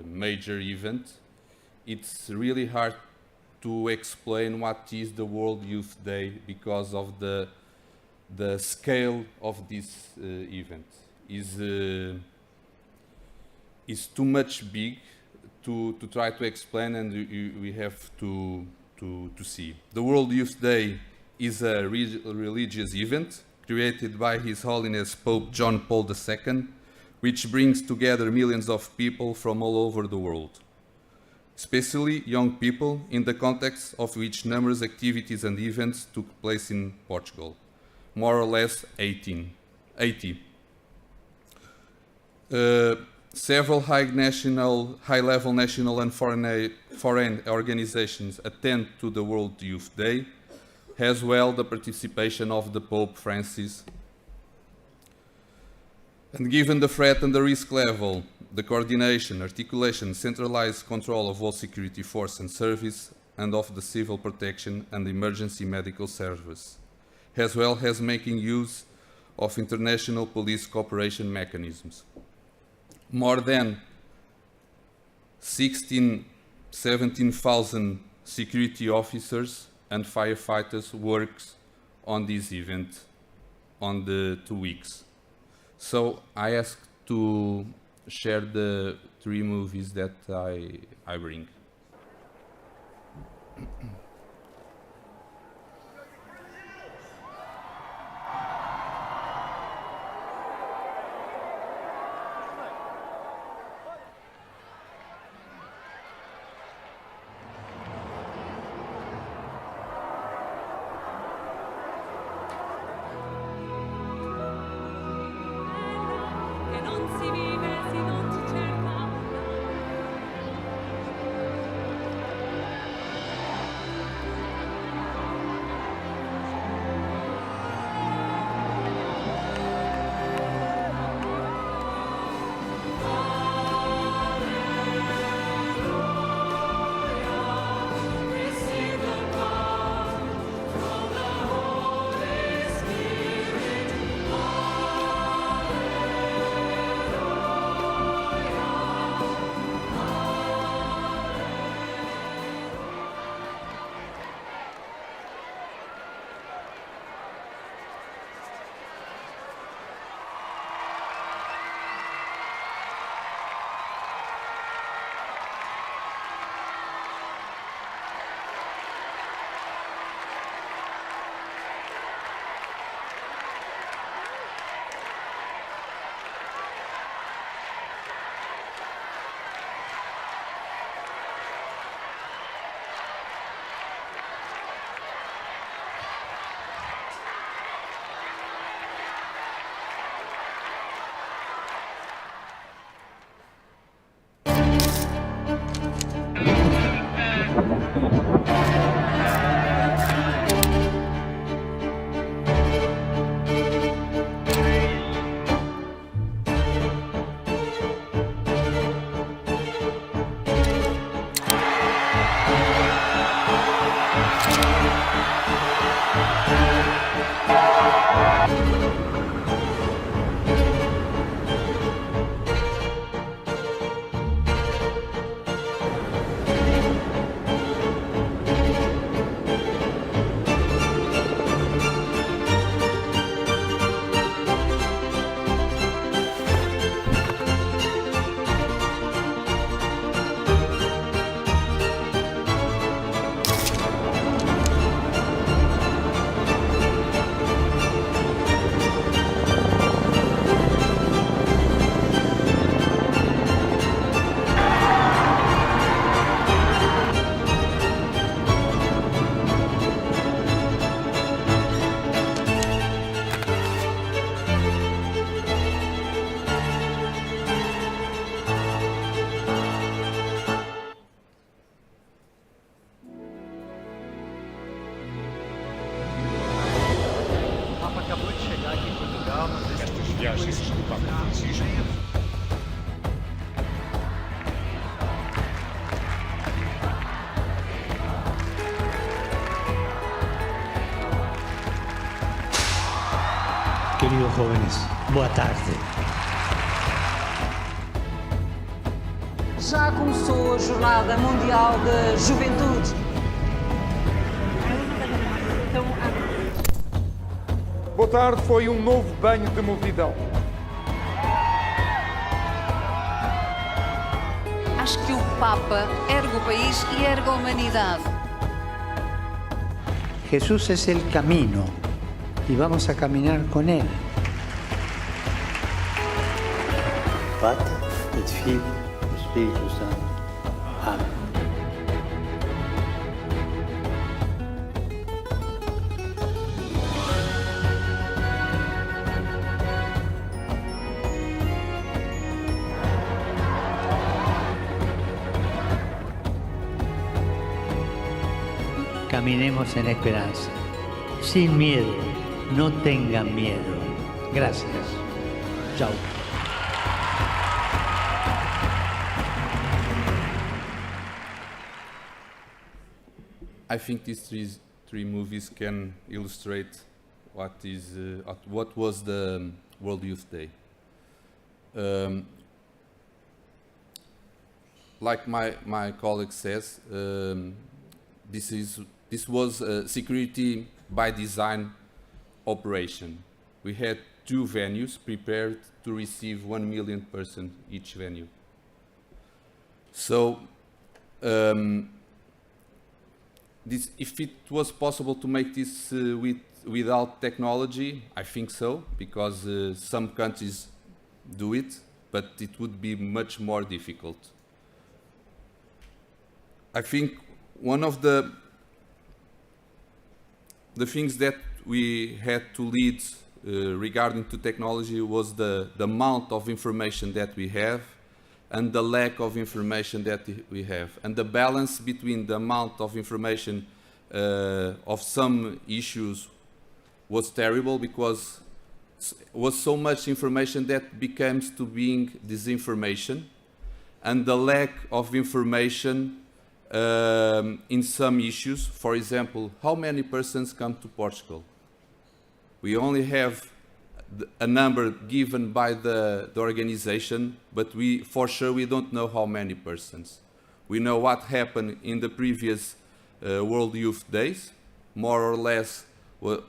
major event. It's really hard to explain what is the World Youth Day because of the scale of this event. Is too much big to try to explain, and we have to see. The World Youth Day is a religious event created by His Holiness Pope John Paul II, which brings together millions of people from all over the world, especially young people, in the context of which numerous activities and events took place in Portugal, more or less 80. Several high-level national and foreign organizations attend to the World Youth Day, as well the participation of the Pope Francis. And given the threat and the risk level, the coordination, articulation, centralized control of all security force and service, and of the civil protection and emergency medical service, as well as making use of international police cooperation mechanisms. More than 17,000 security officers and firefighters works on this event on the 2 weeks. So I asked to share the 3 movies that I bring. Che non si vive, si non ci cerca. Queridos jóvenes, boa tarde. Já começou a Jornada Mundial da Juventude. Boa tarde foi um novo banho de multidão. Acho que o Papa ergue o país e ergue a humanidade. Jesús es el camino y vamos a caminar con él. Padre, et Filho, Espírito Santo. Amém. Caminemos en esperanza, sin miedo, no tengan miedo. Gracias. Chao. I think these three movies can illustrate what was the World Youth Day. Like my colleague says, this was a security by design operation. We had 2 venues prepared to receive 1 million persons each venue. So, if it was possible to make this without technology, I think so, because some countries do it, but it would be much more difficult. I think one of the things that we had to lead regarding to technology was the amount of information that we have and the lack of information that we have, and the balance between the amount of information of some issues was terrible, because was so much information that becomes to being disinformation, and the lack of information in some issues. For example, how many persons come to Portugal? We only have a number given by the organization, but for sure we don't know how many persons. We know what happened in the previous World Youth Days, more or less 1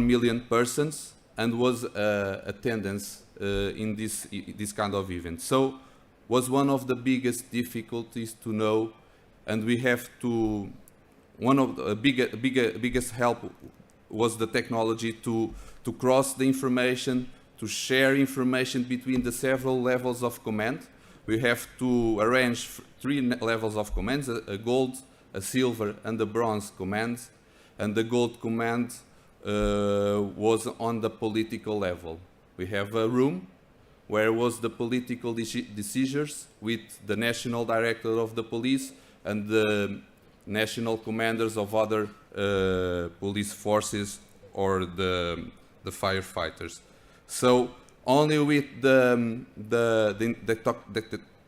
million persons, and was attendance in this kind of event. So was one of the biggest difficulties to know, and we have to, one of the biggest help was the technology to cross the information, to share information between the several levels of command. We have to arrange 3 levels of commands, a gold, a silver, and a bronze command, and the gold command was on the political level. We have a room where was the political decisions with the national director of the police and the national commanders of other police forces or the firefighters. So only with the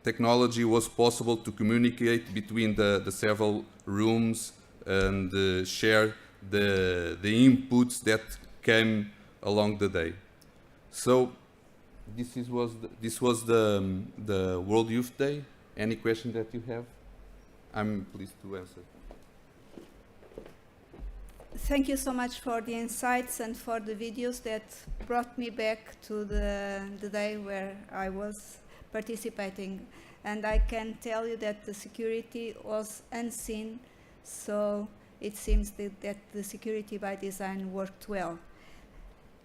technology was possible to communicate between the several rooms and share the inputs that came along the day. So this was the World Youth Day. Any question that you have? I'm pleased to answer. Thank you so much for the insights and for the videos that brought me back to the day where I was participating. And I can tell you that the security was unseen, so it seems that the security by design worked well.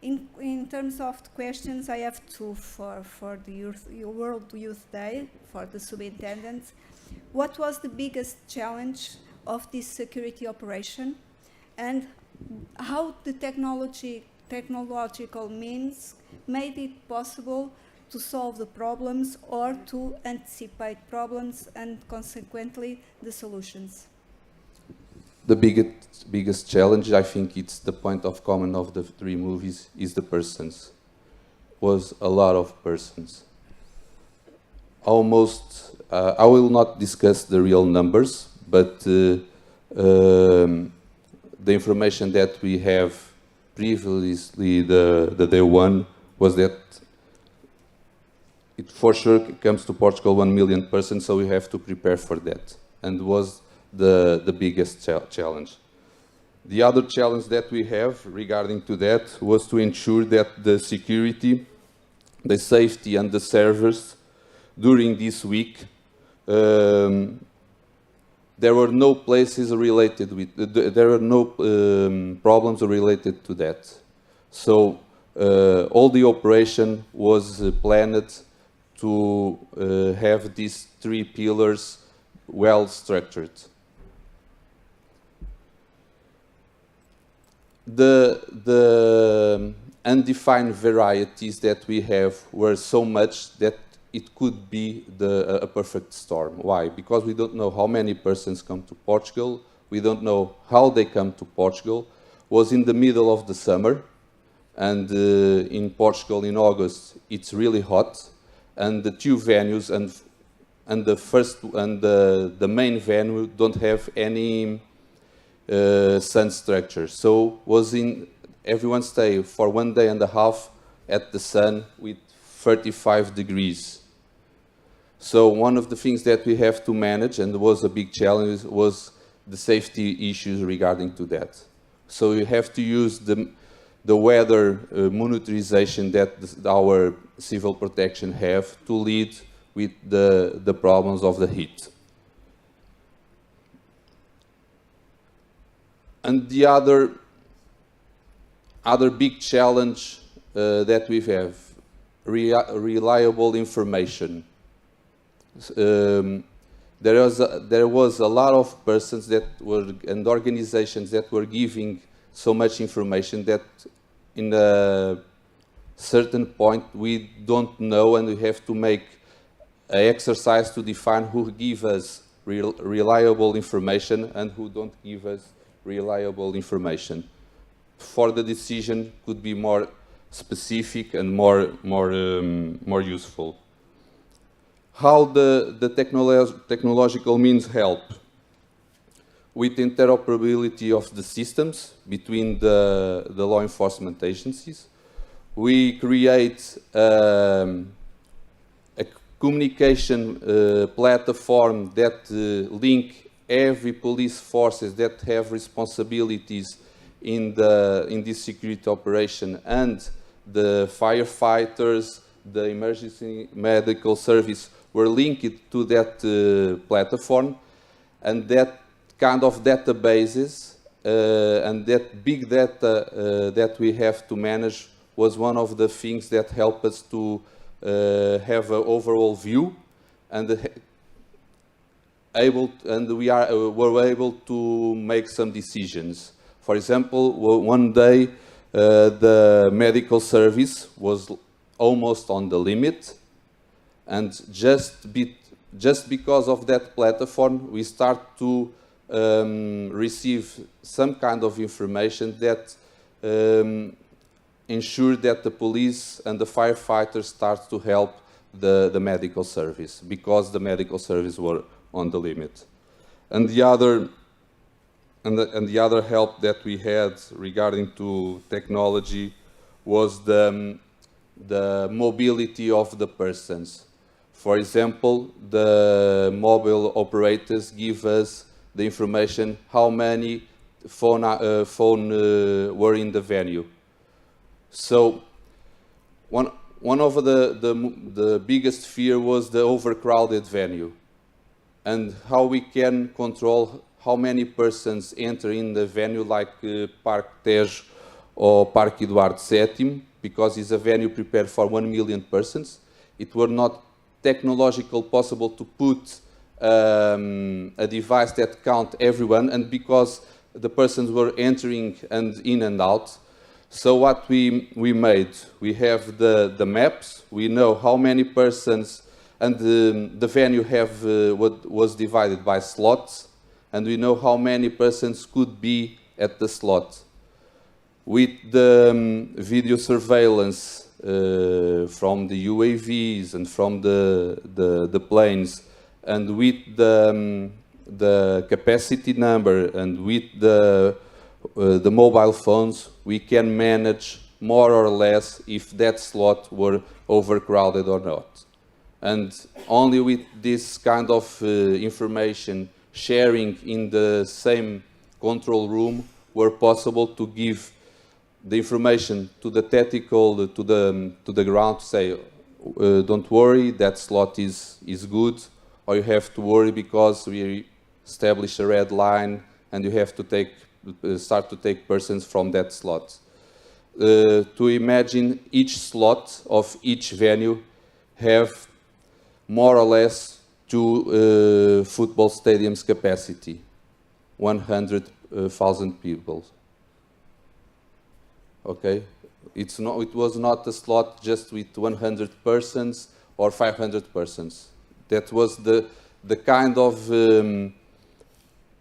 In terms of the questions, I have two for the World Youth Day, for the superintendents. What was the biggest challenge of this security operation? And how the technological means made it possible to solve the problems or to anticipate problems and consequently the solutions? The biggest challenge, I think it's the point of common of the three movies, is the persons. Was a lot of persons. Almost, I will not discuss the real numbers, but the information that we have previously, the day one, was that it for sure comes to Portugal 1 million persons, so we have to prepare for that, and was the biggest challenge. The other challenge that we have regarding to that was to ensure that the security, the safety and the servers during this week, there were no places related with, there were no problems related to that. So all the operation was planned to have these three pillars well structured. The undefined varieties that we have were so much that it could be a perfect storm. Why? Because we don't know how many persons come to Portugal, we don't know how they come to Portugal. It was in the middle of the summer, and in Portugal in August it's really hot, and the two venues and the main venue don't have any sun structure. So everyone stay for 1.5 days at the sun with 35 degrees. So one of the things that we have to manage, and was a big challenge, was the safety issues regarding to that. So you have to use the weather monitorization that our civil protection have to lead with the problems of the heat. And the other big challenge that we have, reliable information. There was a lot of persons and organizations that were giving so much information that in a certain point we don't know, and we have to make an exercise to define who give us reliable information and who don't give us reliable information. For the decision could be more specific and more useful. How the technological means help? With interoperability of the systems between the law enforcement agencies, we create a communication platform that link every police forces that have responsibilities in this security operation, and the firefighters, the emergency medical service were linked to that platform, and that kind of databases and that big data that we have to manage was one of the things that helped us to have an overall view, and we were able to make some decisions. For example, one day the medical service was almost on the limit, and just because of that platform we start to receive some kind of information that ensure that the police and the firefighters start to help the medical service, because the medical service were on the limit. And the other help that we had regarding to technology was the mobility of the persons. For example, the mobile operators give us the information how many phone were in the venue. So one of the biggest fear was the overcrowded venue, and how we can control how many persons enter in the venue, like Parque Tejo or Parque Eduardo VII, because it's a venue prepared for 1 million persons. It were not technological possible to put a device that count everyone, and because the persons were entering and in and out. So what we made, we have the maps, we know how many persons, and the venue was divided by slots, and we know how many persons could be at the slot. With the video surveillance from the UAVs and from the planes, and with the capacity number, and with the mobile phones, we can manage more or less if that slot were overcrowded or not. And only with this kind of information sharing in the same control room were possible to give the information to the tactical, to the ground, to say, don't worry, that slot is good, or you have to worry because we establish a red line and you have to start to take persons from that slot. To imagine each slot of each venue have more or less 2 football stadiums capacity, 100,000 people. Okay, it was not a slot just with 100 persons or 500 persons. That was the kind of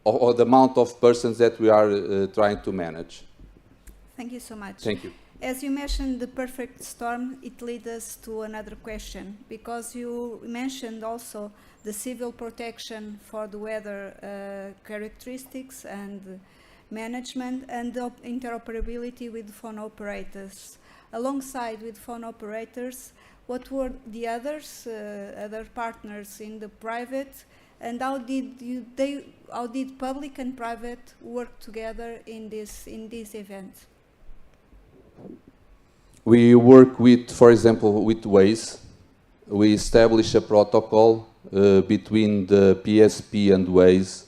or the amount of persons that we are trying to manage. Thank you so much. Thank you. As you mentioned the perfect storm, it leads us to another question, because you mentioned also the civil protection for the weather characteristics and management, and the interoperability with phone operators. Alongside with phone operators, what were the other partners in the private, and how did public and private work together in this event? We work with, for example, with Waze. We establish a protocol between the PSP and Waze,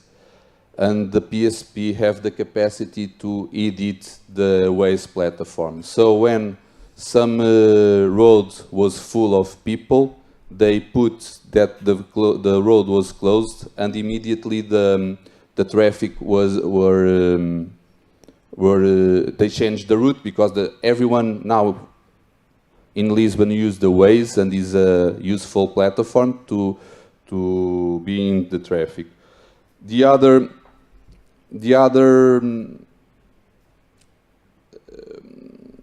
and the PSP have the capacity to edit the Waze platform. So when some road was full of people, they put that the road was closed, and immediately the traffic they changed the route, because everyone now in Lisbon use the Waze, and is a useful platform to be in the traffic. The other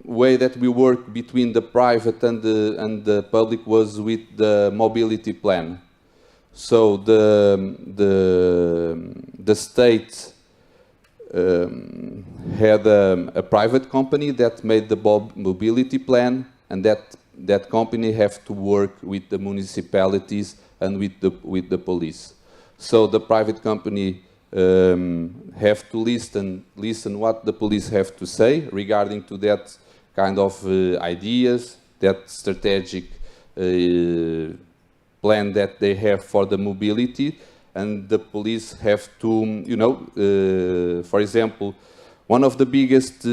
way that we work between the private and the public was with the mobility plan. So the state had a private company that made the mobility plan, and that company have to work with the municipalities and with the police. So the private company have to listen what the police have to say regarding to that kind of ideas, that strategic plan that they have for the mobility, and the police have to, for example, one of the biggest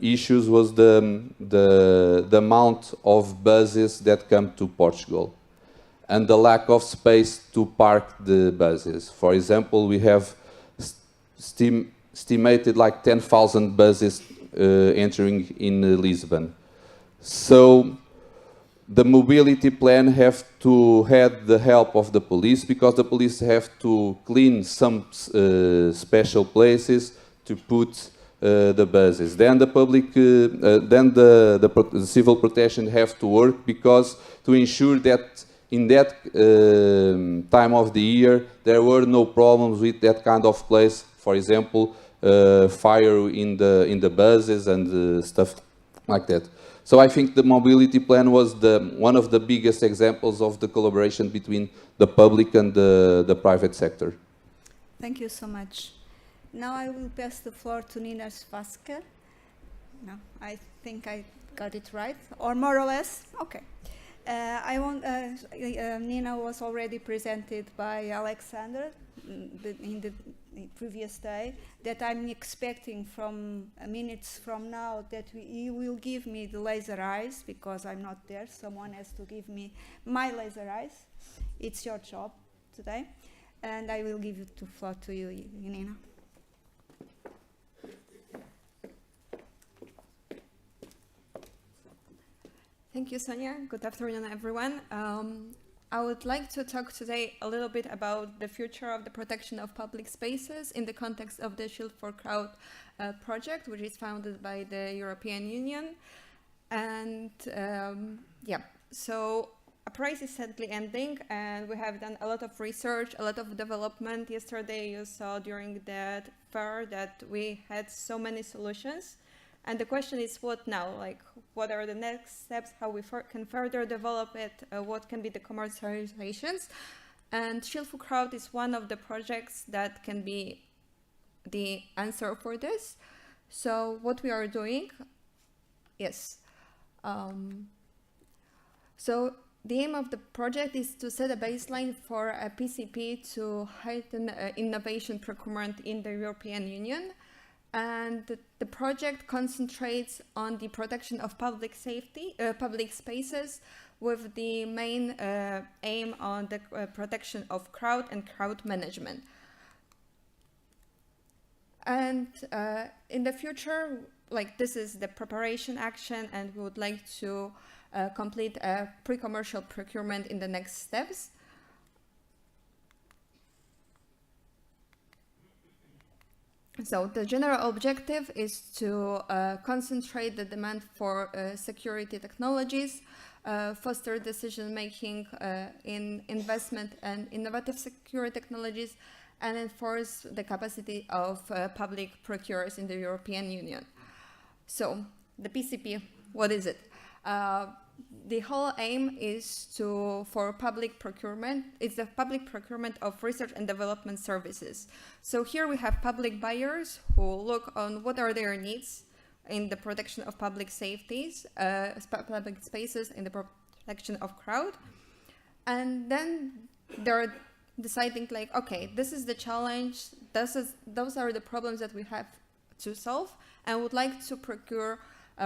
issues was the amount of buses that come to Portugal, and the lack of space to park the buses. For example, we have estimated like 10,000 buses entering in Lisbon. So the mobility plan have to have the help of the police, because the police have to clean some special places to put the buses. Then the public, then the civil protection have to work, because to ensure that in that time of the year there were no problems with that kind of place. For example, fire in the buses and stuff like that. So I think the mobility plan was one of the biggest examples of the collaboration between the public and the private sector. Thank you so much. Now I will pass the floor to Nina Svaska. No, I think I got it right, or more or less. Okay. Nina was already presented by Alexander in the previous day, that I'm expecting from minutes from now that he will give me the laser eyes, because I'm not there. Someone has to give me my laser eyes. It's your job today. And I will give the floor to you, Nina. Thank you, Sonia. Good afternoon, everyone. I would like to talk today a little bit about the future of the protection of public spaces in the context of the Shield for Crowd project, which is founded by the European Union. And so a prize is sadly ending, and we have done a lot of research, a lot of development. Yesterday you saw during that fair that we had so many solutions. And the question is, what now? Like, what are the next steps? How we can further develop it? What can be the commercializations? And Shield for Crowd is one of the projects that can be the answer for this. So what we are doing, yes. So the aim of the project is to set a baseline for a PCP to heighten innovation procurement in the European Union. And the project concentrates on the protection of public safety, public spaces, with the main aim on the protection of crowd and crowd management. And in the future, like, this is the preparation action, and we would like to complete a pre-commercial procurement in the next steps. So the general objective is to concentrate the demand for security technologies, foster decision-making in investment and innovative security technologies, and enforce the capacity of public procurers in the European Union. So the PCP, what is it? The whole aim is for public procurement. It's the public procurement of research and development services. So here we have public buyers who look on what are their needs in the protection of public safeties, public spaces, in the protection of crowd. And then they're deciding, like, okay, this is the challenge, those are the problems that we have to solve, and would like to procure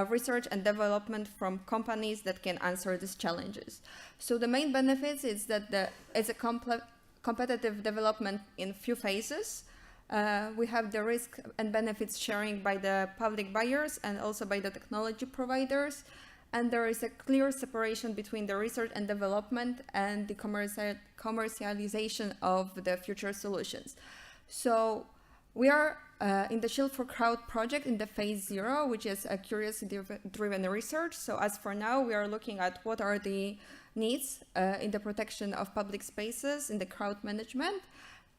research and development from companies that can answer these challenges. So the main benefits is that it's a competitive development in few phases. We have the risk and benefits sharing by the public buyers and also by the technology providers. And there is a clear separation between the research and development and the commercialization of the future solutions. So we are in the Shield for Crowd project in the phase 0, which is a curiosity-driven research. So as for now, we are looking at what are the needs in the protection of public spaces, in the crowd management.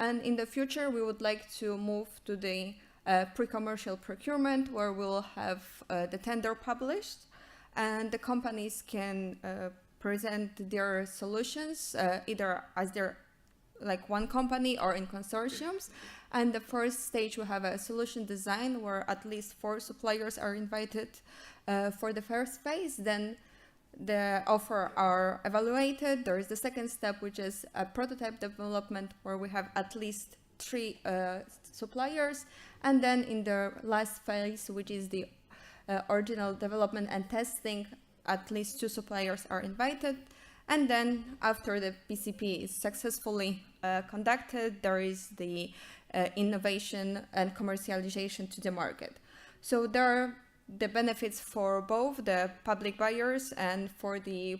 And in the future, we would like to move to the pre-commercial procurement, where we'll have the tender published, and the companies can present their solutions either as their like one company or in consortiums. And the first stage, we have a solution design where at least 4 suppliers are invited for the first phase. Then the offer are evaluated. There is the second step, which is a prototype development, where we have at least 3 suppliers. And then in the last phase, which is the original development and testing, at least 2 suppliers are invited. And then after the PCP is successfully conducted, there is the innovation and commercialization to the market. So there are the benefits for both the public buyers and for the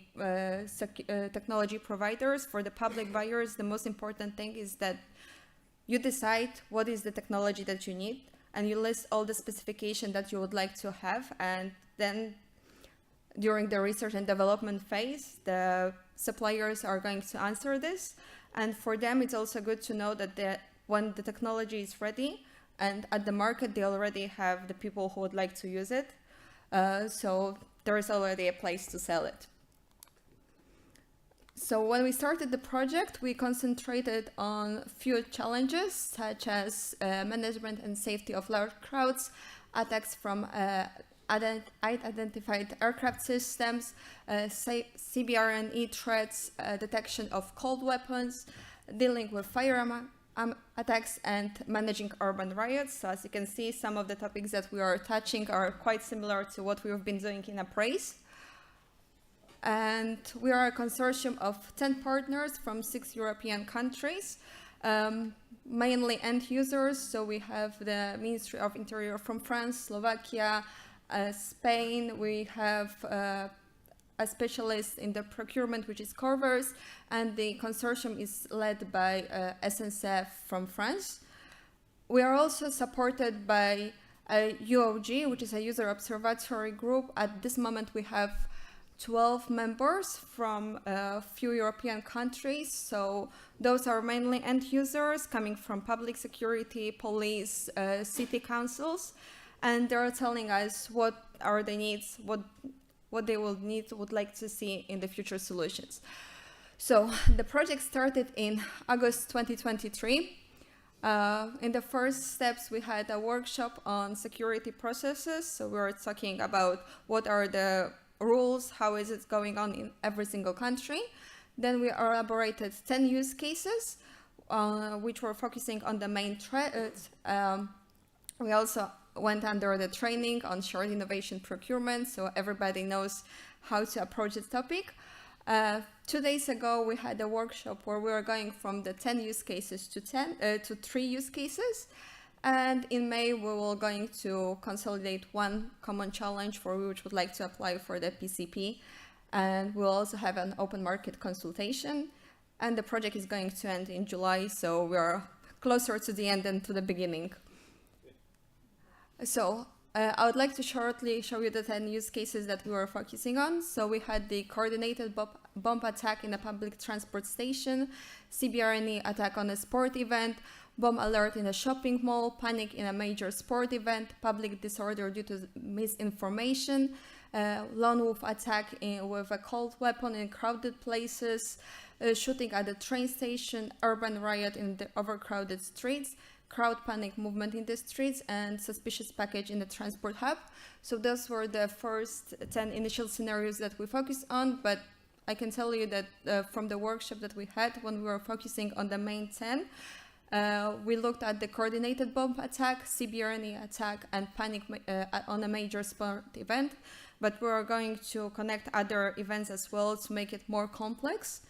technology providers. For the public buyers, the most important thing is that you decide what is the technology that you need, and you list all the specification that you would like to have, and then during the research and development phase, the suppliers are going to answer this. And for them, it's also good to know that when the technology is ready and at the market, they already have the people who would like to use it. So there is already a place to sell it. So when we started the project, we concentrated on few challenges, such as management and safety of large crowds, attacks from identified aircraft systems, CBRNE threats, detection of cold weapons, dealing with firearm attacks, and managing urban riots. So as you can see, some of the topics that we are touching are quite similar to what we've been doing in Appraise. And we are a consortium of 10 partners from 6 European countries, mainly end users. So we have the Ministry of Interior from France, Slovakia, Spain. We have a specialist in the procurement, which is Corvers, and the consortium is led by SNCF from France. We are also supported by UOG, which is a user observatory group. At this moment, we have 12 members from a few European countries. So those are mainly end users coming from public security, police, city councils, and they're telling us what are the needs, what they would like to see in the future solutions. So the project started in August 2023. In the first steps, we had a workshop on security processes. So we were talking about what are the rules, how is it going on in every single country. Then we elaborated 10 use cases, which were focusing on the main threats. We also went under the training on shared innovation procurement, so everybody knows how to approach the topic. 2 days ago, we had a workshop where we were going from the 10 use cases to 3 use cases. And in May, we will going to consolidate one common challenge for which would like to apply for the PCP. And we'll also have an open market consultation. And the project is going to end in July, so we are closer to the end than to the beginning. So I would like to shortly show you the 10 use cases that we were focusing on. So we had the coordinated bomb attack in a public transport station, CBRNE attack on a sport event, bomb alert in a shopping mall, panic in a major sport event, public disorder due to misinformation, lone wolf attack with a cold weapon in crowded places, shooting at a train station, urban riot in the overcrowded streets, crowd panic movement in the streets, and suspicious package in the transport hub. So those were the first 10 initial scenarios that we focused on, but I can tell you that from the workshop that we had when we were focusing on the main 10, we looked at the coordinated bomb attack, CBRNE attack, and panic on a major sport event, but we are going to connect other events as well to make it more complex.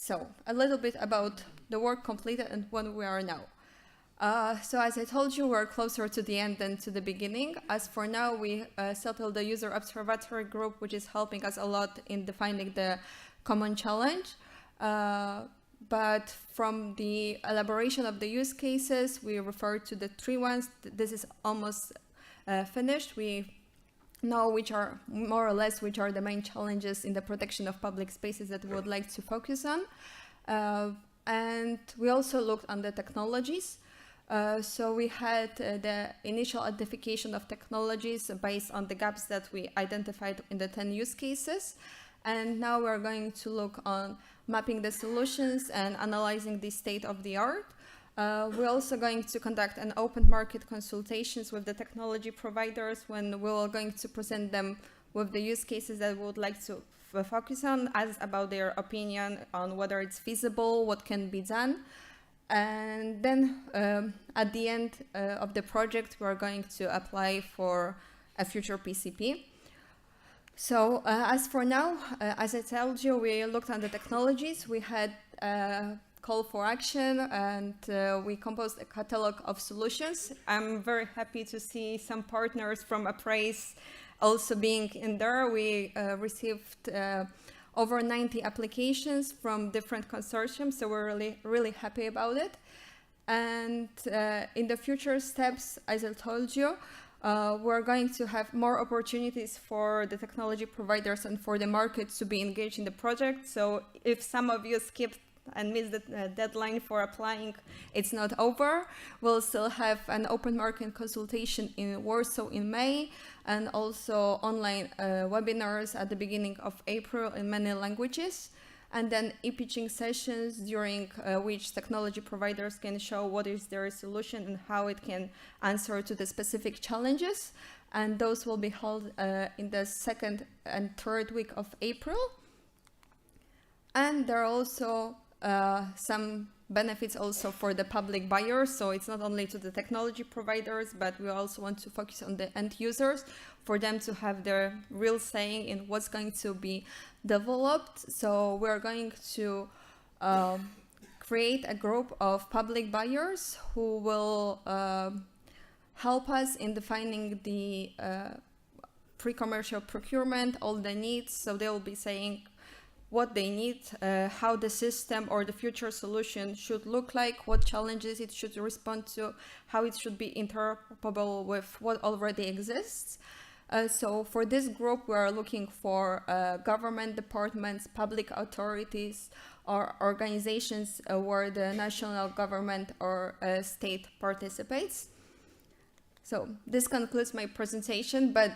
So a little bit about the work completed and when we are now. So as I told you, we're closer to the end than to the beginning. As for now, we settled the user observatory group, which is helping us a lot in defining the common challenge. But from the elaboration of the use cases, we refer to the 3 ones. This is almost finished. We know which are more or less which are the main challenges in the protection of public spaces that we would like to focus on. And we also looked on the technologies. So we had the initial identification of technologies based on the gaps that we identified in the 10 use cases. And now we're going to look on mapping the solutions and analyzing the state of the art. We're also going to conduct an open market consultations with the technology providers when we're going to present them with the use cases that we would like to focus on, as about their opinion on whether it's feasible, what can be done. And then at the end of the project, we're going to apply for a future PCP. So as for now, as I told you, we looked at the technologies. We had call for action, and we composed a catalog of solutions. I'm very happy to see some partners from Appraise also being in there. We received over 90 applications from different consortiums, so we're really happy about it. And in the future steps, as I told you, we're going to have more opportunities for the technology providers and for the markets to be engaged in the project. So if some of you skipped and missed the deadline for applying, it's not over. We'll still have an open market consultation in Warsaw in May, and also online webinars at the beginning of April in many languages. And then e-pitching sessions during which technology providers can show what is their solution and how it can answer to the specific challenges. And those will be held in the 2nd and 3rd week of April. And there are also some benefits also for the public buyers. So it's not only to the technology providers, but we also want to focus on the end users for them to have their real say in what's going to be developed. So we're going to create a group of public buyers who will help us in defining the pre-commercial procurement, all the needs. So they will be saying what they need, how the system or the future solution should look like, what challenges it should respond to, how it should be interoperable with what already exists. So for this group, we are looking for government departments, public authorities, or organizations where the national government or state participates. So this concludes my presentation, but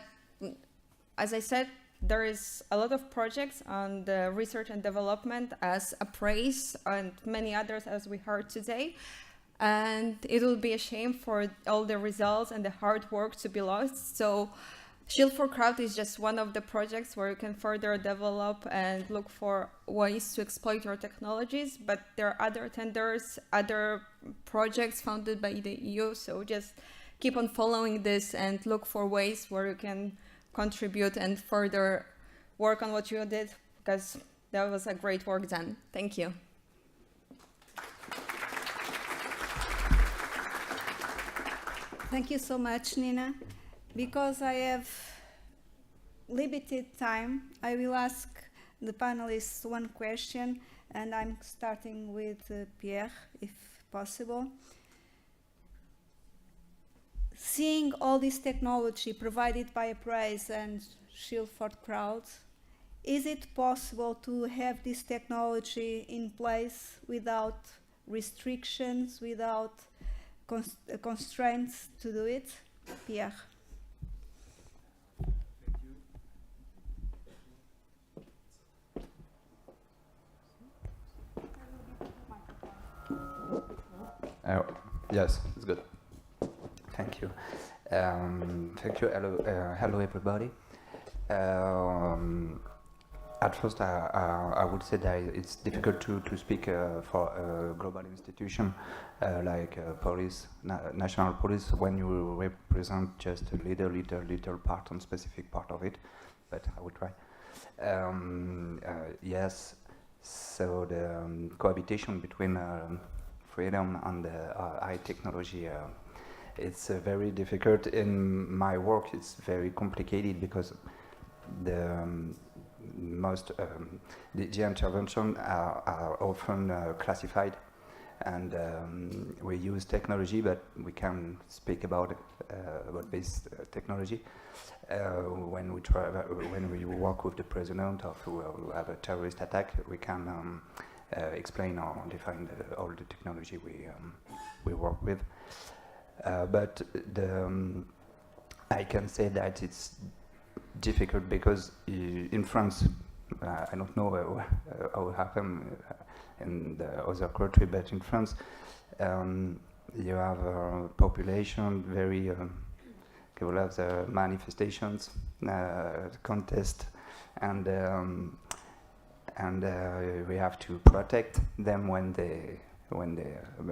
as I said, there is a lot of projects on the research and development as Appraise and many others as we heard today. And it will be a shame for all the results and the hard work to be lost. So Shield for Crowd is just one of the projects where you can further develop and look for ways to exploit your technologies. But there are other tenders, other projects funded by the EU. So just keep on following this and look for ways where you can contribute and further work on what you did, because that was a great work done. Thank you. Thank you so much, Nina. Because I have limited time, I will ask the panelists one question, and I'm starting with Pierre, if possible. Seeing all this technology provided by Appraise and Shield for Crowd, is it possible to have this technology in place without restrictions, without constraints to do it? Pierre. Yes, it's good. Thank you. Thank you. Hello, everybody. At first, I would say that it's difficult to speak for a global institution like police, national police, when you represent just a little part, on specific part of it. But I will try. Yes. So the cohabitation between freedom and high technology. It's very difficult. In my work, it's very complicated because the interventions are often classified, and we use technology, but we can speak about this technology when we work with the president or who have a terrorist attack. We can explain or define all the technology we work with. But I can say that it's difficult because in France, I don't know how it happened in the other country, but in France, you have a population very will have the manifestations, contest, and we have to protect them when they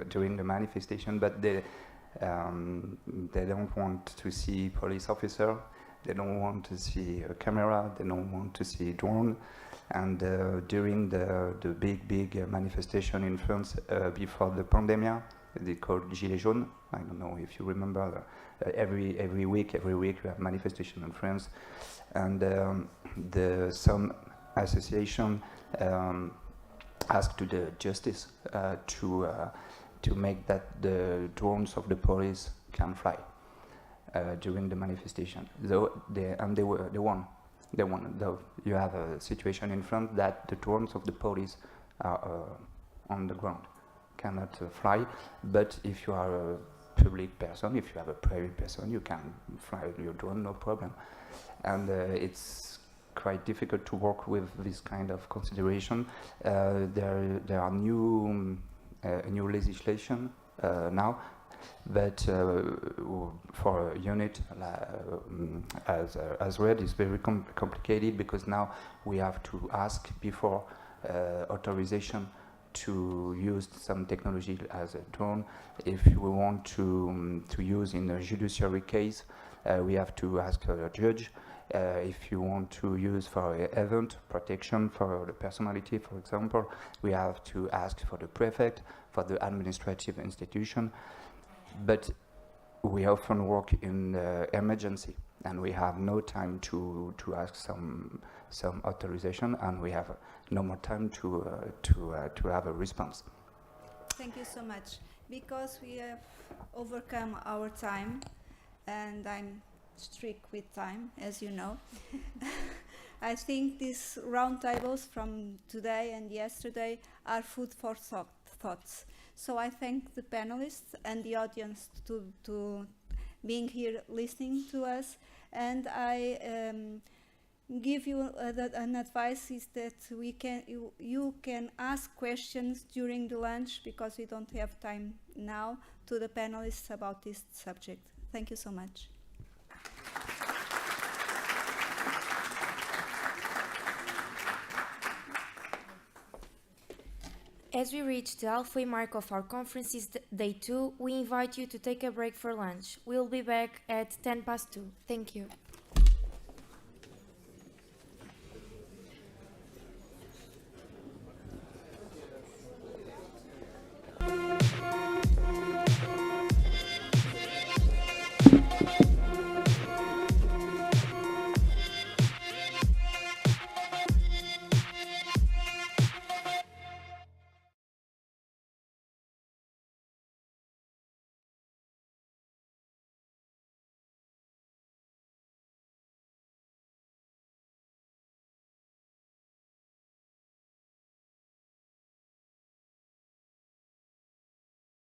during the manifestation, but they don't want to see police officer, they don't want to see a camera, they don't want to see drone, And during the big manifestation in France before the pandemic, they called Gilets jaunes. I don't know if you remember. Every week we have manifestation in France, and some association asked to the justice to make that the drones of the police can fly during the manifestation. They won. They won. Though you have a situation in France that the drones of the police are on the ground, cannot fly. But if you are a public person, if you have a private person, you can fly your drone, no problem. And it's quite difficult to work with this kind of consideration. There are new legislation now, but for a unit as RED is very complicated, because now we have to ask before authorization to use some technology as a drone. If we want to use in a judiciary case, we have to ask a judge. If you want to use for event protection for the personality, for example, we have to ask for the prefect, for the administrative institution. But we often work in emergency, and we have no time to ask some authorization, and we have no more time to have a response. Thank you so much. Because we have overcome our time, and I'm strict with time, as you know. I think these roundtables from today and yesterday are food for thoughts. So I thank the panelists and the audience to being here listening to us, and I give you an advice is that you can ask questions during the lunch, because we don't have time now, to the panelists about this subject. Thank you so much. As we reach the halfway mark of our conference's day 2, we invite you to take a break for lunch. We'll be back at 2:10. Thank you.